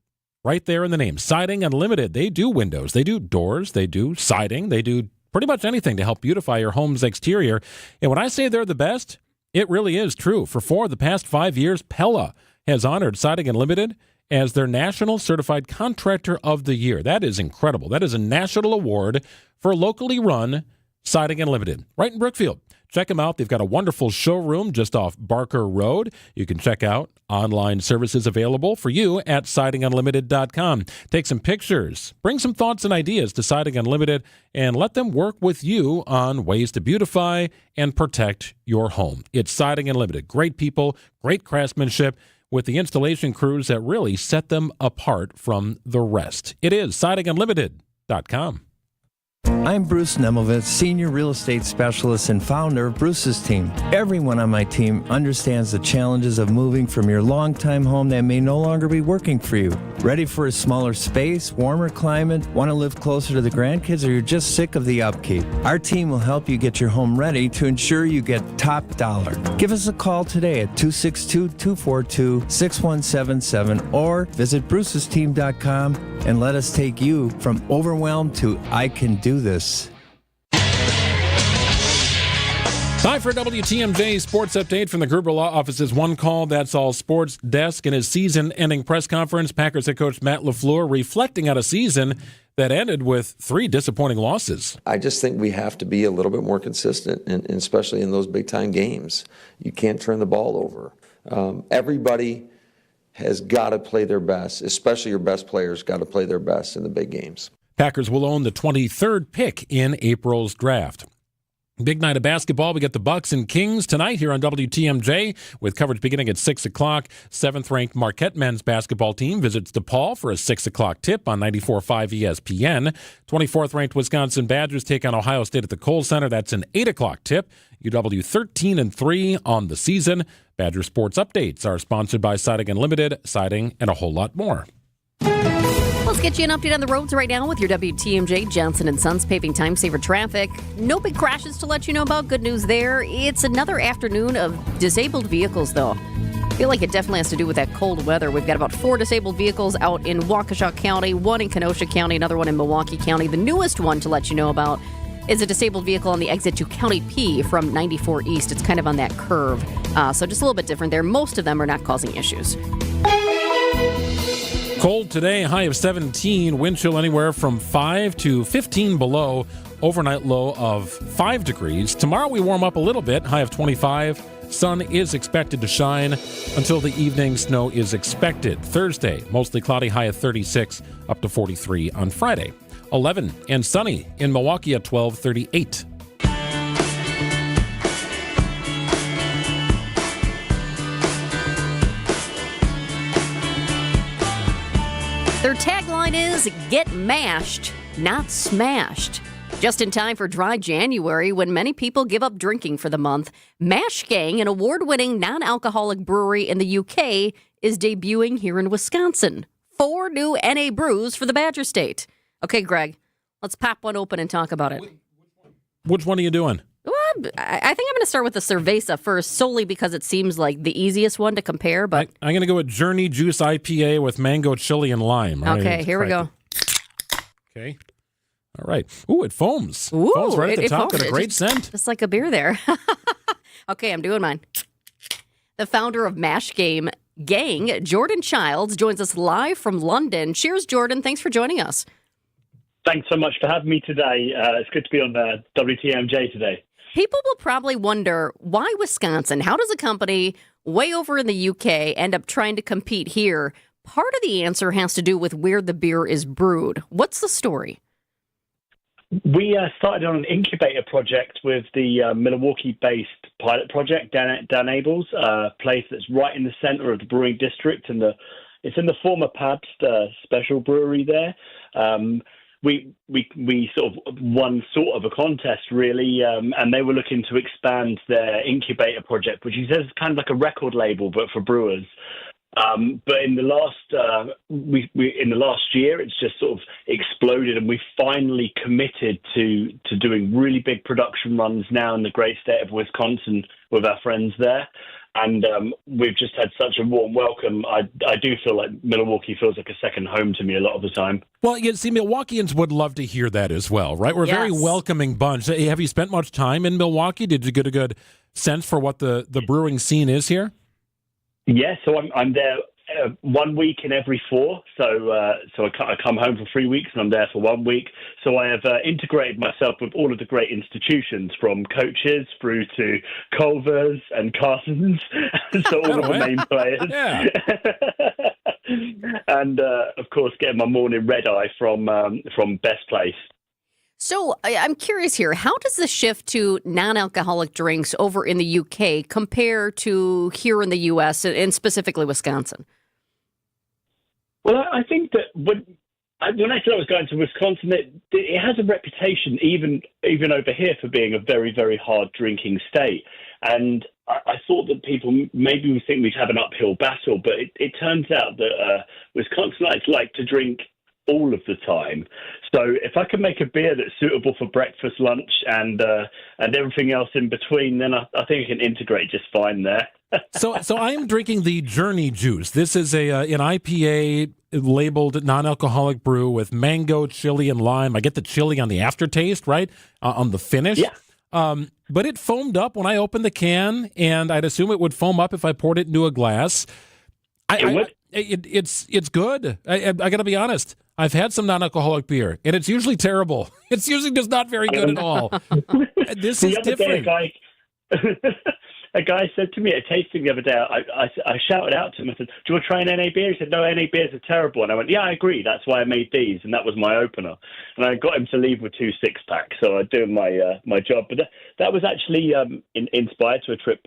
[SPEAKER 9] Right there in the name. Siding Unlimited. They do windows. They do doors. They do siding. They do pretty much anything to help beautify your home's exterior. And when I say they're the best, it really is true. For 4 of the past 5 years, Pella has honored Siding Unlimited as their National Certified Contractor of the Year. That is incredible. That is a national award for locally run Siding Unlimited, right in Brookfield. Check them out. They've got a wonderful showroom just off Barker Road. You can check out online services available for you at sidingunlimited.com. Take some pictures, bring some thoughts and ideas to Siding Unlimited, and let them work with you on ways to beautify and protect your home. It's Siding Unlimited. Great people, great craftsmanship, with the installation crews that really set them apart from the rest. It is sidingunlimited.com.
[SPEAKER 1] I'm Bruce Nemovitz, Senior Real Estate Specialist and founder of Bruce's team. Everyone on my team understands the challenges of moving from your longtime home that may no longer be working for you. Ready for a smaller space, warmer climate, want to live closer to the grandkids, or you're just sick of the upkeep? Our team will help you get your home ready to ensure you get top dollar. Give us a call today at 262-242-6177 or visit brucesteam.com and let us take you from overwhelmed to I can do this.
[SPEAKER 9] Time for a WTMJ sports update from the Gruber Law Office's One Call That's All Sports desk. In his season-ending press conference, Packers head coach Matt LaFleur reflecting on a season that ended with 3 disappointing losses.
[SPEAKER 2] I just think we have to be a little bit more consistent, and especially in those big-time games. You can't turn the ball over. Everybody has got to play their best, especially your best players got to play their best in the big games.
[SPEAKER 9] Packers will own the 23rd pick in April's draft. Big night of basketball. We get the Bucks and Kings tonight here on WTMJ with coverage beginning at 6 o'clock. 7th-ranked Marquette men's basketball team visits DePaul for a 6 o'clock tip on 94.5 ESPN. 24th-ranked Wisconsin Badgers take on Ohio State at the Kohl Center. That's an 8 o'clock tip. UW 13-3 on the season. Badger Sports Updates are sponsored by Siding Unlimited, Siding, and a whole lot more.
[SPEAKER 10] Let's get you an update on the roads right now with your WTMJ Johnson & Sons paving time saver traffic. No big crashes to let you know about. Good news there. It's another afternoon of disabled vehicles, though. I feel like it definitely has to do with that cold weather. We've got about 4 disabled vehicles out in Waukesha County, 1 in Kenosha County, another one in Milwaukee County. The newest one to let you know about is a disabled vehicle on the exit to County P from 94 East. It's kind of on that curve, so just a little bit different there. Most of them are not causing issues.
[SPEAKER 9] Cold today, high of 17, wind chill anywhere from 5 to 15 below, overnight low of 5 degrees. Tomorrow we warm up a little bit, high of 25. Sun is expected to shine until the evening. Snow is expected. Thursday, mostly cloudy, high of 36, up to 43 on Friday. 11 and sunny in Milwaukee at 12, 38.
[SPEAKER 10] Their tagline is, get mashed, not smashed. Just in time for dry January, when many people give up drinking for the month, Mash Gang, an award-winning non-alcoholic brewery in the UK, is debuting here in Wisconsin. 4 new NA brews for the Badger State. Okay, Greg, let's pop one open and talk about it.
[SPEAKER 9] Which one are you doing?
[SPEAKER 10] Well, I think I'm going to start with the Cerveza first, solely because it seems like the easiest one to compare. But
[SPEAKER 9] I'm going to go with Journey Juice IPA with mango, chili, and lime.
[SPEAKER 10] Okay, here we go.
[SPEAKER 9] Okay. All right. Ooh, it foams.
[SPEAKER 10] Ooh,
[SPEAKER 9] foams right at the top.
[SPEAKER 10] foams.
[SPEAKER 9] Got a great scent.
[SPEAKER 10] Just like a beer there. Okay, I'm doing mine. The founder of Mash Gang, Jordan Childs, joins us live from London. Cheers, Jordan. Thanks for joining us.
[SPEAKER 4] Thanks so much for having me today. It's good to be on the WTMJ today.
[SPEAKER 10] People will probably wonder, why Wisconsin? How does a company way over in the UK end up trying to compete here? Part of the answer has to do with where the beer is brewed. What's the story?
[SPEAKER 4] We started on an incubator project with the Milwaukee-based pilot project, Dan Abel's, a place that's right in the center of the brewing district, and it's in the former Pabst special brewery there. We sort of won sort of a contest, really, and they were looking to expand their incubator project, which he says is kind of like a record label, but for brewers. But in the last year, it's just sort of exploded, and we finally committed to doing really big production runs now in the great state of Wisconsin with our friends there. And we've just had such a warm welcome. I do feel like Milwaukee feels like a second home to me a lot of the time.
[SPEAKER 9] Well, you see, Milwaukeeans would love to hear that as well, right? We're a very welcoming bunch. Hey, have you spent much time in Milwaukee? Did you get a good sense for what the brewing scene is here?
[SPEAKER 4] Yeah, so I'm there 1 week in every 4. So I come home for 3 weeks and I'm there for 1 week. So I have integrated myself with all of the great institutions, from coaches through to Culver's and Carson's, so all of the main players. Yeah. And of course, getting my morning red eye from Best Place.
[SPEAKER 10] So I'm curious here, how does the shift to non-alcoholic drinks over in the UK compare to here in the U.S. and specifically Wisconsin?
[SPEAKER 4] Well, I think that When I said I was going to Wisconsin, it has a reputation, even over here, for being a very, very hard drinking state. And I thought that people maybe would think we'd have an uphill battle, but it turns out that Wisconsinites like to drink all of the time. So if I can make a beer that's suitable for breakfast, lunch, and everything else in between, then I think I can integrate just fine there.
[SPEAKER 9] So I am drinking the Journey Juice. This is an IPA labeled non-alcoholic brew with mango, chili, and lime. I get the chili on the aftertaste, right, on the finish.
[SPEAKER 4] Yeah.
[SPEAKER 9] But it foamed up when I opened the can, and I'd assume it would foam up if I poured it into a glass. It's good. I got to be honest. I've had some non-alcoholic beer, and it's usually terrible. It's usually just not very good at all. This is different.
[SPEAKER 4] A guy said to me at a tasting the other day, I shouted out to him, I said, do you want to try an NA beer? He said, no, NA beers are terrible. And I went, yeah, I agree. That's why I made these. And that was my opener. And I got him to leave with 2 six-packs. So I'm doing my job. But that was actually inspired to a trip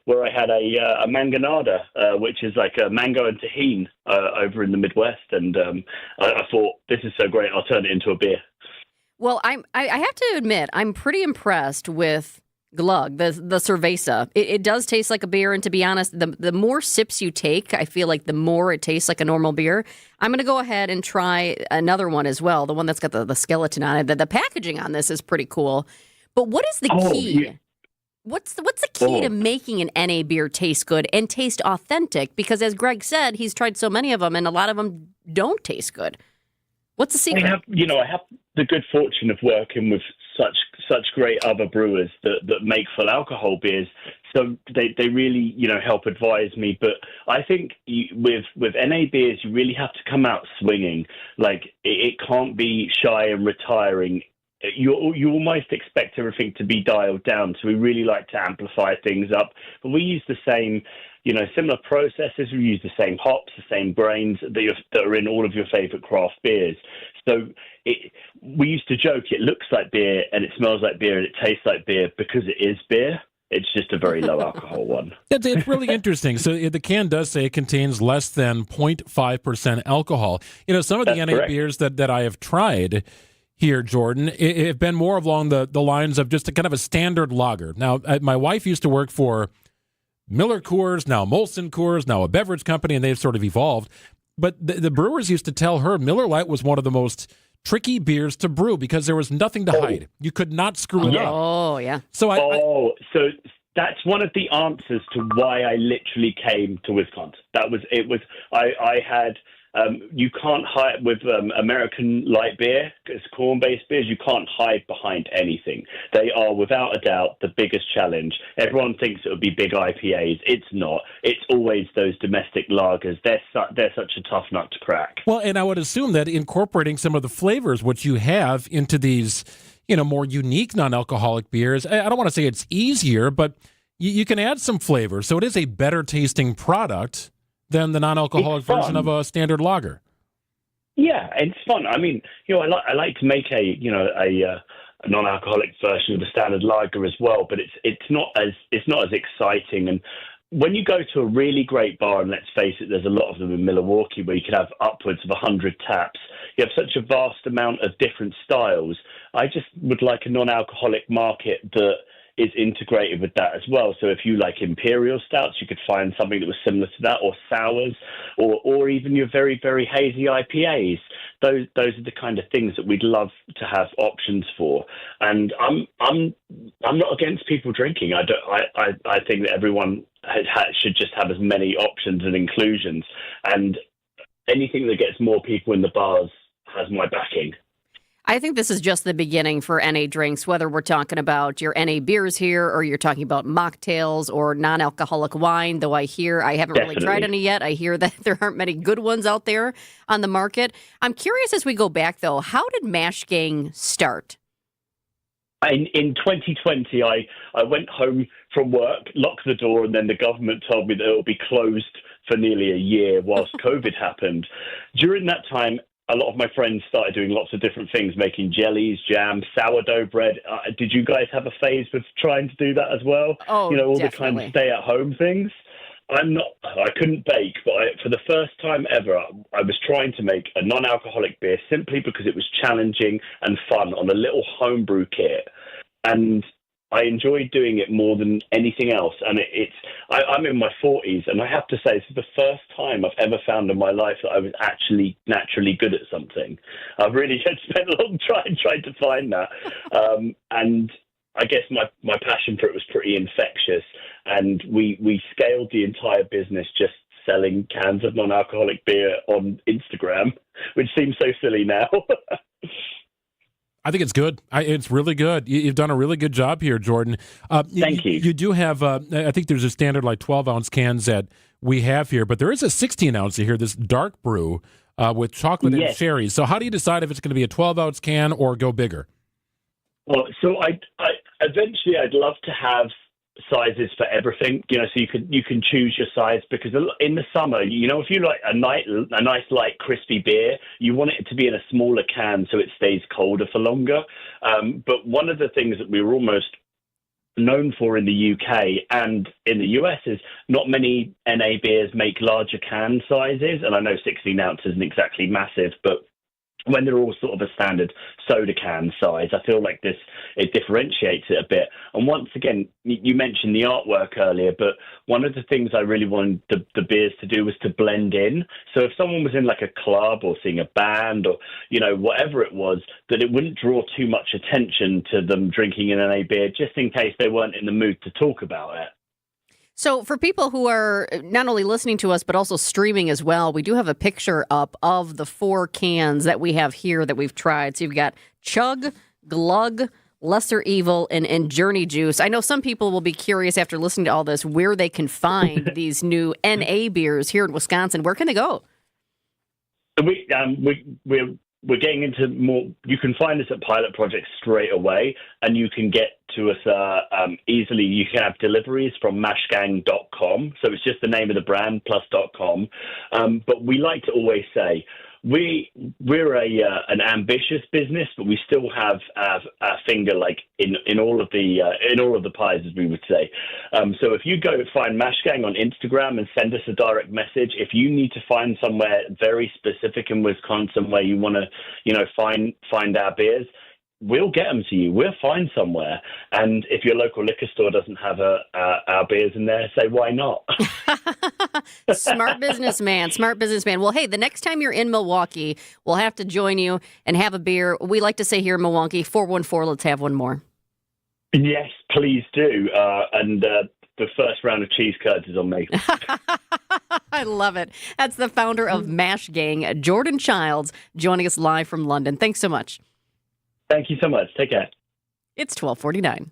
[SPEAKER 4] where I had a manganada, which is like a mango and tahini over in the Midwest. And I thought, this is so great, I'll turn it into a beer.
[SPEAKER 10] Well, I have to admit, I'm pretty impressed with Glug, the Cerveza. It does taste like a beer, and to be honest, the more sips you take, I feel like the more it tastes like a normal beer. I'm going to go ahead and try another one as well, the one that's got the skeleton on it. The packaging on this is pretty cool. But what is the key? Yeah. What's the key to making an NA beer taste good and taste authentic? Because as Greg said, he's tried so many of them, and a lot of them don't taste good. What's the secret?
[SPEAKER 4] I have the good fortune of working with such great other brewers that make full alcohol beers. So they really, help advise me. But I think with NA beers, you really have to come out swinging. Like it can't be shy and retiring. You almost expect everything to be dialed down. So we really like to amplify things up. But we use the same, similar processes. We use the same hops, the same grains that are in all of your favorite craft beers. So we used to joke, it looks like beer and it smells like beer and it tastes like beer because it is beer. It's just a very low alcohol one.
[SPEAKER 9] It's really interesting. So the can does say it contains less than 0.5% alcohol. Some of the NA beers that I have tried here, Jordan, have been more along the lines of just a kind of a standard lager. Now, my wife used to work for Miller Coors, now Molson Coors, now a beverage company, and they've sort of evolved. But the brewers used to tell her Miller Lite was one of the most tricky beers to brew because there was nothing to hide. You could not screw it up.
[SPEAKER 10] Oh, yeah.
[SPEAKER 4] So that's one of the answers to why I literally came to Wisconsin. I had you can't hide with American light beer, it's corn-based beers. You can't hide behind anything. They are, without a doubt, the biggest challenge. Everyone thinks it would be big IPAs. It's not. It's always those domestic lagers. They're such a tough nut to crack.
[SPEAKER 9] Well, and I would assume that incorporating some of the flavors which you have into these, more unique non-alcoholic beers, I don't want to say it's easier, but you can add some flavor. So it is a better tasting product than the non-alcoholic version of a standard lager.
[SPEAKER 4] Yeah, it's fun. I mean, I like to make a non-alcoholic version of the standard lager as well, but it's not as exciting. And when you go to a really great bar, and let's face it, there's a lot of them in Milwaukee where you could have upwards of 100 taps. You have such a vast amount of different styles. I just would like a non-alcoholic market that is integrated with that as well. So if you like imperial stouts, you could find something that was similar to that, or sours, or even your very, very hazy IPAs. Those are the kind of things that we'd love to have options for. And I'm not against people drinking. I think that everyone should just have as many options and inclusions. And anything that gets more people in the bars has my backing.
[SPEAKER 10] I think this is just the beginning for NA drinks, whether we're talking about your NA beers here or you're talking about mocktails or non-alcoholic wine, though I haven't really tried any yet. I hear that there aren't many good ones out there on the market. I'm curious as we go back, though, how did Mash Gang start?
[SPEAKER 4] In 2020, I went home from work, locked the door, and then the government told me that it will be closed for nearly a year whilst COVID happened. During that time, a lot of my friends started doing lots of different things, making jellies, jam, sourdough bread. Did you guys have a phase with trying to do that as well?
[SPEAKER 10] Oh,
[SPEAKER 4] all
[SPEAKER 10] definitely.
[SPEAKER 4] the kind of stay-at-home things. I couldn't bake, but for the first time ever, I was trying to make a non-alcoholic beer simply because it was challenging and fun on a little homebrew kit. And I enjoyed doing it more than anything else. And I'm in my 40s, and I have to say, this is the first time I've ever found in my life that I was actually naturally good at something. I've really spent a long time trying to find that. And I guess my passion for it was pretty infectious, and we scaled the entire business just selling cans of non-alcoholic beer on Instagram, which seems so silly now.
[SPEAKER 9] I think it's good. It's really good. You've done a really good job here, Jordan.
[SPEAKER 4] Thank you.
[SPEAKER 9] You do have, I think there's a standard like 12-ounce cans that we have here, but there is a 16-ounce here, this dark brew with chocolate and cherries. So how do you decide if it's going to be a 12-ounce can or go bigger?
[SPEAKER 4] Well, so I eventually I'd love to have sizes for everything, so you can choose your size, because in the summer, if you like a nice light crispy beer, you want it to be in a smaller can so it stays colder for longer. But one of the things that we were almost known for in the UK and in the US is not many NA beers make larger can sizes, and I know 16 ounces isn't exactly massive, but when they're all sort of a standard soda can size, I feel like it differentiates it a bit. And once again, you mentioned the artwork earlier, but one of the things I really wanted the beers to do was to blend in. So if someone was in like a club or seeing a band or, whatever it was, that it wouldn't draw too much attention to them drinking an NA beer, just in case they weren't in the mood to talk about it.
[SPEAKER 10] So for people who are not only listening to us, but also streaming as well, we do have a picture up of the 4 cans that we have here that we've tried. So you've got Chug, Glug, Lesser Evil, and Journey Juice. I know some people will be curious after listening to all this where they can find these new NA beers here in Wisconsin. Where can they go?
[SPEAKER 4] We're getting into more. You can find us at Pilot Project straight away, and you can get to us easily. You can have deliveries from mashgang.com. So it's just the name of the brand plus .com. But we like to always say we're an ambitious business, but we still have our finger like in all of the pies, as we would say. So if you go find Mashgang on Instagram and send us a direct message, if you need to find somewhere very specific in Wisconsin where you want to, find our beers, we'll get them to you. We'll find somewhere. And if your local liquor store doesn't have our beers in there, say, why not?
[SPEAKER 10] Smart businessman. Well, hey, the next time you're in Milwaukee, we'll have to join you and have a beer. We like to say here in Milwaukee, 414, let's have one more.
[SPEAKER 4] Yes, please do. And the first round of cheese curds is on me.
[SPEAKER 10] I love it. That's the founder of Mash Gang, Jordan Childs, joining us live from London. Thanks so much.
[SPEAKER 4] Thank you so much. Take care.
[SPEAKER 10] It's 12:49.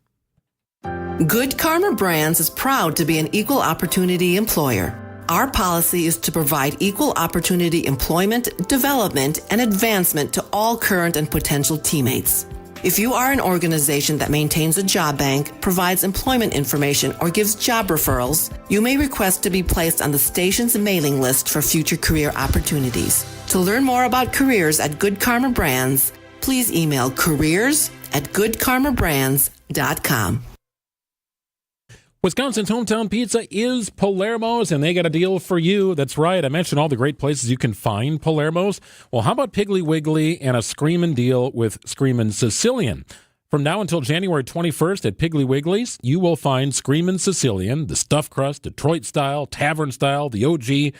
[SPEAKER 5] Good Karma Brands is proud to be an equal opportunity employer. Our policy is to provide equal opportunity employment, development, and advancement to all current and potential teammates. If you are an organization that maintains a job bank, provides employment information, or gives job referrals, you may request to be placed on the station's mailing list for future career opportunities. To learn more about careers at Good Karma Brands, please email careers@goodkarmabrands.com.
[SPEAKER 9] Wisconsin's hometown pizza is Palermo's, and they got a deal for you. That's right. I mentioned all the great places you can find Palermo's. Well, how about Piggly Wiggly and a screamin' deal with Screamin' Sicilian? From now until January 21st at Piggly Wiggly's, you will find Screamin' Sicilian, the stuffed crust, Detroit style, tavern style, the OG,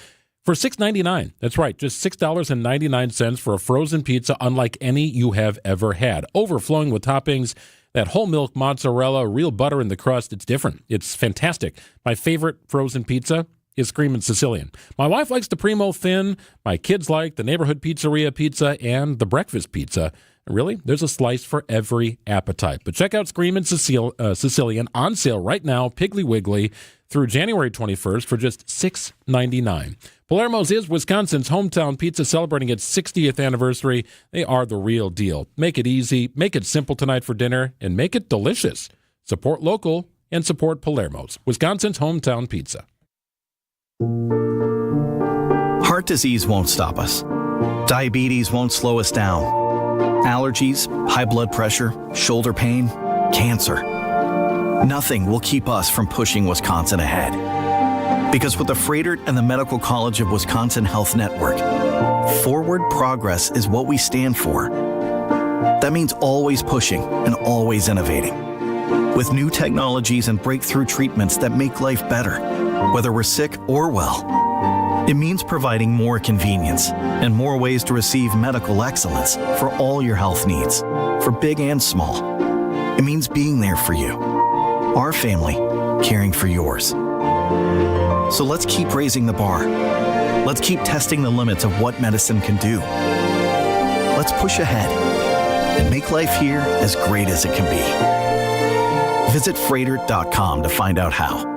[SPEAKER 9] for $6.99. That's right, just $6.99 for a frozen pizza unlike any you have ever had. Overflowing with toppings, that whole milk mozzarella, real butter in the crust. It's different. It's fantastic. My favorite frozen pizza is Screamin' Sicilian. My wife likes the Primo Thin. My kids like the Neighborhood Pizzeria Pizza and the Breakfast Pizza. Really, there's a slice for every appetite. But check out Screamin' Sicilian on sale right now, Piggly Wiggly, through January 21st for just $6.99. Palermo's is Wisconsin's hometown pizza, celebrating its 60th anniversary. They are the real deal. Make it easy, make it simple tonight for dinner, and make it delicious. Support local and support Palermo's, Wisconsin's hometown pizza.
[SPEAKER 6] Heart disease won't stop us. Diabetes won't slow us down. Allergies, high blood pressure, shoulder pain, cancer. Nothing will keep us from pushing Wisconsin ahead. Because with the Freighter and the Medical College of Wisconsin Health Network, forward progress is what we stand for. That means always pushing and always innovating. With new technologies and breakthrough treatments that make life better, whether we're sick or well. It means providing more convenience and more ways to receive medical excellence for all your health needs, for big and small. It means being there for you, our family, caring for yours. So let's keep raising the bar. Let's keep testing the limits of what medicine can do. Let's push ahead and make life here as great as it can be. Visit Freighter.com to find out how.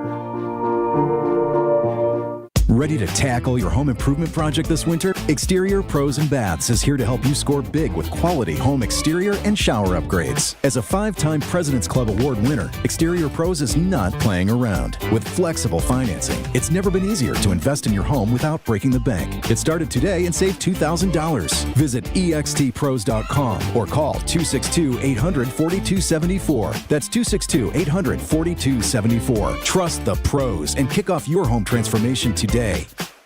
[SPEAKER 7] Ready to tackle your home improvement project this winter? Exterior Pros and Baths is here to help you score big with quality home exterior and shower upgrades. As a 5-time President's Club Award winner, Exterior Pros is not playing around. With flexible financing, it's never been easier to invest in your home without breaking the bank. Get started today and save $2,000. Visit extpros.com or call 262-800-4274. That's 262-800-4274. Trust the pros and kick off your home transformation today.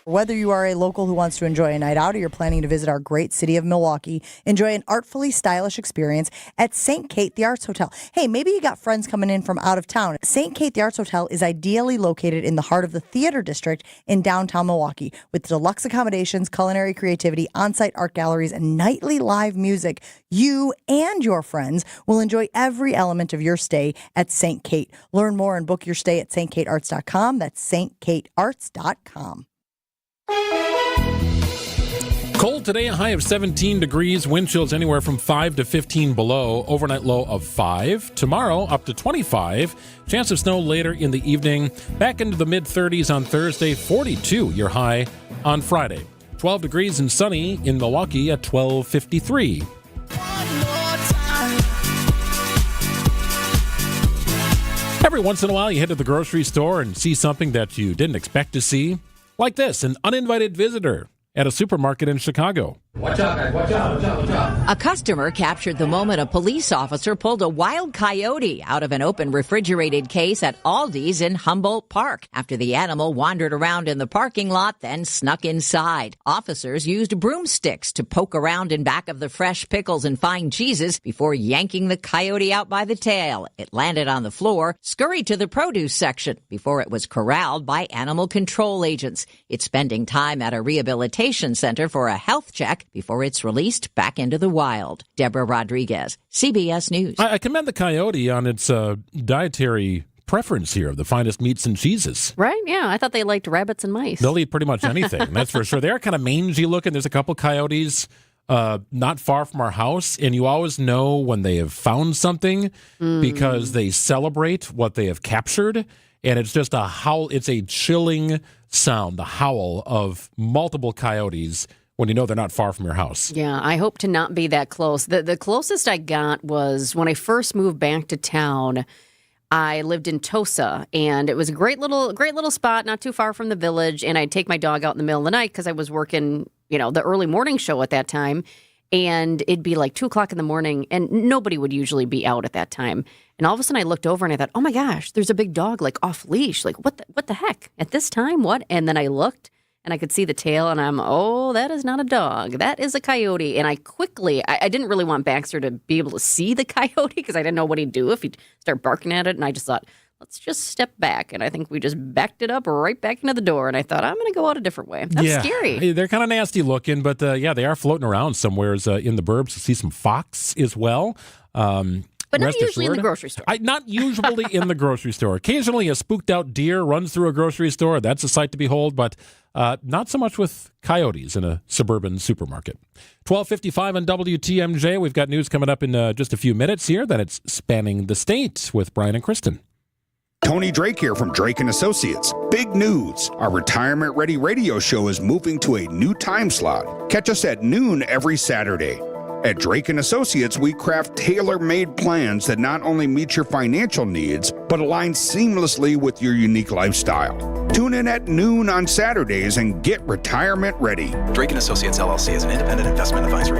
[SPEAKER 8] Whether you are a local who wants to enjoy a night out or you're planning to visit our great city of Milwaukee, enjoy an artfully stylish experience at St. Kate the Arts Hotel. Hey, maybe you got friends coming in from out of town. St. Kate the Arts Hotel is ideally located in the heart of the theater district in downtown Milwaukee. With deluxe accommodations, culinary creativity, on-site art galleries, and nightly live music, you and your friends will enjoy every element of your stay at St. Kate. Learn more and book your stay at stkatearts.com. That's stkatearts.com.
[SPEAKER 9] Cold today, a high of 17 degrees. Wind chills anywhere from 5 to 15 below. Overnight low of 5. Tomorrow, up to 25. Chance of snow later in the evening. Back into the mid-30s on Thursday. 42, your high on Friday. 12 degrees and sunny in Milwaukee at 12:53. Every once in a while, you head to the grocery store and see something that you didn't expect to see. Like this, an uninvited visitor at a supermarket in Chicago.
[SPEAKER 11] Watch out, guys. Watch out, watch out, watch out. A customer captured the moment a police officer pulled a wild coyote out of an open refrigerated case at Aldi's in Humboldt Park after the animal wandered around in the parking lot, then snuck inside. Officers used broomsticks to poke around in back of the fresh pickles and fine cheeses before yanking the coyote out by the tail. It landed on the floor, scurried to the produce section before it was corralled by animal control agents. It's spending time at a rehabilitation center for a health check before it's released back into the wild. Deborah Rodriguez, CBS News.
[SPEAKER 9] I commend the coyote on its dietary preference here of the finest meats and cheeses.
[SPEAKER 10] Right? Yeah, I thought they liked rabbits and mice.
[SPEAKER 9] They'll eat pretty much anything, that's for sure. They are kind of mangy looking. There's a couple coyotes not far from our house, and you always know when they have found something because they celebrate what they have captured, and it's just a howl. It's a chilling sound, the howl of multiple coyotes when you know they're not far from your house.
[SPEAKER 10] Yeah, I hope to not be that close. The closest I got was when I first moved back to town. I lived in Tosa, and it was a great little spot, not too far from the village. And I'd take my dog out in the middle of the night because I was working, the early morning show at that time. And it'd be like 2 o'clock in the morning, and nobody would usually be out at that time. And all of a sudden I looked over and I thought, oh my gosh, there's a big dog like off leash. Like, what the heck? At this time, what? And then I looked and I could see the tail, and that is not a dog. That is a coyote. And I didn't really want Baxter to be able to see the coyote because I didn't know what he'd do if he'd start barking at it. And I just thought, let's just step back. And I think we just backed it up right back into the door. And I thought, I'm going to go out a different way. That's scary.
[SPEAKER 9] They're kind of nasty looking, but they are floating around somewhere in the burbs. You see some fox as well.
[SPEAKER 10] But not usually in the grocery store.
[SPEAKER 9] Not usually in the grocery store. Occasionally a spooked out deer runs through a grocery store. That's a sight to behold, but not so much with coyotes in a suburban supermarket. 12:55 on WTMJ. We've got news coming up in just a few minutes here. Then it's Spanning the State with Brian and Kristen.
[SPEAKER 12] Tony Drake here from Drake & Associates. Big news. Our Retirement Ready radio show is moving to a new time slot. Catch us at noon every Saturday. At Drake & Associates, we craft tailor-made plans that not only meet your financial needs, but align seamlessly with your unique lifestyle. Tune in at noon on Saturdays and get retirement ready.
[SPEAKER 6] Drake & Associates, LLC is an independent investment advisory.